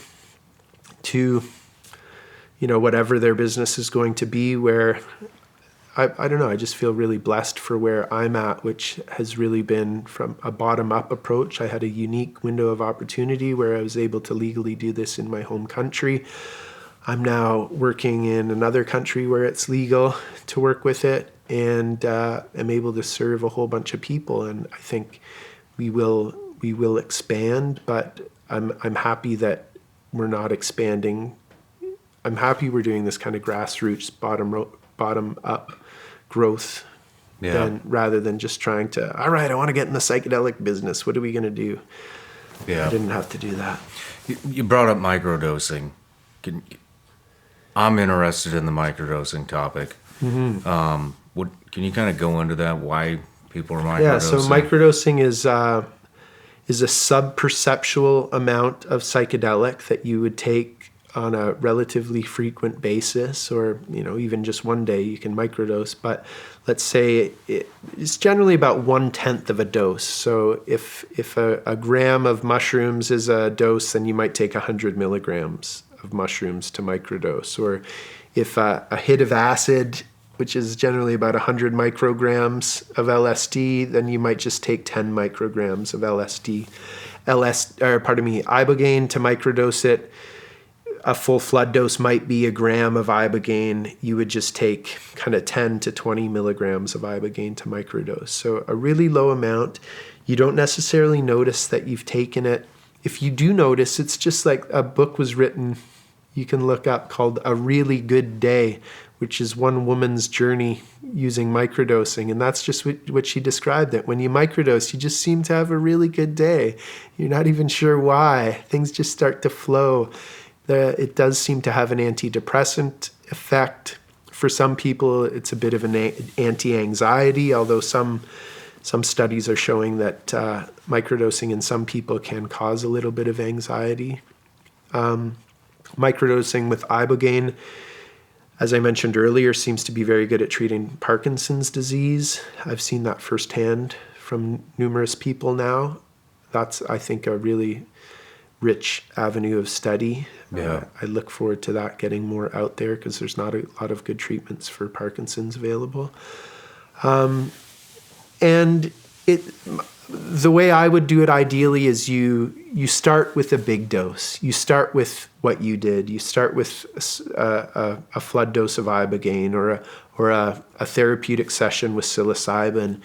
whatever their business is going to be, where I don't know, I just feel really blessed for where I'm at, which has really been from a bottom-up approach. I had a unique window of opportunity where I was able to legally do this in my home country. I'm now working in another country where it's legal to work with it, and am able to serve a whole bunch of people. And I think we will expand, but I'm happy that we're not expanding. I'm happy we're doing this kind of grassroots, bottom up growth, rather than just trying to, all right, I want to get in the psychedelic business. What are we going to do? I didn't have to do that. You brought up microdosing. I'm interested in the microdosing topic. Mm-hmm. Can you kind of go into that? Why people are microdosing? Yeah, so microdosing is a sub-perceptual amount of psychedelic that you would take on a relatively frequent basis, or even just one day you can microdose. But let's say it's generally about 1/10 of a dose. So if a gram of mushrooms is a dose, then you might take 100 milligrams of mushrooms to microdose. Or if a hit of acid, which is generally about 100 micrograms of LSD, then you might just take 10 micrograms of LSD. Ibogaine, to microdose it, a full flood dose might be a gram of Ibogaine. You would just take kind of 10 to 20 milligrams of Ibogaine to microdose. So a really low amount. You don't necessarily notice that you've taken it. If you do notice, it's just like a book was written, you can look up, called A Really Good Day, which is one woman's journey using microdosing. And that's just what she described it. When you microdose, you just seem to have a really good day. You're not even sure why. Things just start to flow. It does seem to have an antidepressant effect. For some people, it's a bit of an anti-anxiety, although some studies are showing that microdosing in some people can cause a little bit of anxiety. Microdosing with Ibogaine, as I mentioned earlier, seems to be very good at treating Parkinson's disease. I've seen that firsthand from numerous people now. That's, I think, a really rich avenue of study. I look forward to that getting more out there, because there's not a lot of good treatments for Parkinson's available. And the way I would do it ideally is you start with a big dose. You start with what you did. You start with a flood dose of Ibogaine, or a therapeutic session with psilocybin.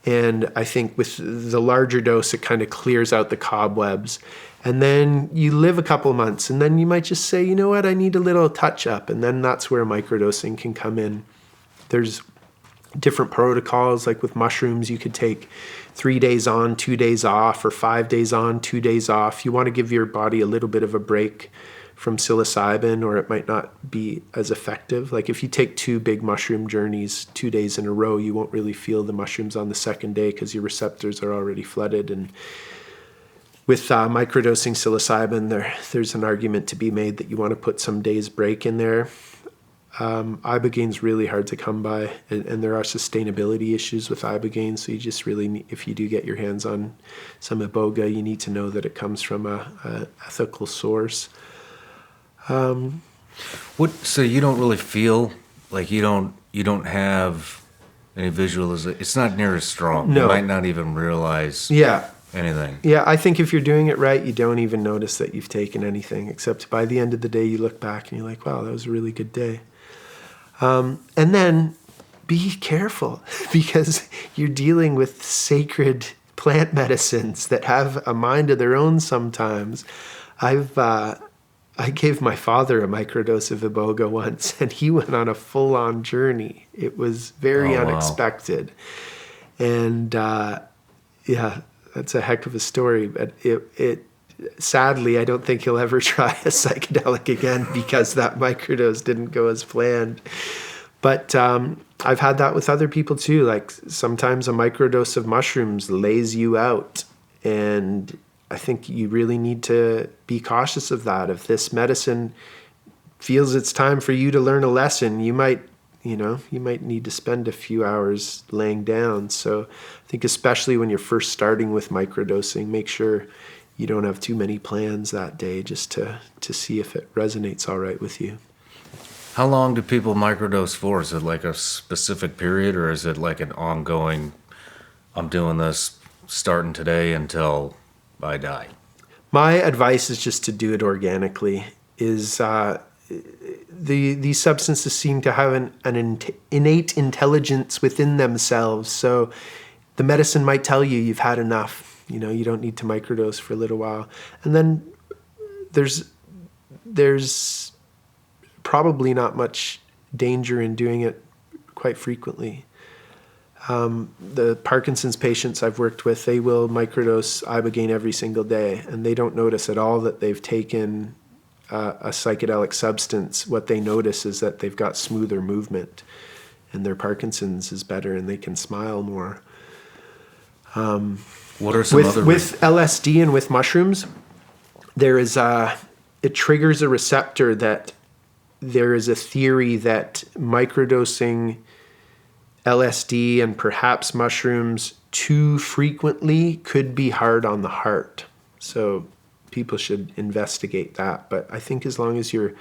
And I think with the larger dose, it kind of clears out the cobwebs. And then you live a couple months, and then you might just say, you know what, I need a little touch up. And then that's where microdosing can come in. There's different protocols, like with mushrooms, you could take 3 days on, 2 days off, or 5 days on, 2 days off. You want to give your body a little bit of a break from psilocybin, or it might not be as effective. Like if you take 2 big mushroom journeys 2 days in a row, you won't really feel the mushrooms on the second day because your receptors are already flooded. And with microdosing psilocybin, there's an argument to be made that you want to put some days break in there. Ibogaine's really hard to come by, and there are sustainability issues with Ibogaine, so you just really need, if you do get your hands on some Iboga, you need to know that it comes from a ethical source. So you don't really feel like you don't have any visualization. It's not near as strong. No. You might not even realize Yeah. anything. Yeah, I think if you're doing it right, you don't even notice that you've taken anything, except by the end of the day, you look back and you're like, wow, that was a really good day. And then be careful because you're dealing with sacred plant medicines that have a mind of their own sometimes. I gave my father a microdose of Iboga once, and he went on a full-on journey. It was very unexpected. And yeah, that's a heck of a story. But it sadly, I don't think he'll ever try a psychedelic again because that microdose didn't go as planned. But I've had that with other people too. Like sometimes a microdose of mushrooms lays you out, and I think you really need to be cautious of that. If this medicine feels it's time for you to learn a lesson, you might need to spend a few hours laying down. So I think especially when you're first starting with microdosing, make sure you don't have too many plans that day just to see if it resonates all right with you. How long do people microdose for? Is it like a specific period, or is it like an ongoing, I'm doing this starting today until I die? My advice is just to do it organically. These substances seem to have an innate intelligence within themselves. So the medicine might tell you you've had enough. You don't need to microdose for a little while. And then there's probably not much danger in doing it quite frequently. The Parkinson's patients I've worked with, they will microdose Ibogain every single day, and they don't notice at all that they've taken a psychedelic substance. What they notice is that they've got smoother movement, and their Parkinson's is better, and they can smile more. What are some with LSD and with mushrooms, it triggers a receptor that there is a theory that microdosing LSD and perhaps mushrooms too frequently could be hard on the heart. So people should investigate that. But I think as long as you're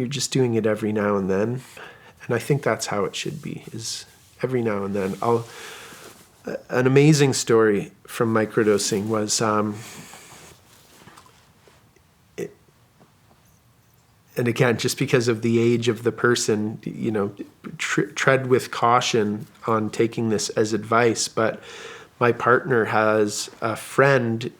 just doing it every now and then, and I think that's how it should be, is every now and then. An amazing story from microdosing was and again, just because of the age of the person, tread with caution on taking this as advice. But my partner has a friend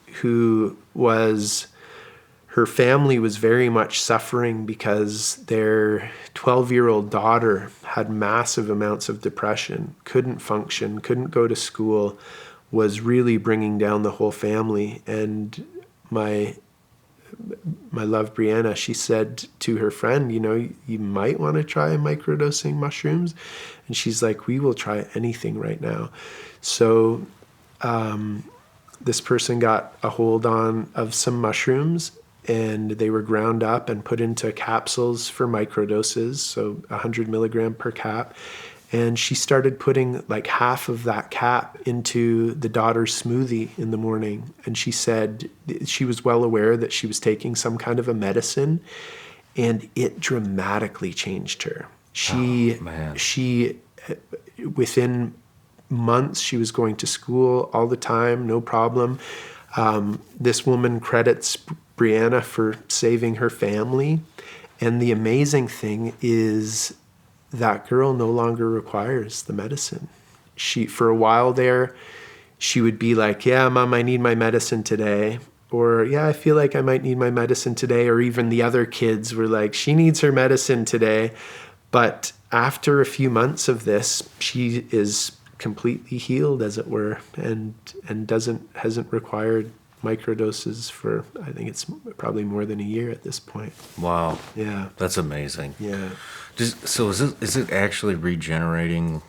her family was very much suffering because their 12-year-old daughter had massive amounts of depression, couldn't function, couldn't go to school, was really bringing down the whole family. And my love, Brianna, she said to her friend, you might want to try microdosing mushrooms. And she's like, we will try anything right now. So this person got a hold of some mushrooms, and they were ground up and put into capsules for microdoses, so 100 milligram per cap. And she started putting like half of that cap into the daughter's smoothie in the morning. And she said she was well aware that she was taking some kind of a medicine, and it dramatically changed her. She within months, she was going to school all the time, no problem. This woman credits Brianna for saving her family. And the amazing thing is that girl no longer requires the medicine. For a while there, she would be like, yeah, Mom, I need my medicine today. Or, yeah, I feel like I might need my medicine today. Or even the other kids were like, she needs her medicine today. But after a few months of this, she is completely healed, as it were, and hasn't required microdoses for, I think it's probably more than a year at this point. Wow. Yeah. That's amazing. Yeah. So is it actually regenerating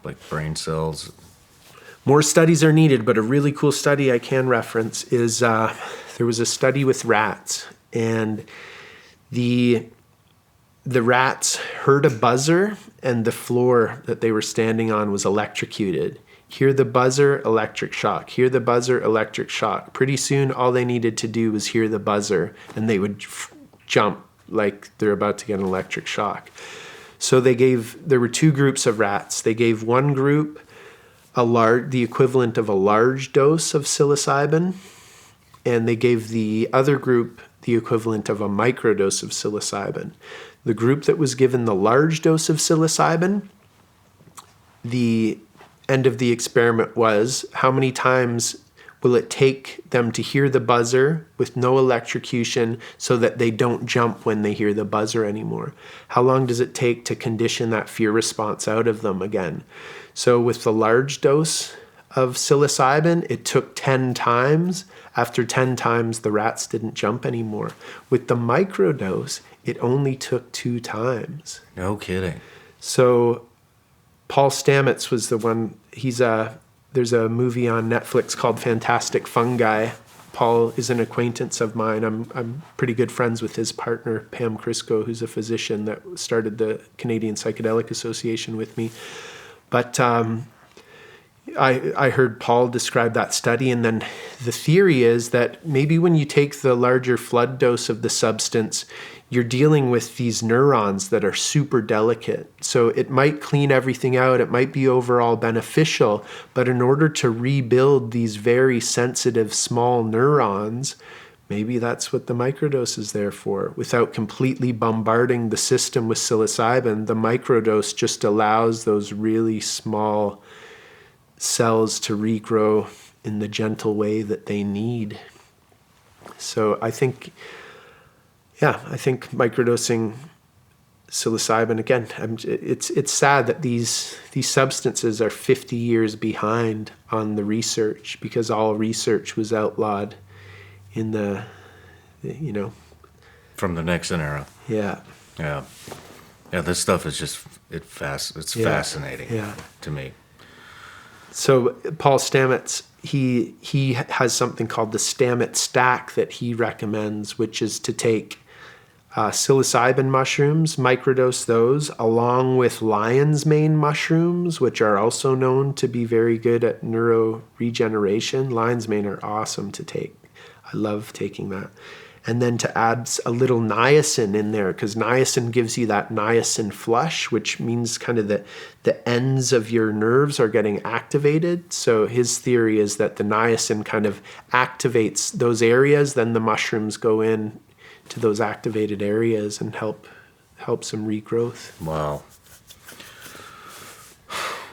like brain cells? More studies are needed, but a really cool study I can reference is there was a study with rats, and the rats heard a buzzer, and the floor that they were standing on was electrocuted. Hear the buzzer, electric shock. Hear the buzzer, electric shock. Pretty soon, all they needed to do was hear the buzzer, and they would jump like they're about to get an electric shock. So there were two groups of rats. They gave one group the equivalent of a large dose of psilocybin, and they gave the other group the equivalent of a microdose of psilocybin. The group that was given the large dose of psilocybin, the end of the experiment was, how many times will it take them to hear the buzzer with no electrocution so that they don't jump when they hear the buzzer anymore? How long does it take to condition that fear response out of them again? So with the large dose of psilocybin, it took 10 times. After 10 times, the rats didn't jump anymore. With the microdose, it only took 2 times. No kidding. So Paul Stamets was the one. There's a movie on Netflix called Fantastic Fungi. Paul is an acquaintance of mine. I'm pretty good friends with his partner, Pam Crisco, who's a physician that started the Canadian Psychedelic Association with me. But I heard Paul describe that study, and then the theory is that maybe when you take the larger flood dose of the substance, you're dealing with these neurons that are super delicate. So it might clean everything out, it might be overall beneficial, but in order to rebuild these very sensitive small neurons, maybe that's what the microdose is there for. Without completely bombarding the system with psilocybin, the microdose just allows those really small cells to regrow in the gentle way that they need. So I think microdosing psilocybin, again, it's sad that these substances are 50 years behind on the research, because all research was outlawed in the From the Nixon era. Yeah. Yeah. Yeah, this stuff is just, it's fascinating to me. So Paul Stamets, he has something called the Stamets stack that he recommends, which is to take psilocybin mushrooms, microdose those, along with lion's mane mushrooms, which are also known to be very good at neuroregeneration. Lion's mane are awesome to take. I love taking that. And then to add a little niacin in there, because niacin gives you that niacin flush, which means kind of the ends of your nerves are getting activated. So his theory is that the niacin kind of activates those areas, then the mushrooms go in to those activated areas and help some regrowth. Wow.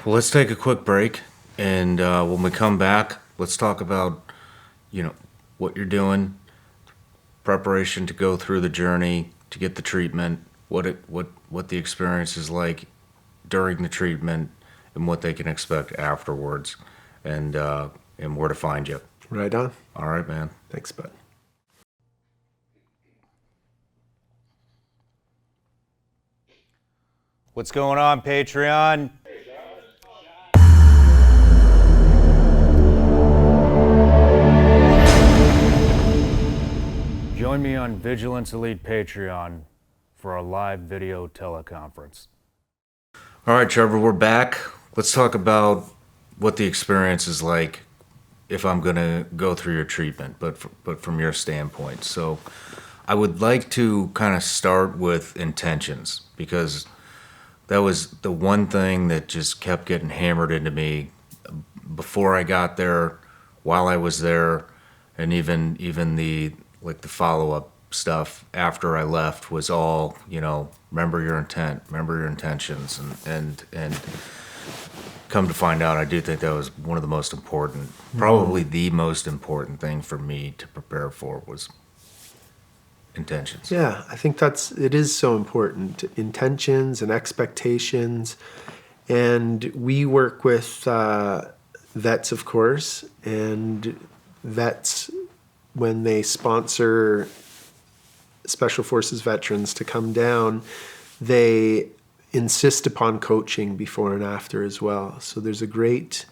Well, let's take a quick break, and when we come back, let's talk about, what you're doing, preparation to go through the journey to get the treatment, what the experience is like during the treatment, and what they can expect afterwards, and where to find you. Right on. All right, man. Thanks, bud. What's going on, Patreon? Join me on Vigilance Elite Patreon for a live video teleconference. All right, Trevor, we're back. Let's talk about what the experience is like if I'm going to go through your treatment, but from your standpoint. So I would like to kind of start with intentions, because that was the one thing that just kept getting hammered into me before I got there, while I was there, and even the follow-up stuff after I left was all, remember your intent, remember your intentions, and come to find out, I do think that was one of the most important, probably the most important thing for me to prepare for was intentions. Yeah, I think it is so important. Intentions and expectations. And we work with vets, of course, and vets, when they sponsor Special Forces veterans to come down, they insist upon coaching before and after as well. So there's a great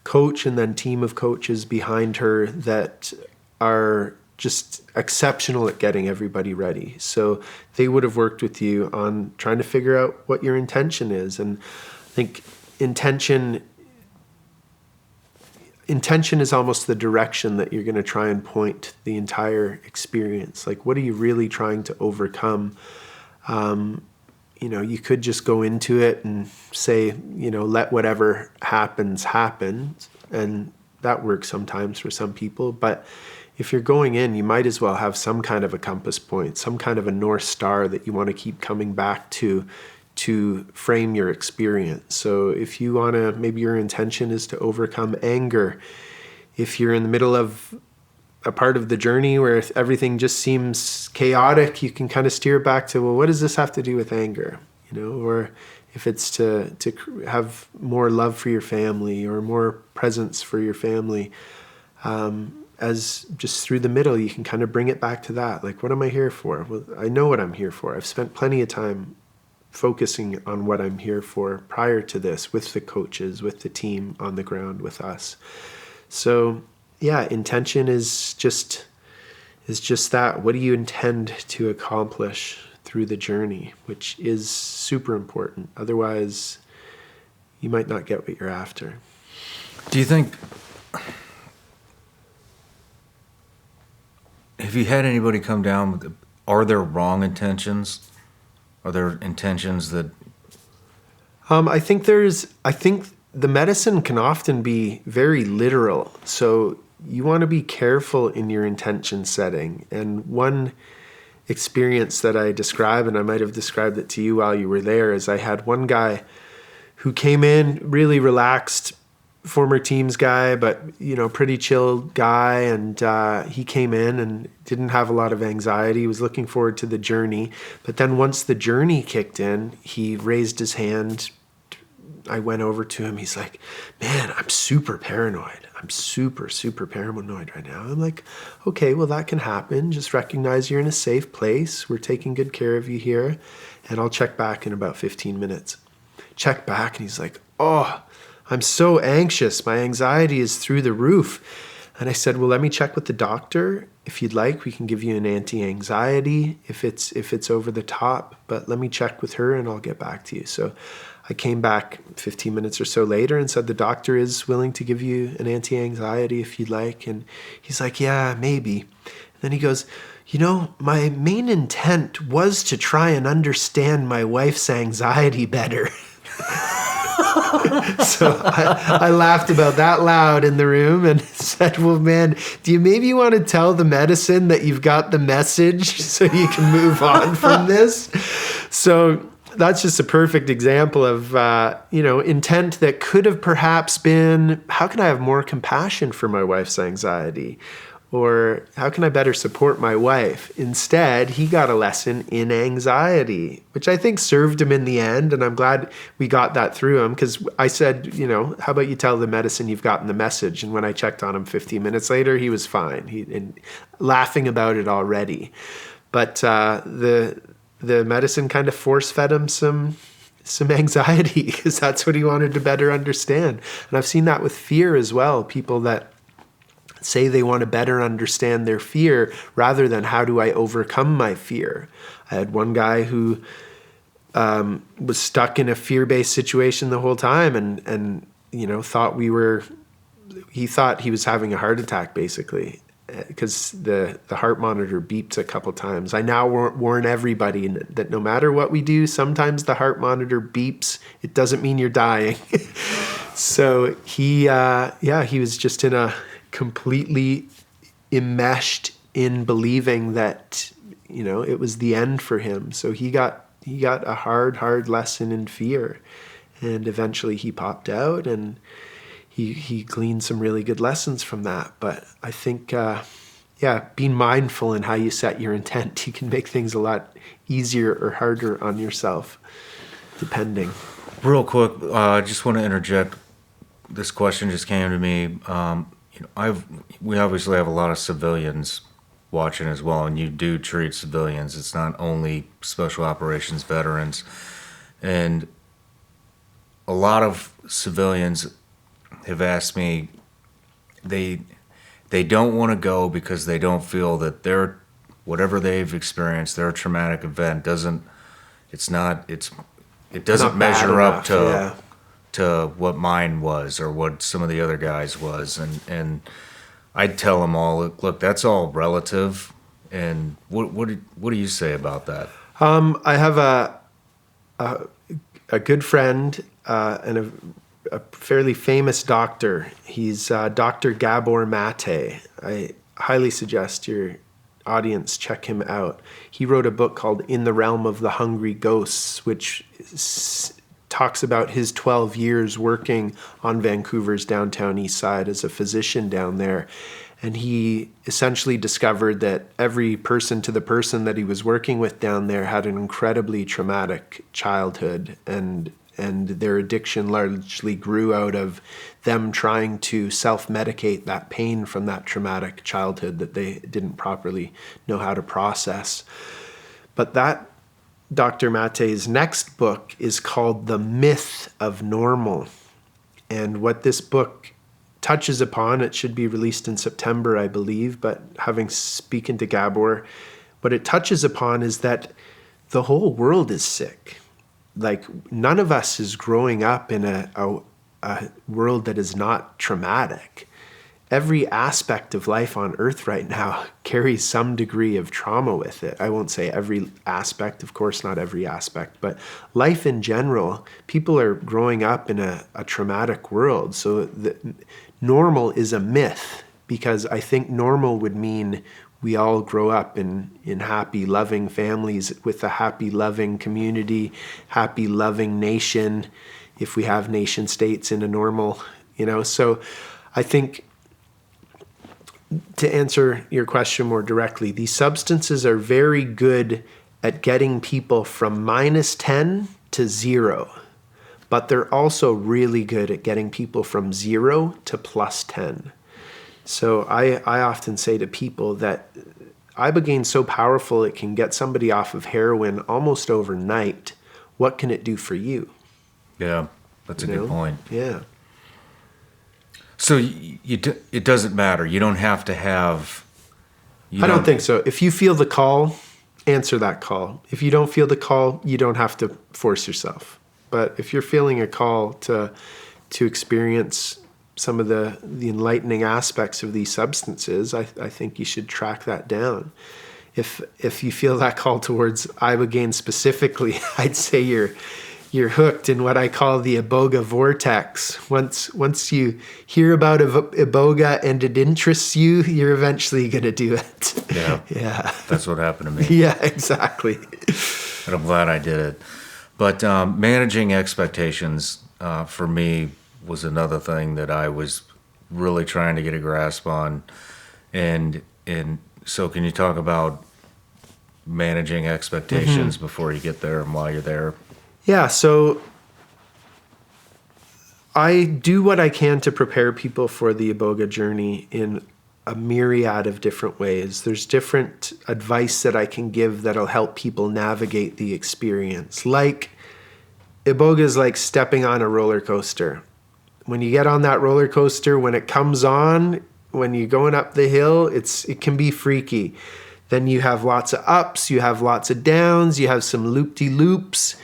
coach and then team of coaches behind her that are just exceptional at getting everybody ready. So they would have worked with you on trying to figure out what your intention is. And I think intention intention is almost the direction that you're going to try and point the entire experience. Like, what are you really trying to overcome? You could just go into it and say, let whatever happens, happen. And that works sometimes for some people. But if you're going in, you might as well have some kind of a compass point, some kind of a North Star that you want to keep coming back to frame your experience. So if you want to, maybe your intention is to overcome anger. If you're in the middle of a part of the journey where everything just seems chaotic, you can kind of steer back to, well, what does this have to do with anger? Or if it's to have more love for your family or more presence for your family, as just through the middle, you can kind of bring it back to that. Like, what am I here for? Well, I know what I'm here for. I've spent plenty of time focusing on what I'm here for prior to this, with the coaches, with the team on the ground with us. So yeah, intention is just that. What do you intend to accomplish through the journey, which is super important. Otherwise, you might not get what you're after. Do you think, have you had anybody come down with, are there wrong intentions? Are there intentions that... I think the medicine can often be very literal. So you want to be careful in your intention setting. And one experience that I describe, and I might have described it to you while you were there, is I had one guy who came in, really relaxed, former teams guy, but pretty chill guy, and he came in and didn't have a lot of anxiety. He was looking forward to the journey, but then once the journey kicked in, he raised his hand. I went over to him. He's like, man, I'm super paranoid. I'm super paranoid right now. I'm like, okay, well, that can happen. Just recognize you're in a safe place. We're taking good care of you here, and I'll check back in about 15 minutes. Check back, and he's like, oh, I'm so anxious. My anxiety is through the roof. And I said, well, let me check with the doctor. If you'd like, we can give you an anti-anxiety if it's over the top, but let me check with her and I'll get back to you. So I came back 15 minutes or so later and said, the doctor is willing to give you an anti-anxiety if you'd like. And he's like, yeah, maybe. And then he goes, my main intent was to try and understand my wife's anxiety better. So I laughed about that loud in the room and said, well, man, do you maybe want to tell the medicine that you've got the message so you can move on from this? So that's just a perfect example of, intent that could have perhaps been, how can I have more compassion for my wife's anxiety? Or how can I better support my wife? Instead, he got a lesson in anxiety, which I think served him in the end. And I'm glad we got that through him, because I said, how about you tell the medicine you've gotten the message? And when I checked on him 15 minutes later, he was fine. And laughing about it already. But the medicine kind of force-fed him some anxiety, because that's what he wanted to better understand. And I've seen that with fear as well. People that say they want to better understand their fear rather than how do I overcome my fear. I had one guy who was stuck in a fear-based situation the whole time and he thought he was having a heart attack basically, because the heart monitor beeps a couple times. I now warn everybody that no matter what we do, sometimes the heart monitor beeps. It doesn't mean you're dying. So he was just in a completely enmeshed in believing that, it was the end for him. So he got a hard lesson in fear, and eventually he popped out and he gleaned some really good lessons from that. But I think, being mindful in how you set your intent, you can make things a lot easier or harder on yourself, depending. Real quick, I just want to interject. This question just came to me. We obviously have a lot of civilians watching as well, and you do treat civilians. It's not only special operations veterans. And a lot of civilians have asked me, they don't want to go because they don't feel that whatever they've experienced, their traumatic event, it doesn't Not measure up to to what mine was or what some of the other guys was. And I'd tell them all, look, that's all relative. And what do you say about that? I have a good friend and a fairly famous doctor. He's Dr. Gabor Mate. I highly suggest your audience check him out. He wrote a book called In the Realm of the Hungry Ghosts, which talks about his 12 years working on Vancouver's downtown east side as a physician down there. And he essentially discovered that every person to the person that he was working with down there had an incredibly traumatic childhood, and their addiction largely grew out of them trying to self-medicate that pain from that traumatic childhood that they didn't properly know how to process. But that Dr. Mate's next book is called The Myth of Normal. And what this book touches upon, it should be released in September, I believe, but having spoken to Gabor, what it touches upon is that the whole world is sick. Like, none of us is growing up in a world that is not traumatic. Every aspect of life on Earth right now carries some degree of trauma with it. I won't say every aspect, of course, not every aspect, but life in general, people are growing up in a traumatic world. So normal is a myth, because I think normal would mean we all grow up in happy, loving families with a happy, loving community, happy, loving nation, if we have nation states in a normal, So I think, to answer your question more directly, these substances are very good at getting people from -10 to 0, but they're also really good at getting people from 0 to +10. So I often say to people that Ibogaine is so powerful it can get somebody off of heroin almost overnight. What can it do for you? Yeah, that's a good point. Yeah. So it doesn't matter. You don't have to have... I don't think so. If you feel the call, answer that call. If you don't feel the call, you don't have to force yourself. But if you're feeling a call to experience some of the enlightening aspects of these substances, I think you should track that down. If you feel that call towards Ibogaine specifically, I'd say you're hooked in what I call the Iboga vortex. Once you hear about Iboga and it interests you, you're eventually going to do it. Yeah. Yeah. That's what happened to me. Yeah, exactly. And I'm glad I did it. But managing expectations for me was another thing that I was really trying to get a grasp on. And so can you talk about managing expectations before you get there and while you're there? Yeah, so I do what I can to prepare people for the Iboga journey in a myriad of different ways. There's different advice that I can give that'll help people navigate the experience. Like, Iboga is like stepping on a roller coaster. When you get on that roller coaster, when it comes on, when you're going up the hill, it can be freaky. Then you have lots of ups, you have lots of downs, you have some loop-de-loops,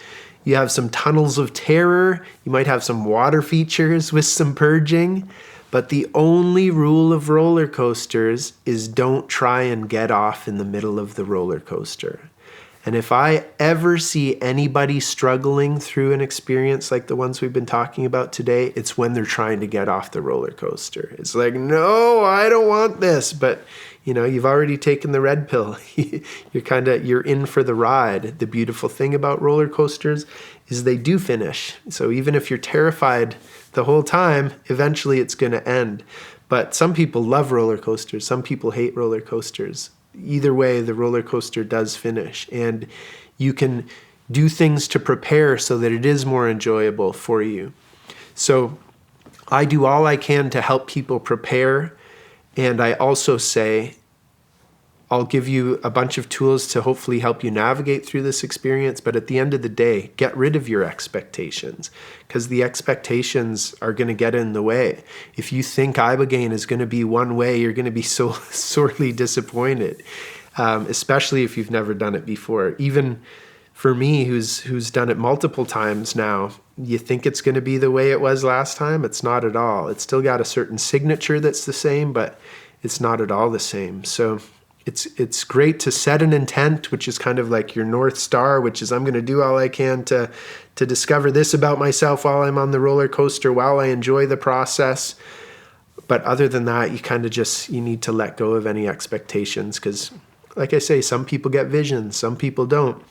you have some tunnels of terror, you might have some water features with some purging. But the only rule of roller coasters is don't try and get off in the middle of the roller coaster. And if I ever see anybody struggling through an experience like the ones we've been talking about today, it's when they're trying to get off the roller coaster. It's like, no, I don't want this. But, you've already taken the red pill. You're in for the ride. The beautiful thing about roller coasters is they do finish. So even if you're terrified the whole time, eventually it's going to end. But some people love roller coasters. Some people hate roller coasters. Either way, the roller coaster does finish, and you can do things to prepare so that it is more enjoyable for you. So I do all I can to help people prepare, and I also say I'll give you a bunch of tools to hopefully help you navigate through this experience, but at the end of the day, get rid of your expectations, because the expectations are going to get in the way. If you think Ibogaine is going to be one way, you're going to be so sorely disappointed, especially if you've never done it before. Even for me, who's done it multiple times now, you think it's going to be the way it was last time. It's not at all. It's still got a certain signature that's the same, but it's not at all the same. So it's great to set an intent, which is kind of like your North Star, which is I'm going to do all I can to discover this about myself while I'm on the roller coaster, while I enjoy the process. But other than that, you kind of you need to let go of any expectations, because like I say, some people get visions, some people don't.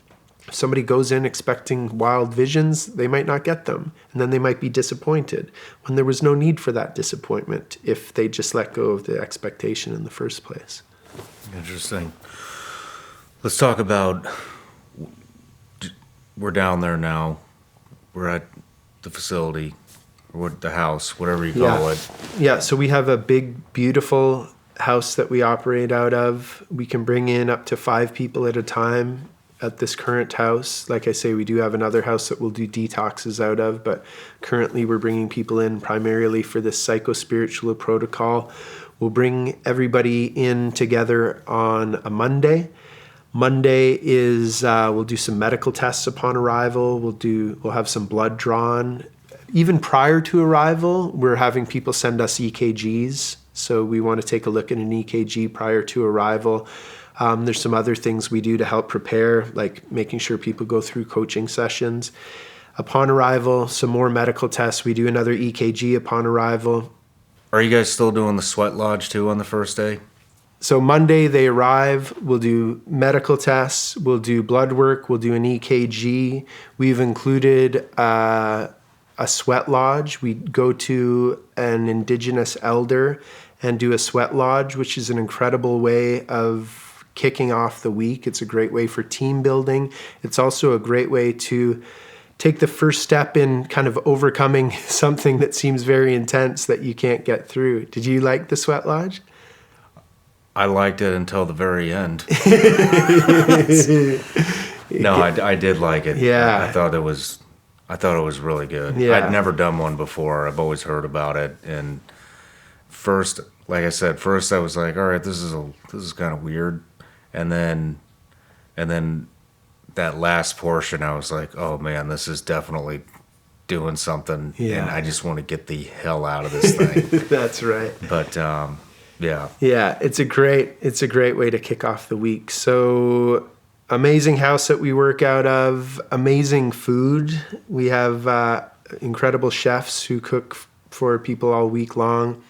If somebody goes in expecting wild visions, they might not get them, and then they might be disappointed when there was no need for that disappointment if they just let go of the expectation in the first place. Interesting. Let's talk about, we're down there now. We're at the facility, or the house, whatever you call it. Yeah, so we have a big, beautiful house that we operate out of. We can bring in up to 5 people at a time at this current house. Like I say, we do have another house that we'll do detoxes out of, but currently we're bringing people in primarily for this psycho-spiritual protocol. We'll bring everybody in together on a Monday. Monday is we'll do some medical tests upon arrival. We'll have some blood drawn. Even prior to arrival, we're having people send us EKGs. So we want to take a look at an EKG prior to arrival. There's some other things we do to help prepare, like making sure people go through coaching sessions. Upon arrival, some more medical tests. We do another EKG upon arrival. Are you guys still doing the sweat lodge too on the first day? So Monday they arrive, we'll do medical tests, we'll do blood work, we'll do an EKG. We've included a sweat lodge. We go to an Indigenous elder and do a sweat lodge, which is an incredible way of kicking off the week. It's a great way for team building. It's also a great way to take the first step in kind of overcoming something that seems very intense that you can't get through. Did you like the sweat lodge? I liked it until the very end. No, I did like it. Yeah. I thought it was really good. Yeah. I'd never done one before. I've always heard about it. And first, like I said, I was like, all right, this is kind of weird. And then that last portion, I was like, oh man, this is definitely doing something. Yeah. And I just want to get the hell out of this thing. That's right. But yeah. Yeah, it's a great way to kick off the week. So amazing house that we work out of, amazing food. We have incredible chefs who cook for people all week long.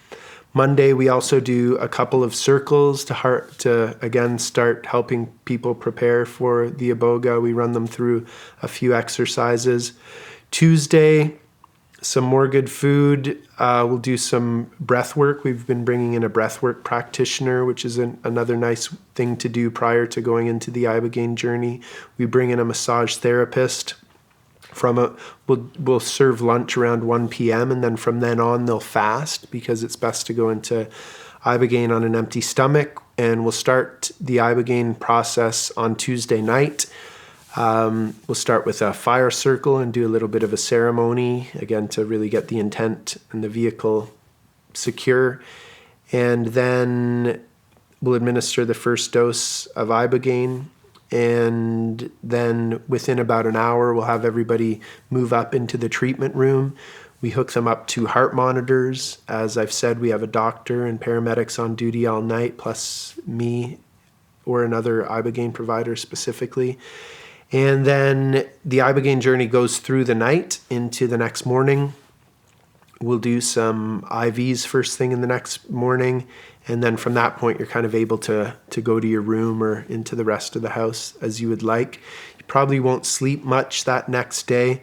Monday, we also do a couple of circles to again start helping people prepare for the Iboga. We run them through a few exercises. Tuesday, some more good food. We'll do some breath work. We've been bringing in a breath work practitioner, which is another nice thing to do prior to going into the Ibogaine journey. We bring in a massage therapist. We'll serve lunch around 1 p.m. and then from then on they'll fast, because it's best to go into Ibogaine on an empty stomach. And we'll start the Ibogaine process on Tuesday night. We'll start with a fire circle and do a little bit of a ceremony, again, to really get the intent and the vehicle secure. And then we'll administer the first dose of Ibogaine. And then within about an hour, we'll have everybody move up into the treatment room. We hook them up to heart monitors. As I've said, we have a doctor and paramedics on duty all night, plus me or another Ibogaine provider specifically. And then the Ibogaine journey goes through the night into the next morning. We'll do some IVs first thing in the next morning. And then from that point, you're kind of able to go to your room or into the rest of the house as you would like. You probably won't sleep much that next day.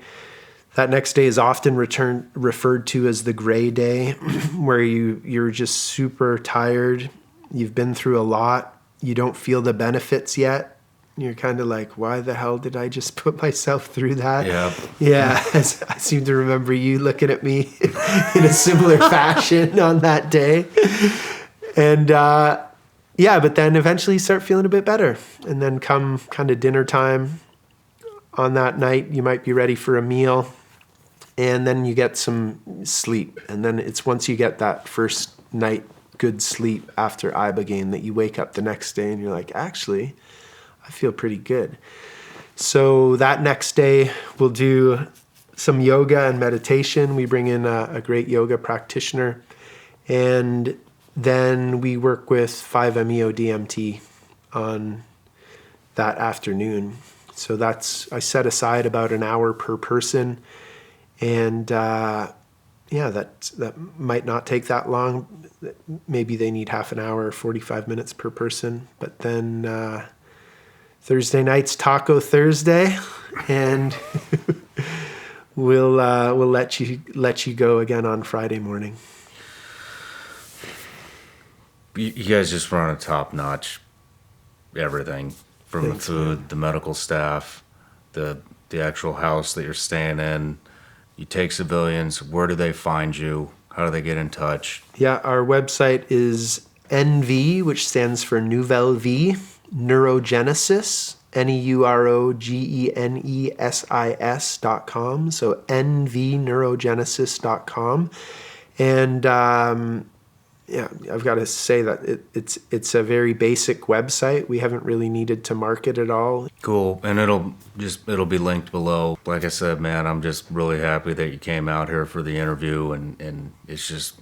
That next day is often referred to as the gray day, where you're just super tired. You've been through a lot. You don't feel the benefits yet. You're kind of like, why the hell did I just put myself through that? Yeah. Yeah, I seem to remember you looking at me in a similar fashion on that day. And but then eventually you start feeling a bit better. And then come kind of dinner time on that night, you might be ready for a meal. And then you get some sleep. And then it's once you get that first night good sleep after Ibogaine that you wake up the next day and you're like, actually, I feel pretty good. So that next day we'll do some yoga and meditation. We bring in a great yoga practitioner. And then we work with 5-MeO-DMT on that afternoon. So I set aside about an hour per person. And that might not take that long. Maybe they need half an hour, 45 minutes per person. But then Thursday night's Taco Thursday, and we'll let you go again on Friday morning. You guys just run a top-notch everything from Thanks, the food, man. the medical staff, the actual house that you're staying in. You take civilians. Where do they find you? How do they get in touch? Yeah, our website is NV, which stands for Nouvelle Vie, Neurogenesis, NeuroGenesis.com. So nvneurogenesis.com. And I've got to say that it's a very basic website. We haven't really needed to market at all. Cool. And it'll be linked below. Like I said, man, I'm just really happy that you came out here for the interview, and it's just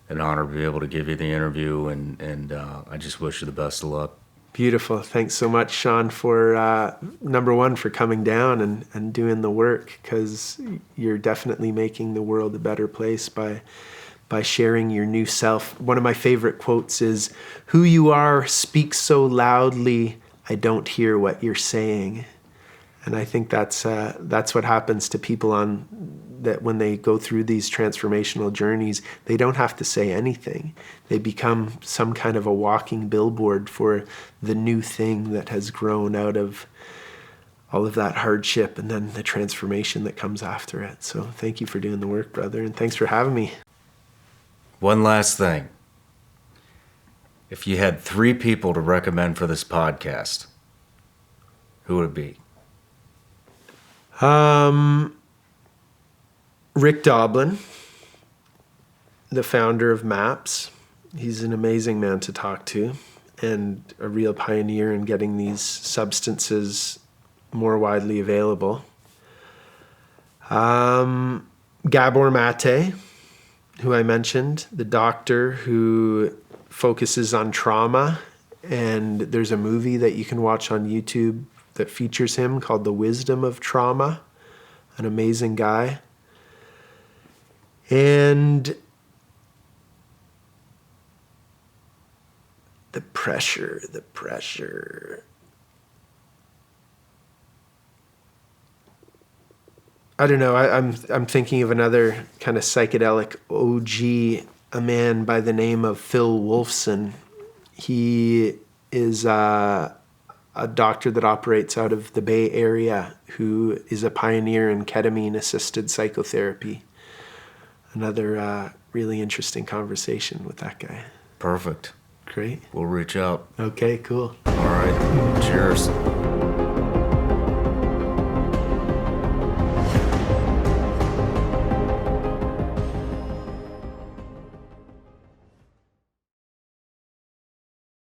an honor to be able to give you the interview, and I just wish you the best of luck. Beautiful. Thanks so much, Shawn, for number one, for coming down and doing the work, because you're definitely making the world a better place by sharing your new self. One of my favorite quotes is, "Who you are speaks so loudly, I don't hear what you're saying." And I think that's what happens to people that when they go through these transformational journeys. They don't have to say anything. They become some kind of a walking billboard for the new thing that has grown out of all of that hardship and then the transformation that comes after it. So thank you for doing the work, brother, and thanks for having me. One last thing. If you had 3 people to recommend for this podcast, who would it be? Rick Doblin, the founder of MAPS. He's an amazing man to talk to and a real pioneer in getting these substances more widely available. Gabor Mate, who I mentioned, the doctor who focuses on trauma, and there's a movie that you can watch on YouTube that features him called The Wisdom of Trauma. An amazing guy. And the pressure. I don't know. I'm thinking of another kind of psychedelic OG, a man by the name of Phil Wolfson. He is a doctor that operates out of the Bay Area who is a pioneer in ketamine-assisted psychotherapy. Another really interesting conversation with that guy. Perfect. Great. We'll reach out. Okay, cool. All right. Cheers.